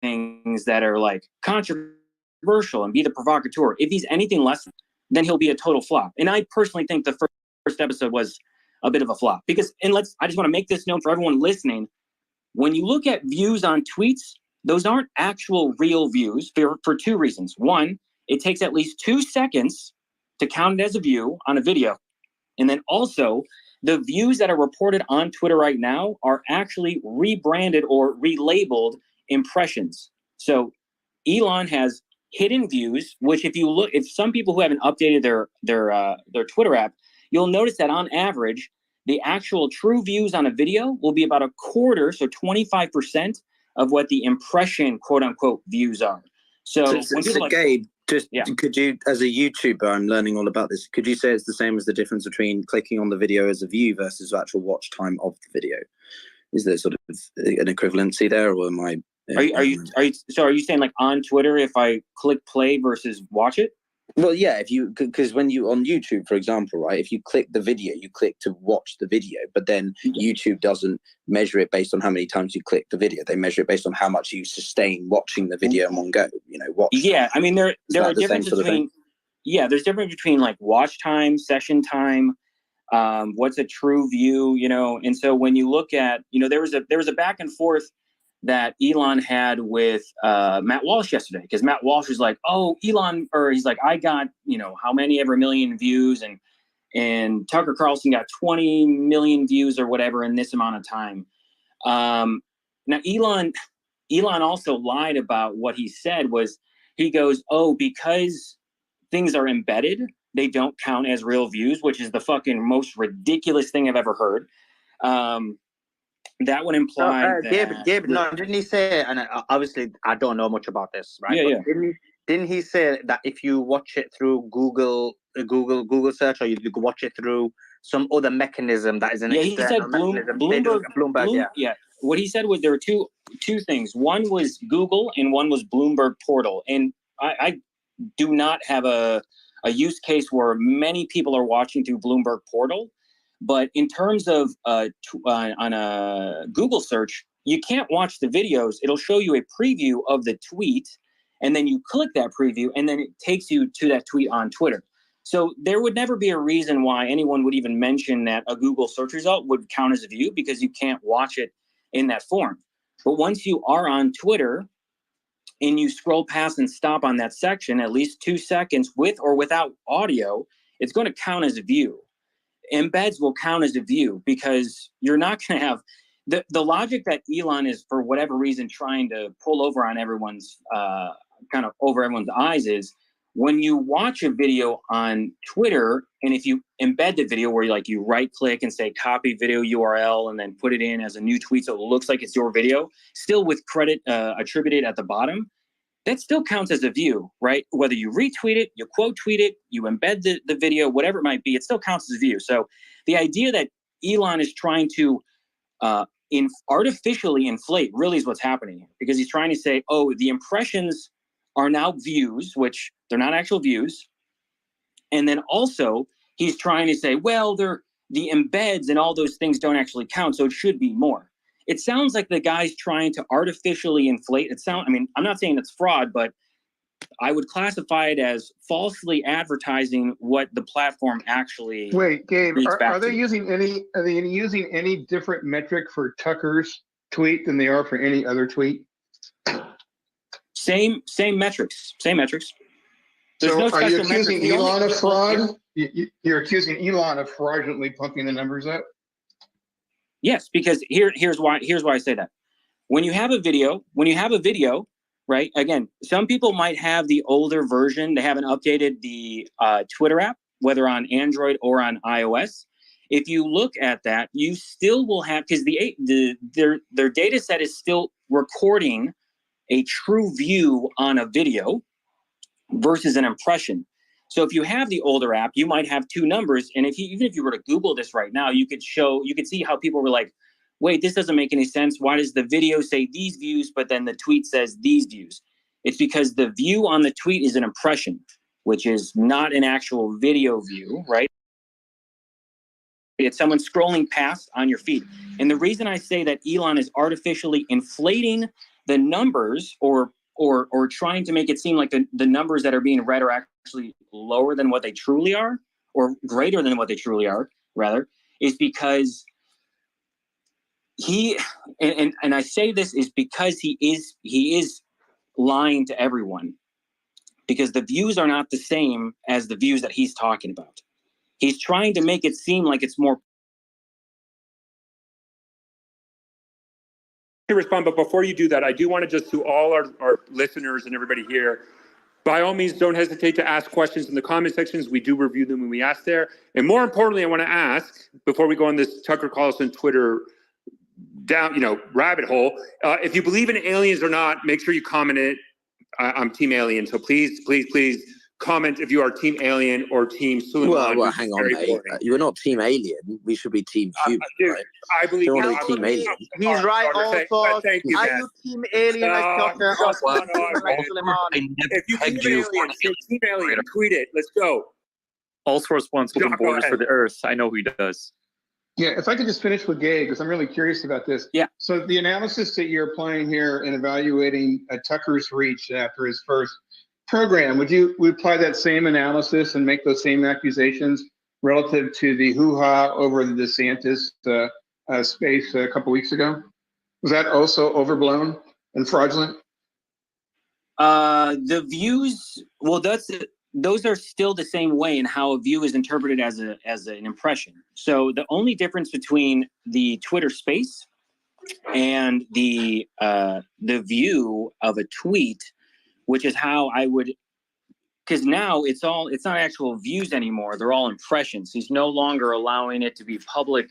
things that are like controversial and be the provocateur. If he's anything less, then he'll be a total flop. And I personally think the first episode was a bit of a flop because, I just want to make this known for everyone listening. When you look at views on tweets, those aren't actual real views for two reasons. One, it takes at least 2 seconds to count it as a view on a video. And then also, the views that are reported on Twitter right now are actually rebranded or relabeled impressions. So Elon has hidden views, which if some people who haven't updated their Twitter app, you'll notice that on average, the actual true views on a video will be about a quarter, so 25% of what the impression, quote unquote, views are. So Gabe, could you, as a YouTuber, I'm learning all about this. Could you say it's the same as the difference between clicking on the video as a view versus actual watch time of the video? Is there sort of an equivalency there, or am I? Are you saying like on Twitter, if I click play versus watch it? Well, yeah, because when you on YouTube, for example, right, if you click the video, you click to watch the video, but then YouTube doesn't measure it based on how many times you click the video. They measure it based on how much you sustain watching the video in one go. Watch. Yeah, I mean there are differences between. Yeah, there's difference between like watch time, session time, what's a true view, and so when you look at, there was a back and forth that Elon had with Matt Walsh yesterday, because Matt Walsh was like, oh, he's like, I got, how many ever million views, and Tucker Carlson got 20 million views or whatever in this amount of time. Now Elon also lied about what he said. Was he goes, oh, because things are embedded, they don't count as real views, which is the fucking most ridiculous thing I've ever heard. That would imply that... Gabe, no, didn't he say, and obviously I don't know much about this, right? Yeah, but didn't he say that if you watch it through Google search, or you could watch it through some other mechanism that is an he said Bloomberg. Yeah, what he said was there were two things. One was Google and one was Bloomberg Portal. And I do not have a a use case where many people are watching through Bloomberg portal. But in terms of on a Google search, you can't watch the videos. It'll show you a preview of the tweet, and then you click that preview, and then it takes you to that tweet on Twitter. So there would never be a reason why anyone would even mention that a Google search result would count as a view, because you can't watch it in that form. But once you are on Twitter and you scroll past and stop on that section, at least 2 seconds with or without audio, it's going to count as a view. Embeds will count as a view because you're not going to have the logic that Elon is, for whatever reason, trying to pull over on everyone's kind of over everyone's eyes is when you watch a video on Twitter, and if you embed the video where you right click and say copy video URL and then put it in as a new tweet so it looks like it's your video, still with credit attributed at the bottom, that still counts as a view, right? Whether you retweet it, you quote tweet it, you embed the video, whatever it might be, it still counts as a view. So the idea that Elon is trying to artificially inflate really is what's happening here, because he's trying to say, oh, the impressions are now views, which they're not actual views. And then also he's trying to say, well, the embeds and all those things don't actually count, so it should be more. It sounds like the guy's trying to artificially inflate. I mean, I'm not saying it's fraud, but I would classify it as falsely advertising what the platform actually. Wait, Gabe, are they using any different metric for Tucker's tweet than they are for any other tweet? Same metrics. There's So no are you special accusing metric. Elon of fraud? You're accusing Elon of fraudulently pumping the numbers up? Yes, because here's why I say that. When you have a video, right? Again, some people might have the older version. They haven't updated the Twitter app, whether on Android or on iOS. If you look at that, you still will have, because their data set is still recording a true view on a video versus an impression. So if you have the older app, you might have two numbers. And even if you were to Google this right now, you could see how people were like, wait, this doesn't make any sense. Why does the video say these views, but then the tweet says these views? It's because the view on the tweet is an impression, which is not an actual video view, right? It's someone scrolling past on your feed. And the reason I say that Elon is artificially inflating the numbers or trying to make it seem like the numbers that are being read are actually lower than what they truly are, or greater than what they truly are, rather, is because and I say this is because he is lying to everyone, because the views are not the same as the views that he's talking about. He's trying to make it seem like it's more. To respond, but before you do that, I do want to just to all our listeners and everybody here, by all means, don't hesitate to ask questions in the comment sections. We do review them when we ask there. And more importantly, I want to ask, before we go on this Tucker Carlson Twitter rabbit hole, if you believe in aliens or not, make sure you comment it. I'm Team Alien, so please comment if you are Team Alien or Team Suleiman. Well, hang on, mate. You're not Team Alien. We should be Team Human, right? I believe you're Team Alien. He's right. Also, thank you, are man. you Team Alien like Tucker? If you Team Alien, say Team Alien, tweet it. Let's go. All source wants open borders for the Earth. I know he does. Yeah, if I could just finish with Gabe, because I'm really curious about this. Yeah. So the analysis that you're applying here in evaluating Tucker's reach after his first program, would apply that same analysis and make those same accusations relative to the hoo-ha over the DeSantis space a couple weeks ago? Was that also overblown and fraudulent? The views, well, those are still the same way in how a view is interpreted as an impression. So the only difference between the Twitter space and the view of a tweet, which is how I would, because now it's not actual views anymore. They're all impressions. He's no longer allowing it to be publicly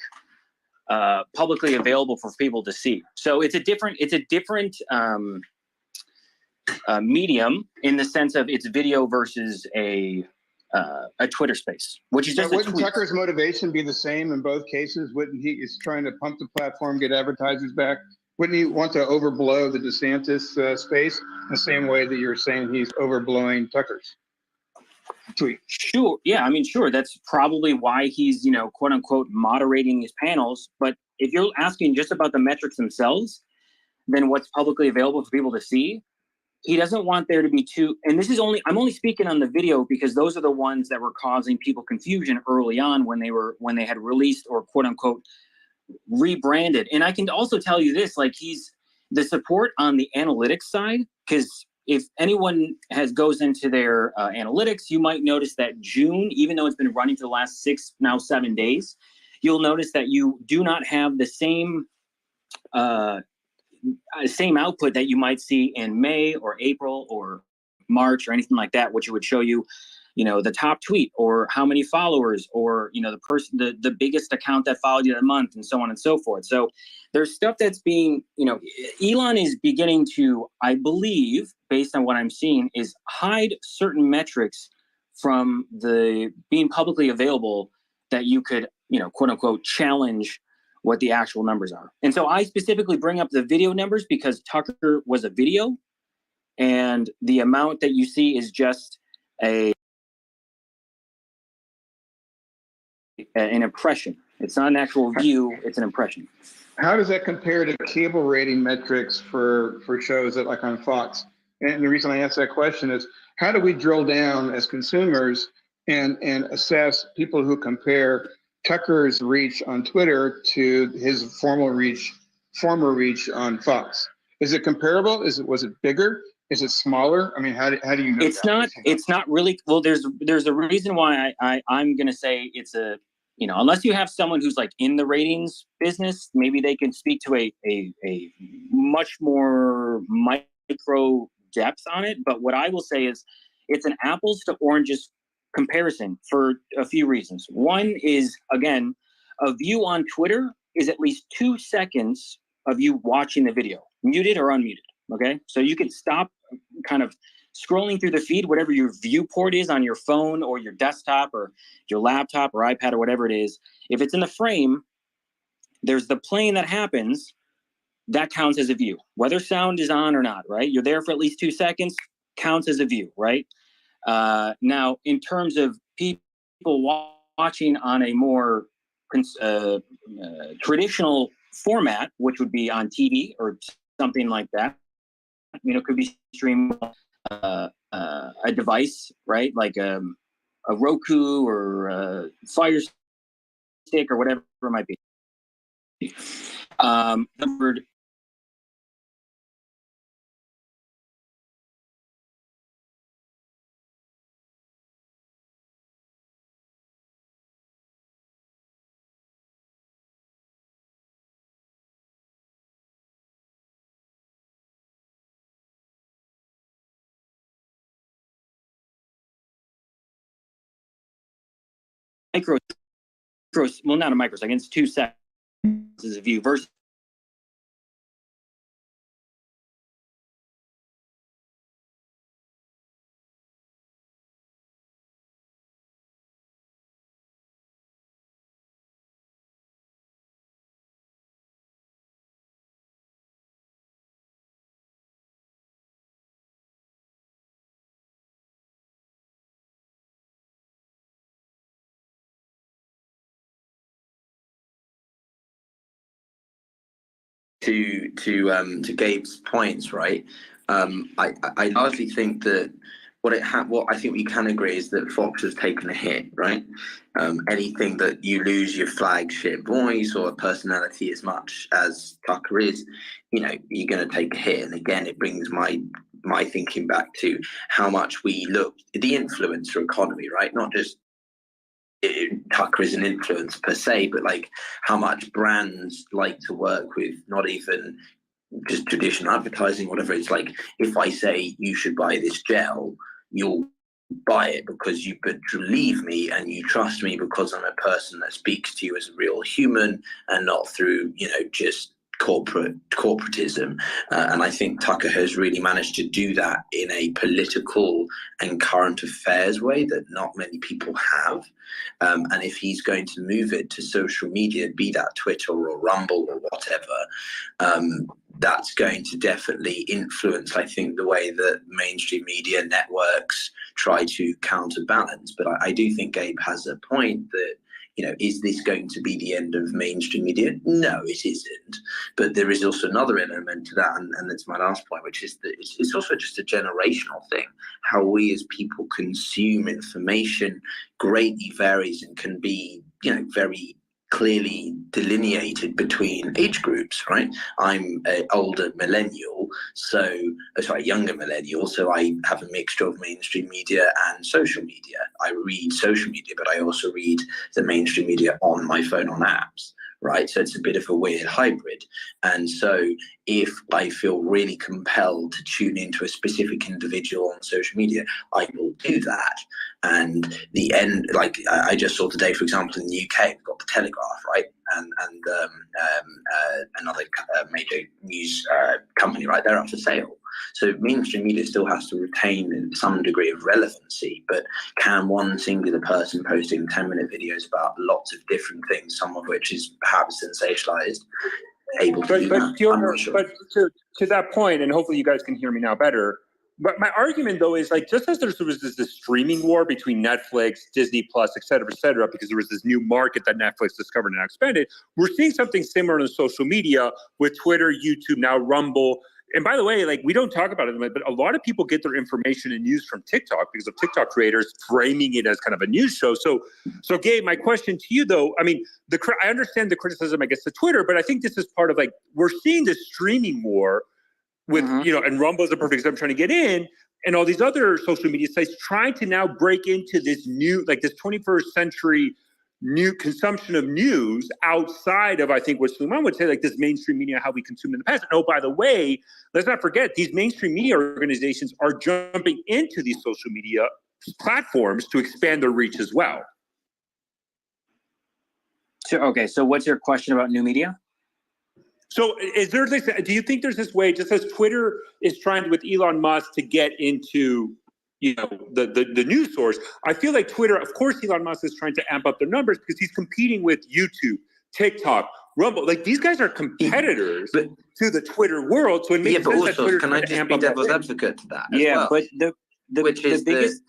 available for people to see. So it's a different medium in the sense of it's video versus a Twitter space, which is just. Wouldn't Tucker's motivation be the same in both cases? Wouldn't he is trying to pump the platform, get advertisers back? Wouldn't he want to overblow the DeSantis space the same way that you're saying he's overblowing Tucker's? tweet. Sure. Yeah. I mean, sure. That's probably why he's, quote unquote, moderating his panels. But if you're asking just about the metrics themselves, then what's publicly available for people to see, he doesn't want there to be and this is I'm only speaking on the video because those are the ones that were causing people confusion early on when they had released or quote unquote rebranded. And I can also tell you this, like the support on the analytics side, because if anyone goes into their analytics, you might notice that June, even though it's been running for the last 7 days, you'll notice that you do not have the same output that you might see in May or April or March or anything like that, which would show you, the top tweet or how many followers or, the person, the biggest account that followed you that month and so on and so forth. So there's stuff that's being, Elon is beginning to, I believe, based on what I'm seeing, is hide certain metrics from the being publicly available that you could, quote unquote, challenge what the actual numbers are. And so I specifically bring up the video numbers because Tucker was a video and the amount that you see is just an impression. It's not an actual view, it's an impression. How does that compare to cable rating metrics for shows that like on Fox? And the reason I ask that question is, how do we drill down as consumers and assess people who compare Tucker's reach on Twitter to his former reach on Fox? Is it comparable? Was it bigger? Is it smaller? I mean, how do you know? It's not really. Well, there's a reason why I'm going to say it's a, unless you have someone who's like in the ratings business, maybe they can speak to a much more micro depth on it. But what I will say is it's an apples to oranges comparison for a few reasons. One is, again, a view on Twitter is at least 2 seconds of you watching the video, muted or unmuted. Okay. So you can stop kind of scrolling through the feed, whatever your viewport is on your phone or your desktop or your laptop or iPad or whatever it is. If it's in the frame, there's the playing that happens that counts as a view, whether sound is on or not, right? You're there for at least 2 seconds, counts as a view, right? Now, in terms of people watching on a more traditional format, which would be on TV or something like that, could be streamed a device, right? Like a Roku or a Fire Stick or whatever it might be. Numbered. Well, not a microsecond, it's 2 seconds as a view versus to Gabe's points, right? I largely think that what I think we can agree is that Fox has taken a hit, right? Anything that you lose your flagship voice or personality as much as Tucker is, you're going to take a hit. And again, it brings my thinking back to how much we look the influencer economy, right? Not just Tucker is an influence per se, but like how much brands like to work with not even just traditional advertising, whatever. It's like, if I say you should buy this gel, you'll buy it because you believe me and you trust me because I'm a person that speaks to you as a real human and not through, just corporatism. And I think Tucker has really managed to do that in a political and current affairs way that not many people have. And if he's going to move it to social media, be that Twitter or Rumble or whatever, that's going to definitely influence, I think, the way that mainstream media networks try to counterbalance. But I do think Gabe has a point that, is this going to be the end of mainstream media? No, it isn't. But there is also another element to that, and that's my last point, which is that it's also just a generational thing. How we as people consume information greatly varies and can be, very clearly delineated between age groups, right? I'm an older millennial, younger millennial, so I have a mixture of mainstream media and social media. I read social media, but I also read the mainstream media on my phone on apps, right? So it's a bit of a weird hybrid. And so if I feel really compelled to tune into a specific individual on social media, I will do that. And the end, like I just saw today, for example, in the UK, we've got the Telegraph, right? And another major news company, right? They're up for sale. So mainstream media still has to retain some degree of relevancy, but can one singular person posting 10-minute videos about lots of different things, some of which is perhaps sensationalized, able to do that? I'm not sure. But to that point, and hopefully you guys can hear me now better, but my argument though is like, just as there was this streaming war between Netflix, Disney Plus, et cetera, because there was this new market that Netflix discovered and expanded, we're seeing something similar in social media with Twitter, YouTube, now Rumble. And by the way, like, we don't talk about it, but a lot of people get their information and news from TikTok because of TikTok creators framing it as kind of a news show. So Gabe, my question to you though, I mean, I understand the criticism, I guess, to Twitter, but I think this is part of, like, we're seeing this streaming war with, and Rumble is a perfect example, trying to get in, and all these other social media sites trying to now break into this new, like, this 21st century new consumption of news outside of, I think, what Sulaiman would say, like, this mainstream media, how we consumed in the past. And oh, by the way, let's not forget, these mainstream media organizations are jumping into these social media platforms to expand their reach as well. So what's your question about new media? So is there this, do you think there's this way, just as Twitter is trying to, with Elon Musk, to get into, the news source, I feel like Twitter, of course, Elon Musk is trying to amp up their numbers because he's competing with YouTube, TikTok, Rumble. Like, these guys are competitors to the Twitter world. So it makes sense that Twitter can I just be devil's advocate to that? But the biggest.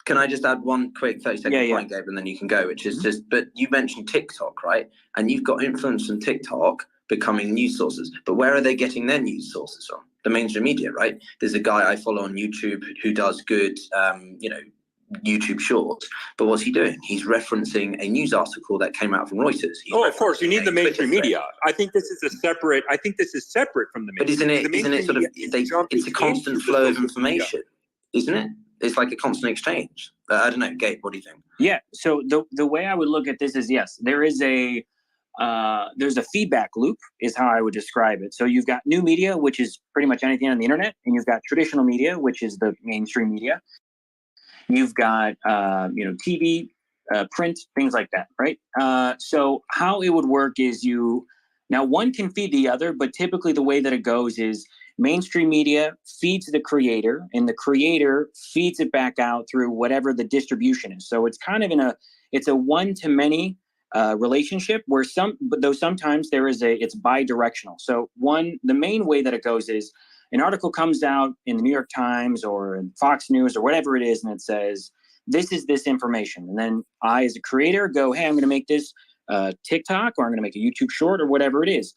Can I just add one quick 30-second point, Gabe, and then you can go, which is just, but you mentioned TikTok, right? And you've got influence from TikTok becoming news sources, but where are they getting their news sources from? The mainstream media, right? There's a guy I follow on YouTube who does good, YouTube shorts, but what's he doing? He's referencing a news article that came out from Reuters. Of course, you need the mainstream media. I think this is separate from the mainstream. But isn't it sort of, it's a constant flow of information, isn't it? It's like a constant exchange. I don't know, Gabe, what do you think? Yeah, so the way I would look at this is, yes, there's a feedback loop is how I would describe it. So you've got new media, which is pretty much anything on the internet, and you've got traditional media, which is the mainstream media. You've got TV, print, things like that, right? So how it would work is now one can feed the other, but typically the way that it goes is mainstream media feeds the creator, and the creator feeds it back out through whatever the distribution is. So it's kind of it's a one-to-many relationship where sometimes it's bi-directional. So the main way that it goes is an article comes out in the New York Times or in Fox News or whatever it is, and it says, this is this information. And then I, as a creator, go, hey, I'm going to make this TikTok, or I'm going to make a YouTube short, or whatever it is.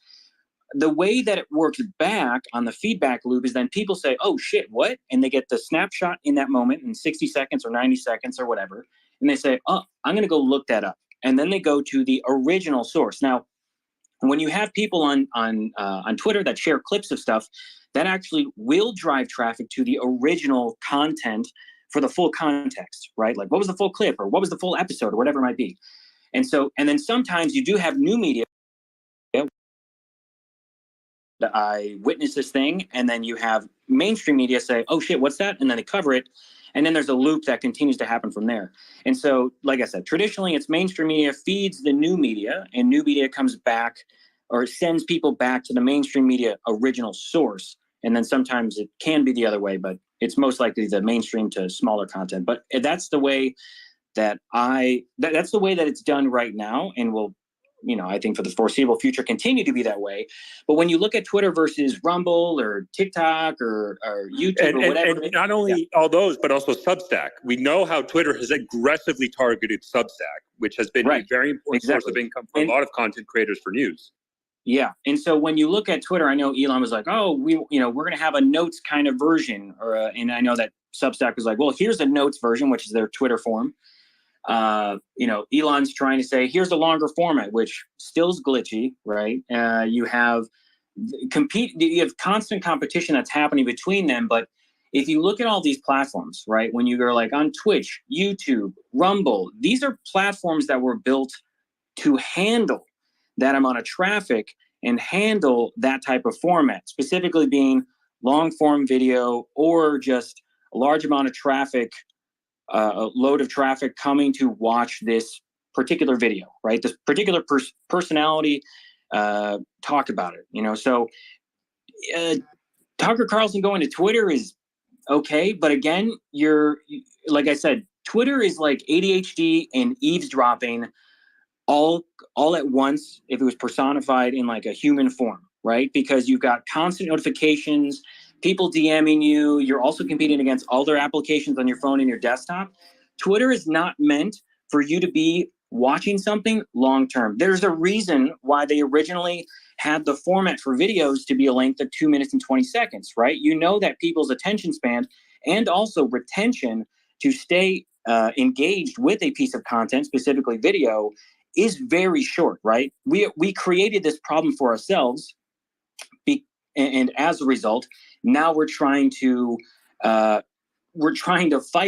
The way that it works back on the feedback loop is then people say, oh shit, what? And they get the snapshot in that moment in 60 seconds or 90 seconds or whatever. And they say, oh, I'm going to go look that up. And then they go to the original source. Now, when you have people on Twitter that share clips of stuff, that actually will drive traffic to the original content for the full context, right? Like, what was the full clip, or what was the full episode, or whatever it might be. And then sometimes you do have new media. I witnessed this thing, and then you have mainstream media say, oh shit, what's that? And then they cover it. And then there's a loop that continues to happen from there. And so, like I said, traditionally it's mainstream media feeds the new media, and new media comes back or sends people back to the mainstream media original source. And then sometimes it can be the other way, but it's most likely the mainstream to smaller content. But that's the way that that's the way that it's done right now, and will you know, I think for the foreseeable future continue to be that way. But when you look at Twitter versus Rumble or TikTok or YouTube or whatever, and not only all those, but also Substack. We know how Twitter has aggressively targeted Substack, which has been a very important source of income for a lot of content creators for news. Yeah. And so when you look at Twitter, I know Elon was like, oh, we're going to have a notes kind of version. And I know that Substack was like, well, here's a notes version, which is their Twitter form. Elon's trying to say, here's a longer format, which still is glitchy, right? You have constant competition that's happening between them. But if you look at all these platforms, right, when you go like on Twitch, YouTube, Rumble, these are platforms that were built to handle that amount of traffic and handle that type of format, specifically being long form video or just a large amount of traffic, a load of traffic coming to watch this particular video, right? This particular personality talk about it, So Tucker Carlson going to Twitter is okay, but again, like I said, Twitter is like ADHD and eavesdropping all at once if it was personified in like a human form, right? Because you've got constant notifications, people DMing you, you're also competing against all their applications on your phone and your desktop. Twitter is not meant for you to be watching something long term. There's a reason why they originally had the format for videos to be a length of 2 minutes and 20 seconds, right? You know that people's attention span and also retention to stay engaged with a piece of content, specifically video, is very short, right? We created this problem for ourselves, and as a result, now we're trying to fight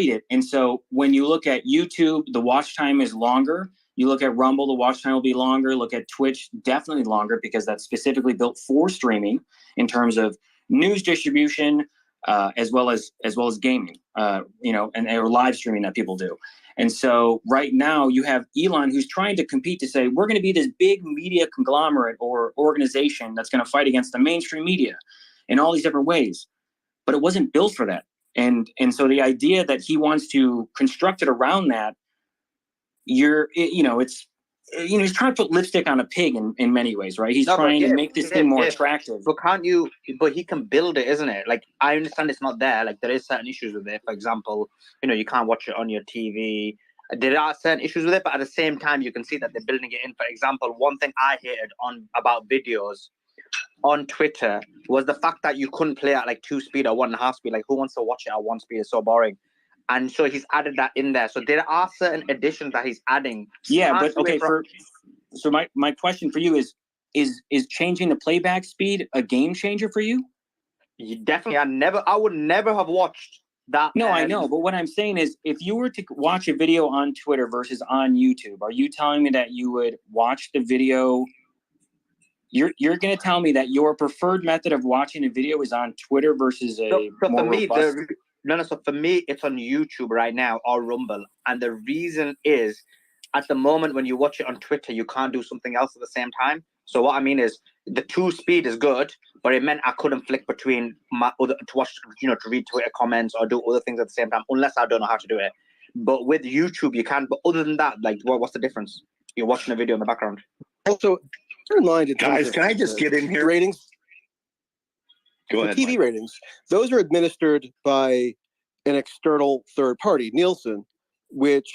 it. And so when you look at YouTube, the watch time is longer. You look at Rumble, the watch time will be longer. Look at Twitch, definitely longer, because that's specifically built for streaming in terms of news distribution, as well as gaming, or live streaming that people do. And so right now you have Elon who's trying to compete to say, we're going to be this big media conglomerate or organization that's going to fight against the mainstream media in all these different ways. But it wasn't built for that. And so the idea that he wants to construct it around that, he's trying to put lipstick on a pig in many ways, right? He's trying to make this thing more attractive. But but he can build it, isn't it? Like, I understand it's not there. Like, there is certain issues with it. For example, you can't watch it on your TV. There are certain issues with it, but at the same time, you can see that they're building it in. For example, one thing I hated about videos on Twitter was the fact that you couldn't play at like 2 speed or 1.5 speed. Like, who wants to watch it at 1 speed? It's so boring. And so he's added that in there. So there are certain additions that he's adding. Yeah, but okay. So my question for you is changing the playback speed a game changer for you? Definitely. I would never have watched that. No, I know. But what I'm saying is, if you were to watch a video on Twitter versus on YouTube, are you telling me that you would watch the video? You're going to tell me that your preferred method of watching a video is on Twitter versus a more robust... So for me, it's on YouTube right now or Rumble. And the reason is, at the moment when you watch it on Twitter, you can't do something else at the same time. So what I mean is, the 2 speed is good, but it meant I couldn't flick between to watch, to read Twitter comments or do other things at the same time, unless I don't know how to do it. But with YouTube, you can. But other than that, like, what's the difference? You're watching a video in the background. Also, in line, guys, can I just get in here? Ratings. Go ahead. TV ratings, those are administered by an external third party, Nielsen, which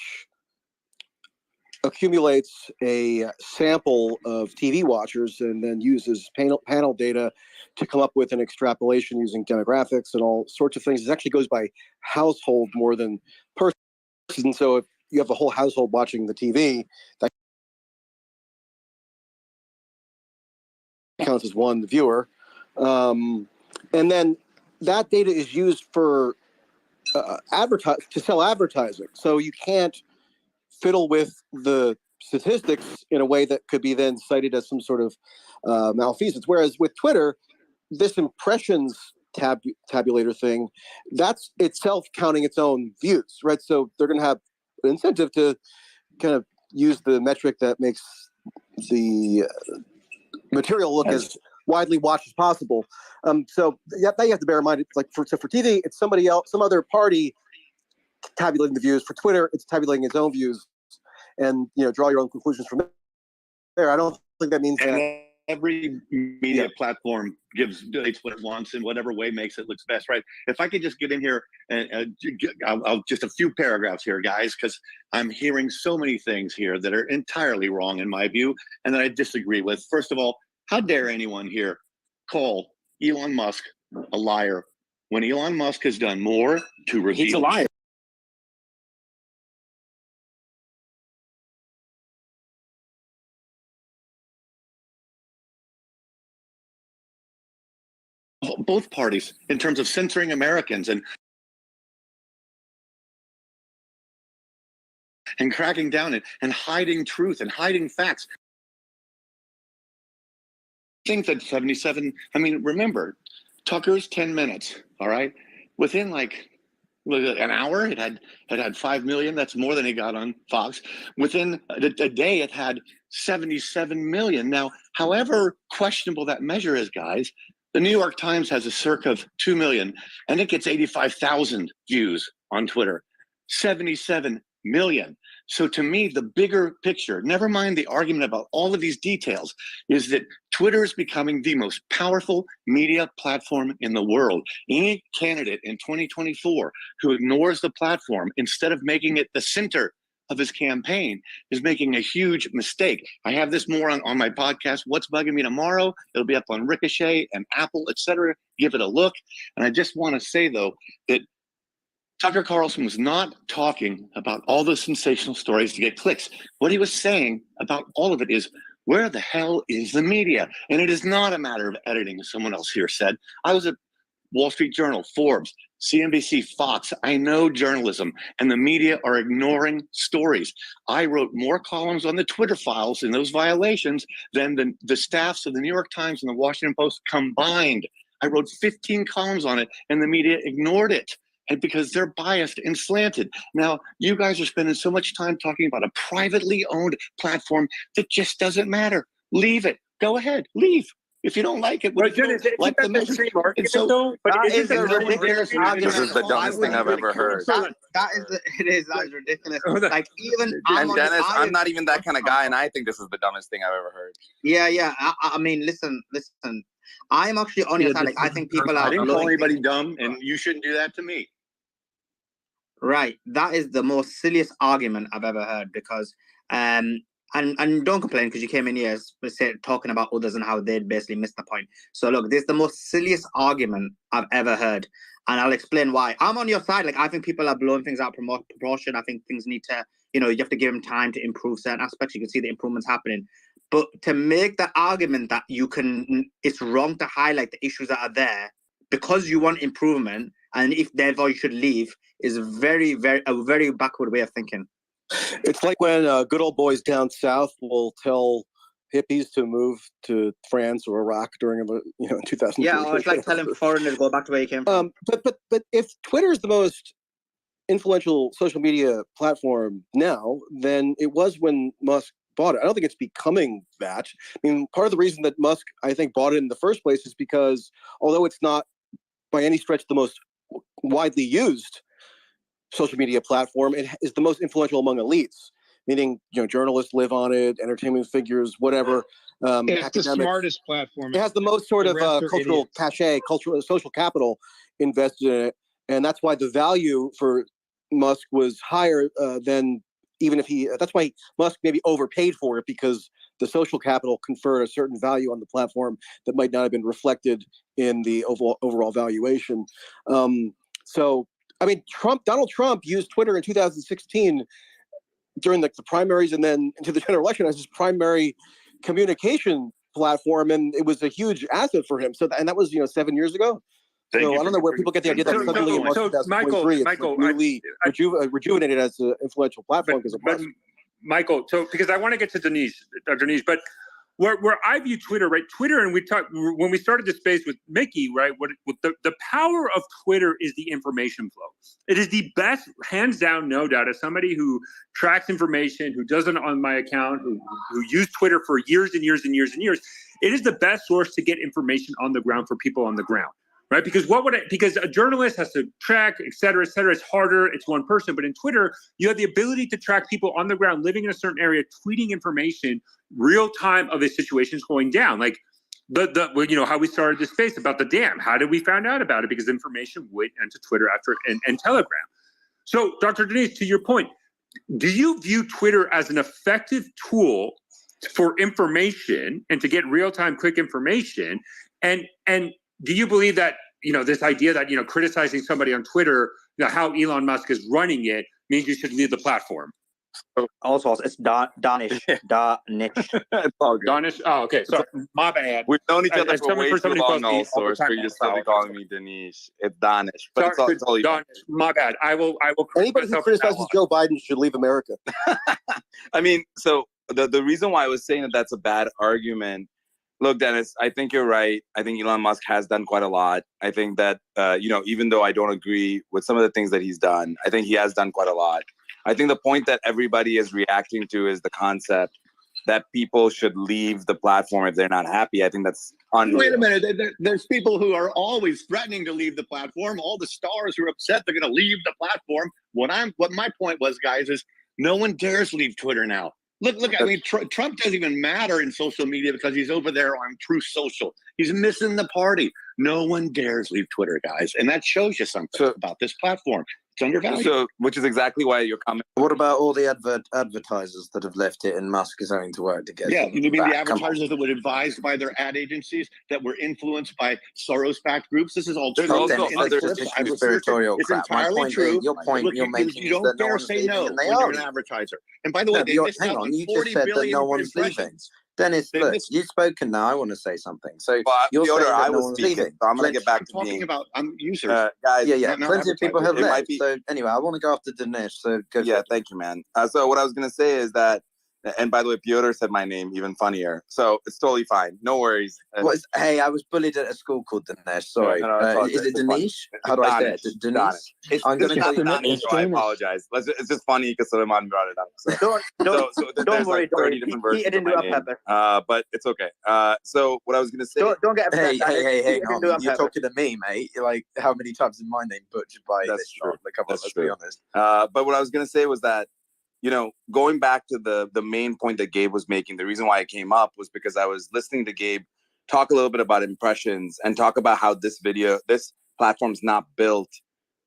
accumulates a sample of TV watchers and then uses panel data to come up with an extrapolation using demographics and all sorts of things. It actually goes by household more than person. So if you have a whole household watching the TV, that counts as one viewer. And then that data is used for to sell advertising. So you can't fiddle with the statistics in a way that could be then cited as some sort of malfeasance. Whereas with Twitter, this impressions tabulator thing, that's itself counting its own views, right? So they're going to have an incentive to kind of use the metric that makes the material look as widely watched as possible. So that you have to bear in mind. It's like for TV, it's somebody else, some other party tabulating the views. For Twitter, it's tabulating its own views, and draw your own conclusions from there. I don't think that means that. And every media platform dictates what it wants in whatever way makes it looks best, right? If I could just get in here and I'll just a few paragraphs here, guys, because I'm hearing so many things here that are entirely wrong in my view and that I disagree with. First of all, how dare anyone here call Elon Musk a liar when Elon Musk has done more to reveal— He's a liar. both parties in terms of censoring Americans and cracking down and hiding truth and hiding facts. I think that 77, I mean, remember, Tucker's 10 minutes, all right? Within like an hour, it had 5 million. That's more than he got on Fox. Within a day, it had 77 million. Now, however questionable that measure is, guys, the New York Times has a circa of 2 million, and it gets 85,000 views on Twitter. 77 million. So to me, the bigger picture, never mind the argument about all of these details, is that Twitter is becoming the most powerful media platform in the world. Any candidate in 2024 who ignores the platform instead of making it the center of his campaign is making a huge mistake. I have this more on my podcast, What's Bugging Me Tomorrow. It'll be up on Ricochet and Apple, etc. Give it a look. And I just want to say, though, that Tucker Carlson was not talking about all the sensational stories to get clicks. What he was saying about all of it is, where the hell is the media? And it is not a matter of editing, as someone else here said. I was at Wall Street Journal, Forbes, CNBC, Fox. I know journalism, and the media are ignoring stories. I wrote more columns on the Twitter files in those violations than the staffs of the New York Times and the Washington Post combined. I wrote 15 columns on it, and the media ignored it. And because they're biased and slanted. Now, you guys are spending so much time talking about a privately owned platform that just doesn't matter. Leave it. Go ahead. Leave. If you don't like it, like the message. And so that is a ridiculous argument. This is the dumbest thing I've ever heard. That is ridiculous. Like even and Dennis, I'm not even that kind of guy, and I think this is the dumbest thing I've ever heard. Yeah. I mean, listen. I'm actually on your side. Like, I think people are. I didn't call anybody dumb, and you shouldn't do that to me. Right. That is the most silliest argument I've ever heard because, and don't complain because you came in here talking about others and how they'd basically missed the point. So look, this is the most silliest argument I've ever heard. And I'll explain why. I'm on your side. Like, I think people are blowing things out of proportion. I think things need to, you have to give them time to improve certain aspects. You can see the improvements happening. But to make the argument that it's wrong to highlight the issues that are there because you want improvement, and if therefore you should leave, is a very backward way of thinking. It's like when good old boys down south will tell hippies to move to France or Iraq during 2000. Yeah, or it's like telling foreigners to go back to where you came from. But if Twitter is the most influential social media platform now, then it was when Musk bought it. I don't think it's becoming that. I mean, part of the reason that Musk, I think, bought it in the first place is because although it's not by any stretch the most widely used social media platform, it is the most influential among elites, meaning journalists live on it, entertainment figures, whatever. It's the smartest platform. It has the most sort of cultural cachet, social capital invested in it, and that's why the value for Musk was higher than even if he. That's why Musk maybe overpaid for it, because the social capital conferred a certain value on the platform that might not have been reflected in the overall valuation. So, I mean, Donald Trump used Twitter in 2016 during the primaries and then into the general election as his primary communication platform, and it was a huge asset for him. So, and that was 7 years ago. I don't know where people get the idea that suddenly in March 2023 it's newly rejuvenated as an influential platform because of Musk. Michael, so because I want to get to Denise, but where I view Twitter, right? Twitter, and we talked when we started this space with Mickey, right? What the power of Twitter is the information flow. It is the best, hands down, no doubt. As somebody who tracks information, who does it on my account, who used Twitter for years and years and years and years, it is the best source to get information on the ground for people on the ground. Right? Because because a journalist has to track, et cetera, it's harder. It's one person. But in Twitter, you have the ability to track people on the ground living in a certain area, tweeting information. real time of a situation is going down. Like how we started this space about the dam. How did we find out about it? Because information went into Twitter and Telegram. So, Dr. Denise, to your point, do you view Twitter as an effective tool for information and to get real-time quick information? And do you believe that, this idea that, criticizing somebody on Twitter, how Elon Musk is running it means you should leave the platform? Also, it's Danish. It's all good. Danish? Oh, okay. Sorry. My bad. We've known each other As for someone- way for too somebody who long, calls me all source, all for the you time to still be calling me Danish. It's Danish, but Sorry, it's totally fine. Danish. My bad. I will correct Anybody who myself from now criticizes on. Joe Biden should leave America. I mean, so the reason why I was saying that that's a bad argument. Look, Dennis, I think you're right. I think Elon Musk has done quite a lot. I think that, even though I don't agree with some of the things that he's done, I think he has done quite a lot. I think the point that everybody is reacting to is the concept that people should leave the platform if they're not happy. I think that's unreal. Wait a minute. There's people who are always threatening to leave the platform. All the stars who are upset they're going to leave the platform. What my point was, guys, is no one dares leave Twitter now. Look. I mean, Trump doesn't even matter in social media because he's over there on Truth Social. He's missing the party. No one dares leave Twitter, guys, and that shows you something about this platform. It's undervalued. So, which is exactly why you're coming. What about all the advertisers that have left it and Musk is having to work to get Yeah, you mean back? the advertisers that were advised by their ad agencies, that were influenced by Soros-backed groups? This is all There's true. also And other conspiratorial it's crap. My entirely point true. is, your point Look, you're making you is don't that no dare one's say leaving no and they when you're are. an advertiser. And by the way, No, they missed hang out on. on You 40 just said that billion no one's leaving. impressions. Dennis, They look, missed- you've spoken now. I want to say something. So Well, you're Piotr, saying that I no was one's speaking, leaving. so I'm going to get back to talking being. about users. Guys, Yeah. not Plenty of people have advertisers. It might left. be- So anyway, I want to go after Dinesh. So go. Yeah, thank you, man. So what I was going to say is that, and by the way, Piotr said my name, even funnier. So it's totally fine. No worries. Hey, I was bullied at a school called Dinesh. Sorry. No, it's all Is good. it It's fine. Dinesh? How do I say it? Dinesh? I'm going to call you Danish, so I apologize. It's just funny because Suleiman brought it up. So, Don't there's worry. like 30 different He versions didn't of do my it on name. purpose. But it's okay. So what I was going to say. Don't get upset. Hey, Dennis. He hang didn't do it on. on You're purpose. talking to me, mate. Like, how many times is my name butchered by That's this? true. Come on, That's let's true. be honest. But what I was going to say was that, going back to the main point that Gabe was making, the reason why I came up was because I was listening to Gabe talk a little bit about impressions and talk about how this platform's not built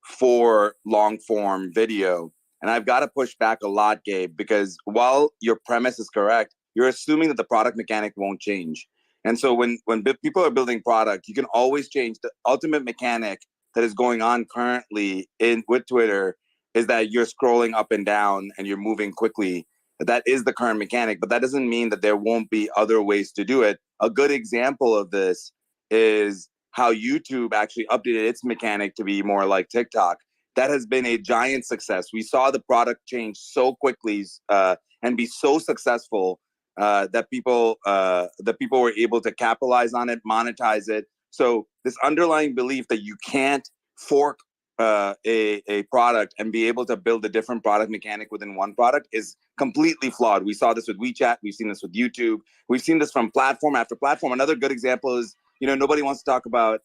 for long form video. And I've got to push back a lot, Gabe, because while your premise is correct, you're assuming that the product mechanic won't change. And so when people are building product, you can always change. The ultimate mechanic that is going on currently with Twitter is that you're scrolling up and down and you're moving quickly. That is the current mechanic, but that doesn't mean that there won't be other ways to do it. A good example of this is how YouTube actually updated its mechanic to be more like TikTok. That has been a giant success. We saw the product change so quickly and be so successful that people were able to capitalize on it, monetize it. So this underlying belief that you can't fork a product and be able to build a different product mechanic within one product is completely flawed. We saw this with WeChat. We've seen this with YouTube. We've seen this from platform after platform. Another good example is, nobody wants to talk about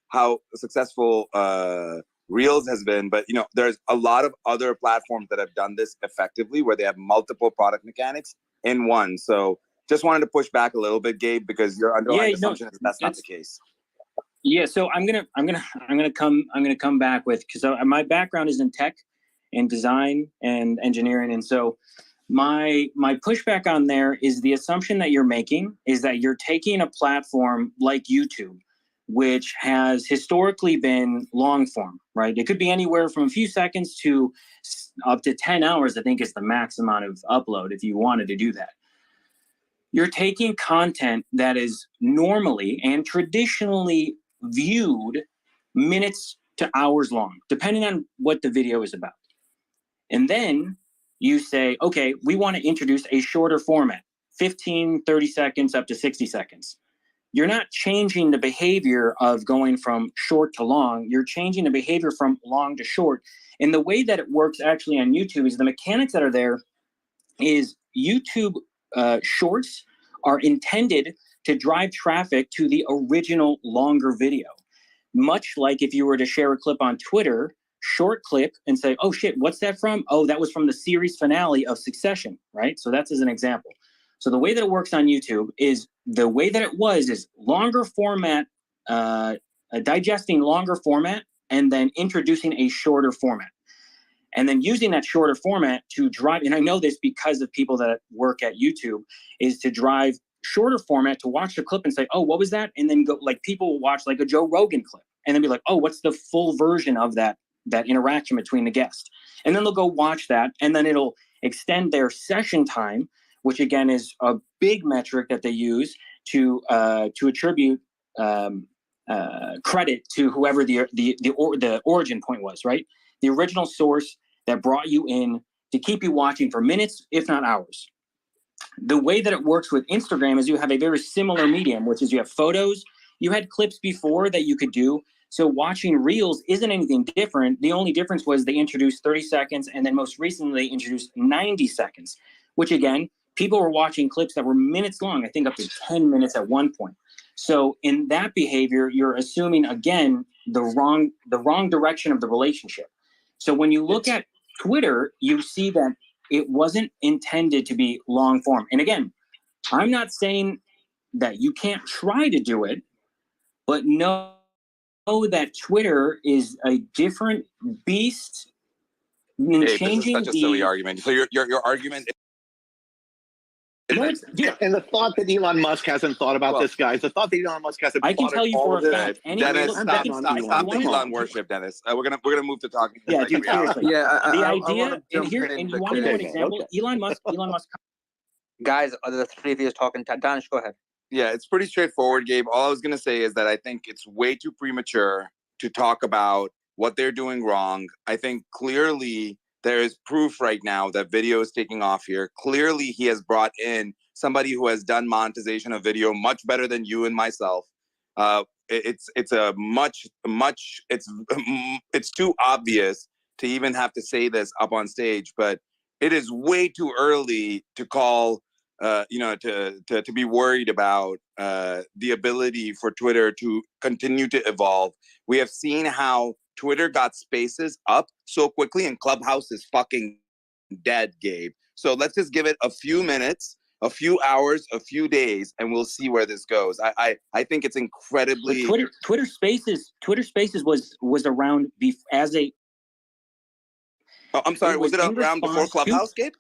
how successful Reels has been, but there's a lot of other platforms that have done this effectively, where they have multiple product mechanics in one. So just wanted to push back a little bit, Gabe, because your underlying assumption is that's not the case. Yeah, so I'm gonna come back with, because my background is in tech and design and engineering, and so my pushback on there is the assumption that you're making is that you're taking a platform like YouTube, which has historically been long form, right? It could be anywhere from a few seconds to up to 10 hours, I think is the max amount of upload if you wanted to do that. You're taking content that is normally and traditionally viewed minutes to hours long, depending on what the video is about. And then you say, okay, we want to introduce a shorter format, 15, 30 seconds up to 60 seconds. You're not changing the behavior of going from short to long. You're changing the behavior from long to short. And the way that it works actually on YouTube is the mechanics that are there is YouTube shorts are intended to drive traffic to the original longer video. Much like if you were to share a clip on Twitter, short clip and say, oh shit, what's that from? Oh, that was from the series finale of Succession, right? So that's as an example. So the way that it works on YouTube is the way that it was is longer format, digesting longer format, and then introducing a shorter format. And then using that shorter format to drive, and I know this because of people that work at YouTube, is to drive shorter format to watch the clip and say, oh, what was that? And then go, like, people will watch like a Joe Rogan clip and then be like, oh, what's the full version of that interaction between the guest? And then they'll go watch that, and then it'll extend their session time, which again is a big metric that they use to attribute credit to whoever the origin point was, right? The original source that brought you in to keep you watching for minutes, if not hours. The way that it works with Instagram is you have a very similar medium, which is you have photos. You had clips before that you could do. So watching Reels isn't anything different. The only difference was they introduced 30 seconds, and then most recently they introduced 90 seconds, which again, people were watching clips that were minutes long, I think up to 10 minutes at one point. So in that behavior, you're assuming, again, the wrong direction of the relationship. So when you look at Twitter, you see that it wasn't intended to be long form. And again, I'm not saying that you can't try to do it, but know that Twitter is a different beast in changing such a silly argument. So your argument. And the thought that Elon Musk hasn't thought about this, guys. The thought that Elon Musk hasn't. I can tell you for a fact. Dennis, stop the Elon worship, Dennis. We're gonna move to talking. Yeah, dude, seriously. Yeah, the I idea, wanna and jump here, in and you want to know an example? Elon Musk. Guys, the three of you is talking. Danish, go ahead. Yeah, it's pretty straightforward, Gabe. All I was gonna say is that I think it's way too premature to talk about what they're doing wrong. I think clearly there is proof right now that video is taking off here. Clearly, he has brought in somebody who has done monetization of video much better than you and myself. It's too obvious to even have to say this up on stage, but it is way too early to call, to be worried about the ability for Twitter to continue to evolve. We have seen how Twitter got Spaces up so quickly, and Clubhouse is fucking dead, Gabe. So let's just give it a few minutes, a few hours, a few days, and we'll see where this goes. I think it's incredibly. But Twitter Spaces was around as a. Oh, I'm sorry. Was it around before Clubhouse, Gabe?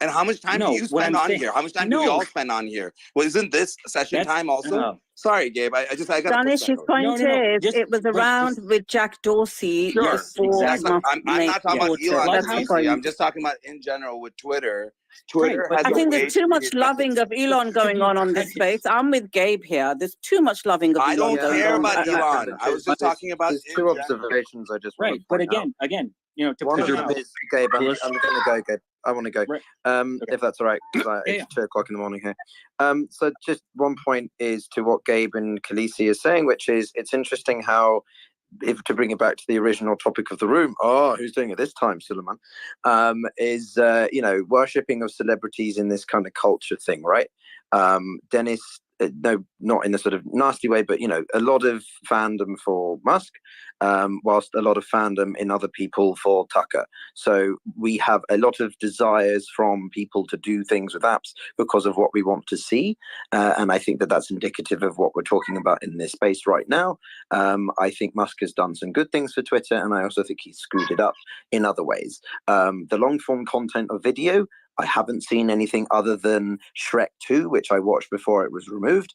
And how much time do you spend on here? How much time do we all spend on here? Well, isn't this session time also? Sorry, Gabe. I got. Danish's point is, it was around with Jack Dorsey. Sure, before exactly. I'm not talking about Elon. That's the point. I'm just talking about in general with Twitter. Twitter has I think there's too much loving of Elon going on this space. I'm with Gabe here. There's too much loving of Elon. I don't care going about on. Elon. I was just talking about two observations. I just want to But point again, you know, to one of point them out. is Gabe. I'm going to go, Gabe. I want to go. If that's all right, because it's 2 o'clock in the morning here. So just one point is to what Gabe and Khaleesi is saying, which is it's interesting how, if to bring it back to the original topic of the room, who's doing it this time, Suleiman, is worshipping of celebrities in this kind of culture thing, right? Dennis, no, not in a sort of nasty way, but a lot of fandom for Musk, whilst a lot of fandom in other people for Tucker. So we have a lot of desires from people to do things with apps because of what we want to see, and I think that that's indicative of what we're talking about in this space right now. I think Musk has done some good things for Twitter, and I also think he's screwed it up in other ways. The long form content of video, I haven't seen anything other than Shrek 2, which I watched before it was removed.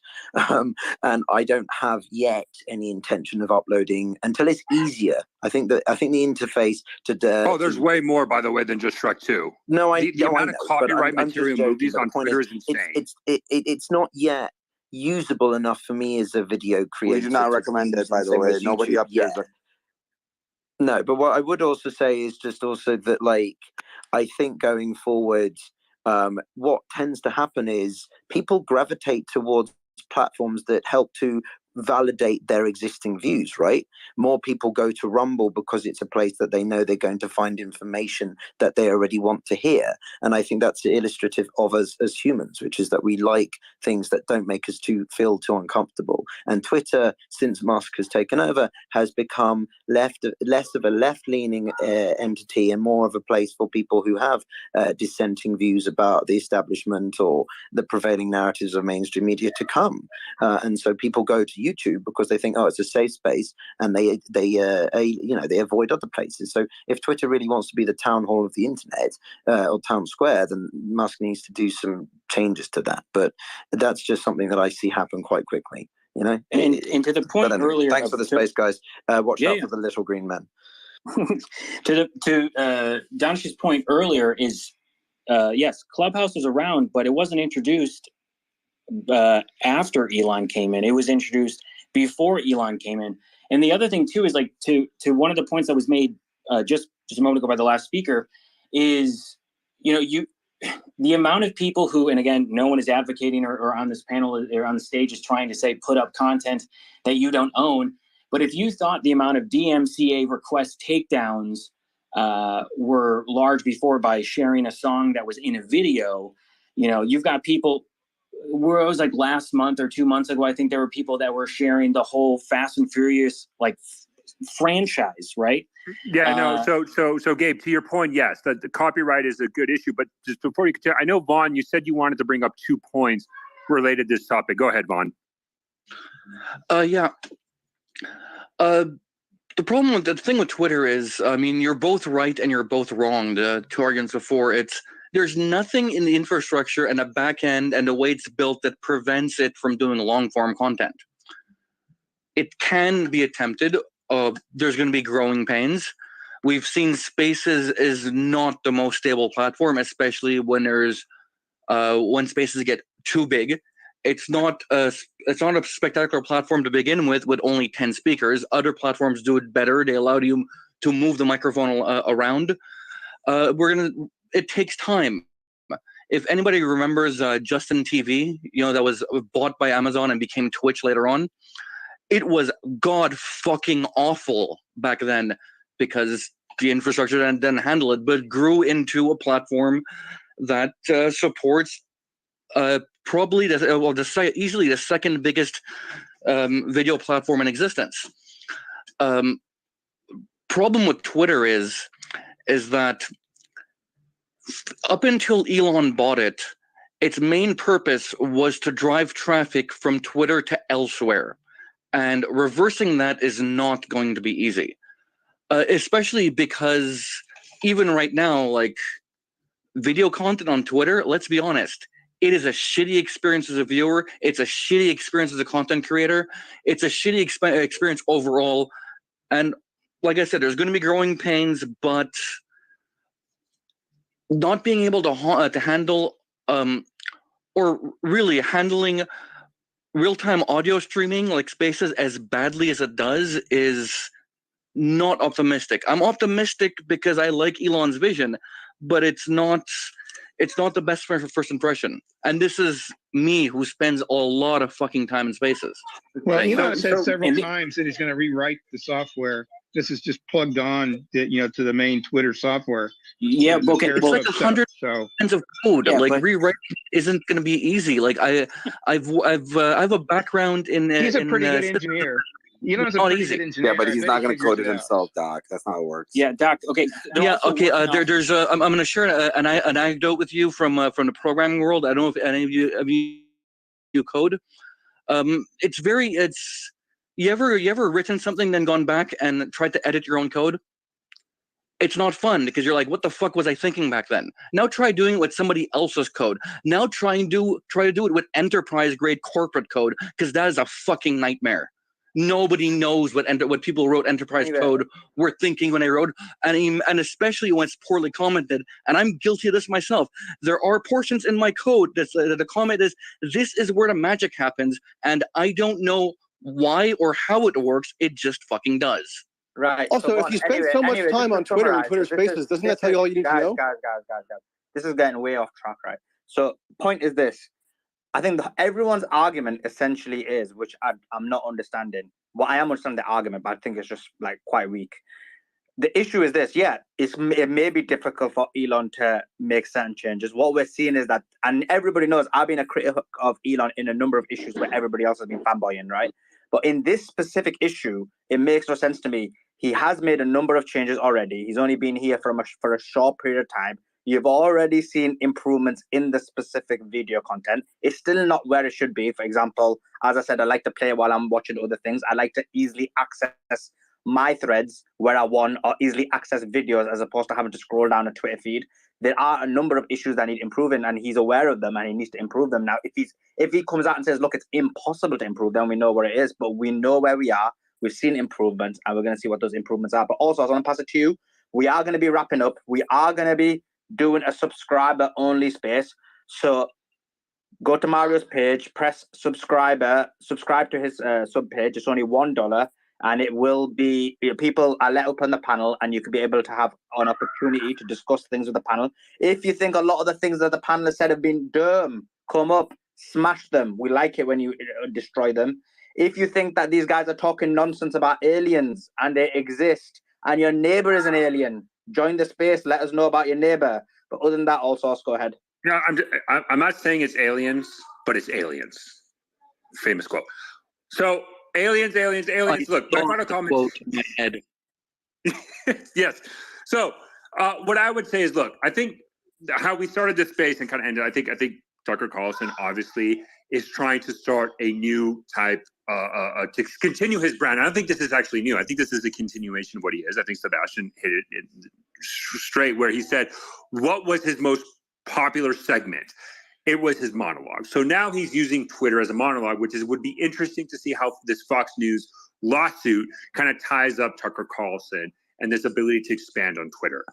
And I don't have yet any intention of uploading until it's easier. I think the interface to there's way more, by the way, than just Shrek 2. No, the amount of copyright material movies on Twitter is insane. It's not yet usable enough for me as a video creator. We do not recommend it, by the way. Nobody up here. No, but what I would also say is just also that, like, I think going forward, what tends to happen is people gravitate towards platforms that help to validate their existing views, right? More people go to Rumble because it's a place that they know they're going to find information that they already want to hear. And I think that's illustrative of us as humans, which is that we like things that don't make us feel too uncomfortable. And Twitter, since Musk has taken over, has become less of a left-leaning entity and more of a place for people who have dissenting views about the establishment or the prevailing narratives of mainstream media to come. And so people go to YouTube because they think, oh, it's a safe space, and they avoid other places. So if Twitter really wants to be the town hall of the internet or town square, then Musk needs to do some changes to that. But that's just something that I see happen quite quickly. You know, and to the point anyway, earlier. Thanks for the space, guys. Watch out yeah. for the little green men. to Danish's point earlier is, yes, Clubhouse was around, but it wasn't introduced after Elon came in. It was introduced before Elon came in. And the other thing too is, like, to one of the points that was made just a moment ago by the last speaker is, the amount of people who, and again, no one is advocating or on this panel or on the stage is trying to say put up content that you don't own. But if you thought the amount of DMCA request takedowns were large before by sharing a song that was in a video, you've got people. Where it was like last month or 2 months ago, I think there were people that were sharing the whole Fast and Furious franchise, right? Yeah, no. So Gabe, to your point, yes, the copyright is a good issue. But just before you continue, I know, Vaughn, you said you wanted to bring up 2 points related to this topic. Go ahead, Vaughn. Yeah. The thing with Twitter is, I mean, you're both right and you're both wrong. The 2 arguments before, there's nothing in the infrastructure and the back end and the way it's built that prevents it from doing long form content. It can be attempted. There's going to be growing pains. We've seen Spaces is not the most stable platform, especially when when Spaces get too big. It's not a spectacular platform to begin with only 10 speakers. Other platforms do it better. They allow you to move the microphone around. It takes time. If anybody remembers Justin TV, that was bought by Amazon and became Twitch later on, it was god fucking awful back then because the infrastructure didn't handle it, but grew into a platform that supports probably easily the second biggest video platform in existence. Problem with Twitter is that up until Elon bought it, its main purpose was to drive traffic from Twitter to elsewhere. And reversing that is not going to be easy. Especially because even right now, like, video content on Twitter, let's be honest, it is a shitty experience as a viewer. It's a shitty experience as a content creator. It's a shitty experience overall. And like I said, there's going to be growing pains, but not being able to handle or really handling real-time audio streaming like Spaces as badly as it does is not optimistic. I'm optimistic because I like Elon's vision, but it's not the best first impression. And this is me, who spends a lot of fucking time in Spaces. Well, Elon said several times that he's going to rewrite the software. This is just plugged on, to the main Twitter software. Yeah, okay. It's like 100 lines of code. Yeah, rewriting isn't going to be easy. Like I have a background in. He's a pretty good engineer. Elon's a pretty good engineer. Yeah, but he's not going to code it himself, Doc. That's not how it works. Yeah, Doc. Okay. Yeah. Okay. There's. I'm going to share an anecdote with you from the programming world. I don't know if any of you code. You ever written something then gone back and tried to edit your own code? It's not fun because you're like, what the fuck was I thinking back then? Now try doing it with somebody else's code. Now try to do it with enterprise grade corporate code, because that is a fucking nightmare. Nobody knows what people who wrote enterprise code were thinking when they wrote, and especially when it's poorly commented. And I'm guilty of this myself. There are portions in my code that the comment is, "This is where the magic happens," and I don't know why or how it works. It just fucking does. Right. Also, if you spend so much time on Twitter and Twitter Spaces, doesn't that tell you all you need to know? Guys. This is getting way off track, right? So, point is this. I think everyone's argument essentially is, which I'm not understanding. Well, I am understanding the argument, but I think it's just like quite weak. The issue is this, yeah, it may be difficult for Elon to make certain changes. What we're seeing is that, and everybody knows I've been a critic of Elon in a number of issues where everybody else has been fanboying, right? But in this specific issue, it makes no sense to me. He has made a number of changes already. He's only been here for a short period of time. You've already seen improvements in the specific video content. It's still not where it should be. For example, as I said, I like to play while I'm watching other things. I like to easily access my threads where I want, or easily access videos as opposed to having to scroll down a Twitter feed. There are a number of issues that need improving, and he's aware of them, and he needs to improve them. Now, if he comes out and says, look, it's impossible to improve, then we know where it is, but we know where we are. We've seen improvements, and we're going to see what those improvements are. But also, I want to pass it to you. We are going to be wrapping up. We are going to be doing a subscriber only space. So go to Mario's page, press subscribe to his sub page. It's only $1. And it will be, people are let up on the panel, and you could be able to have an opportunity to discuss things with the panel. If you think a lot of the things that the panel has said have been dumb, come up, smash them. We like it when you destroy them. If you think that these guys are talking nonsense about aliens and they exist, and your neighbor is an alien, join the space. Let us know about your neighbor. But other than that, also, go ahead. No, I'm not saying it's aliens, but it's aliens. Famous quote. So aliens. Look, my final comment. Quote in my head. Yes. So what I would say is, look, I think how we started this space and kind of ended. I think Tucker Carlson obviously is trying to start a new type to continue his brand. I don't think this is actually new. I think this is a continuation of what he is. I think Sebastian hit it straight where he said, what was his most popular segment? It was his monologue. So now he's using Twitter as a monologue, which would be interesting to see how this Fox News lawsuit kind of ties up Tucker Carlson and this ability to expand on Twitter.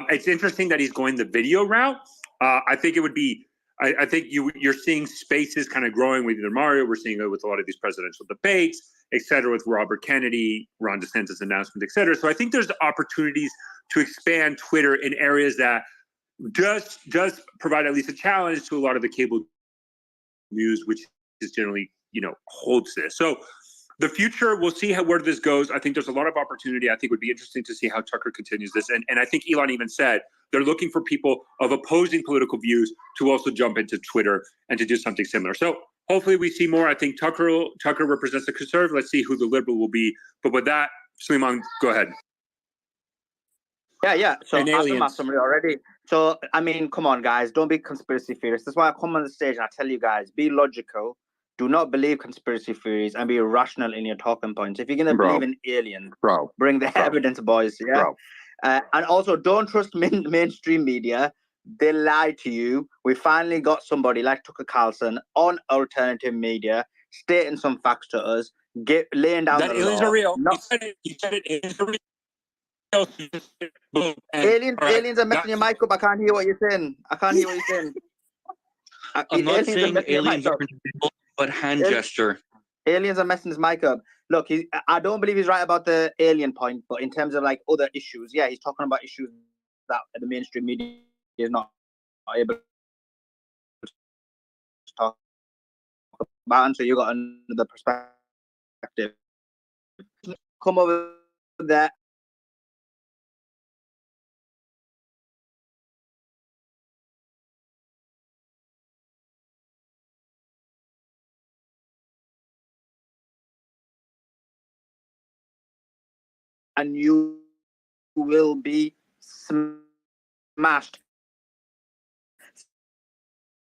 It's interesting that he's going the video route. I think it would be, I think you're seeing spaces kind of growing with either Mario. We're seeing it with a lot of these presidential debates, et cetera, with Robert Kennedy, Ron DeSantis' announcement, et cetera. So I think there's opportunities to expand Twitter in areas that does provide at least a challenge to a lot of the cable news, which is generally, holds this. So the future, we'll see where this goes. I think there's a lot of opportunity. I think it would be interesting to see how Tucker continues this. And I think Elon even said they're looking for people of opposing political views to also jump into Twitter and to do something similar. So hopefully we see more. I think Tucker represents the conservative. Let's see who the liberal will be. But with that, Suleiman, go ahead. Yeah. So And aliens. somebody already. So I mean, come on, guys, don't be conspiracy theorists. That's why I come on the stage and I tell you guys, be logical. Do not believe conspiracy theories and be rational in your talking points. If you're gonna believe in aliens, bring the evidence, boys. Yeah. And also, don't trust mainstream media. They lie to you. We finally got somebody like Tucker Carlson on alternative media stating some facts to us, laying down that the aliens law. are real. Not, You said it. Aliens are real. aliens are messing your mic up. I can't hear what you're saying. I'm not saying aliens are real, but hand gesture. Aliens are messing his mic up. Look, I don't believe he's right about the alien point, but in terms of like other issues, yeah, he's talking about issues that the mainstream media is not able to talk about. And so you got another perspective. Come over there. And you will be smashed.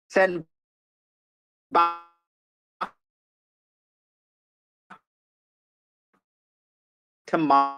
Send back to my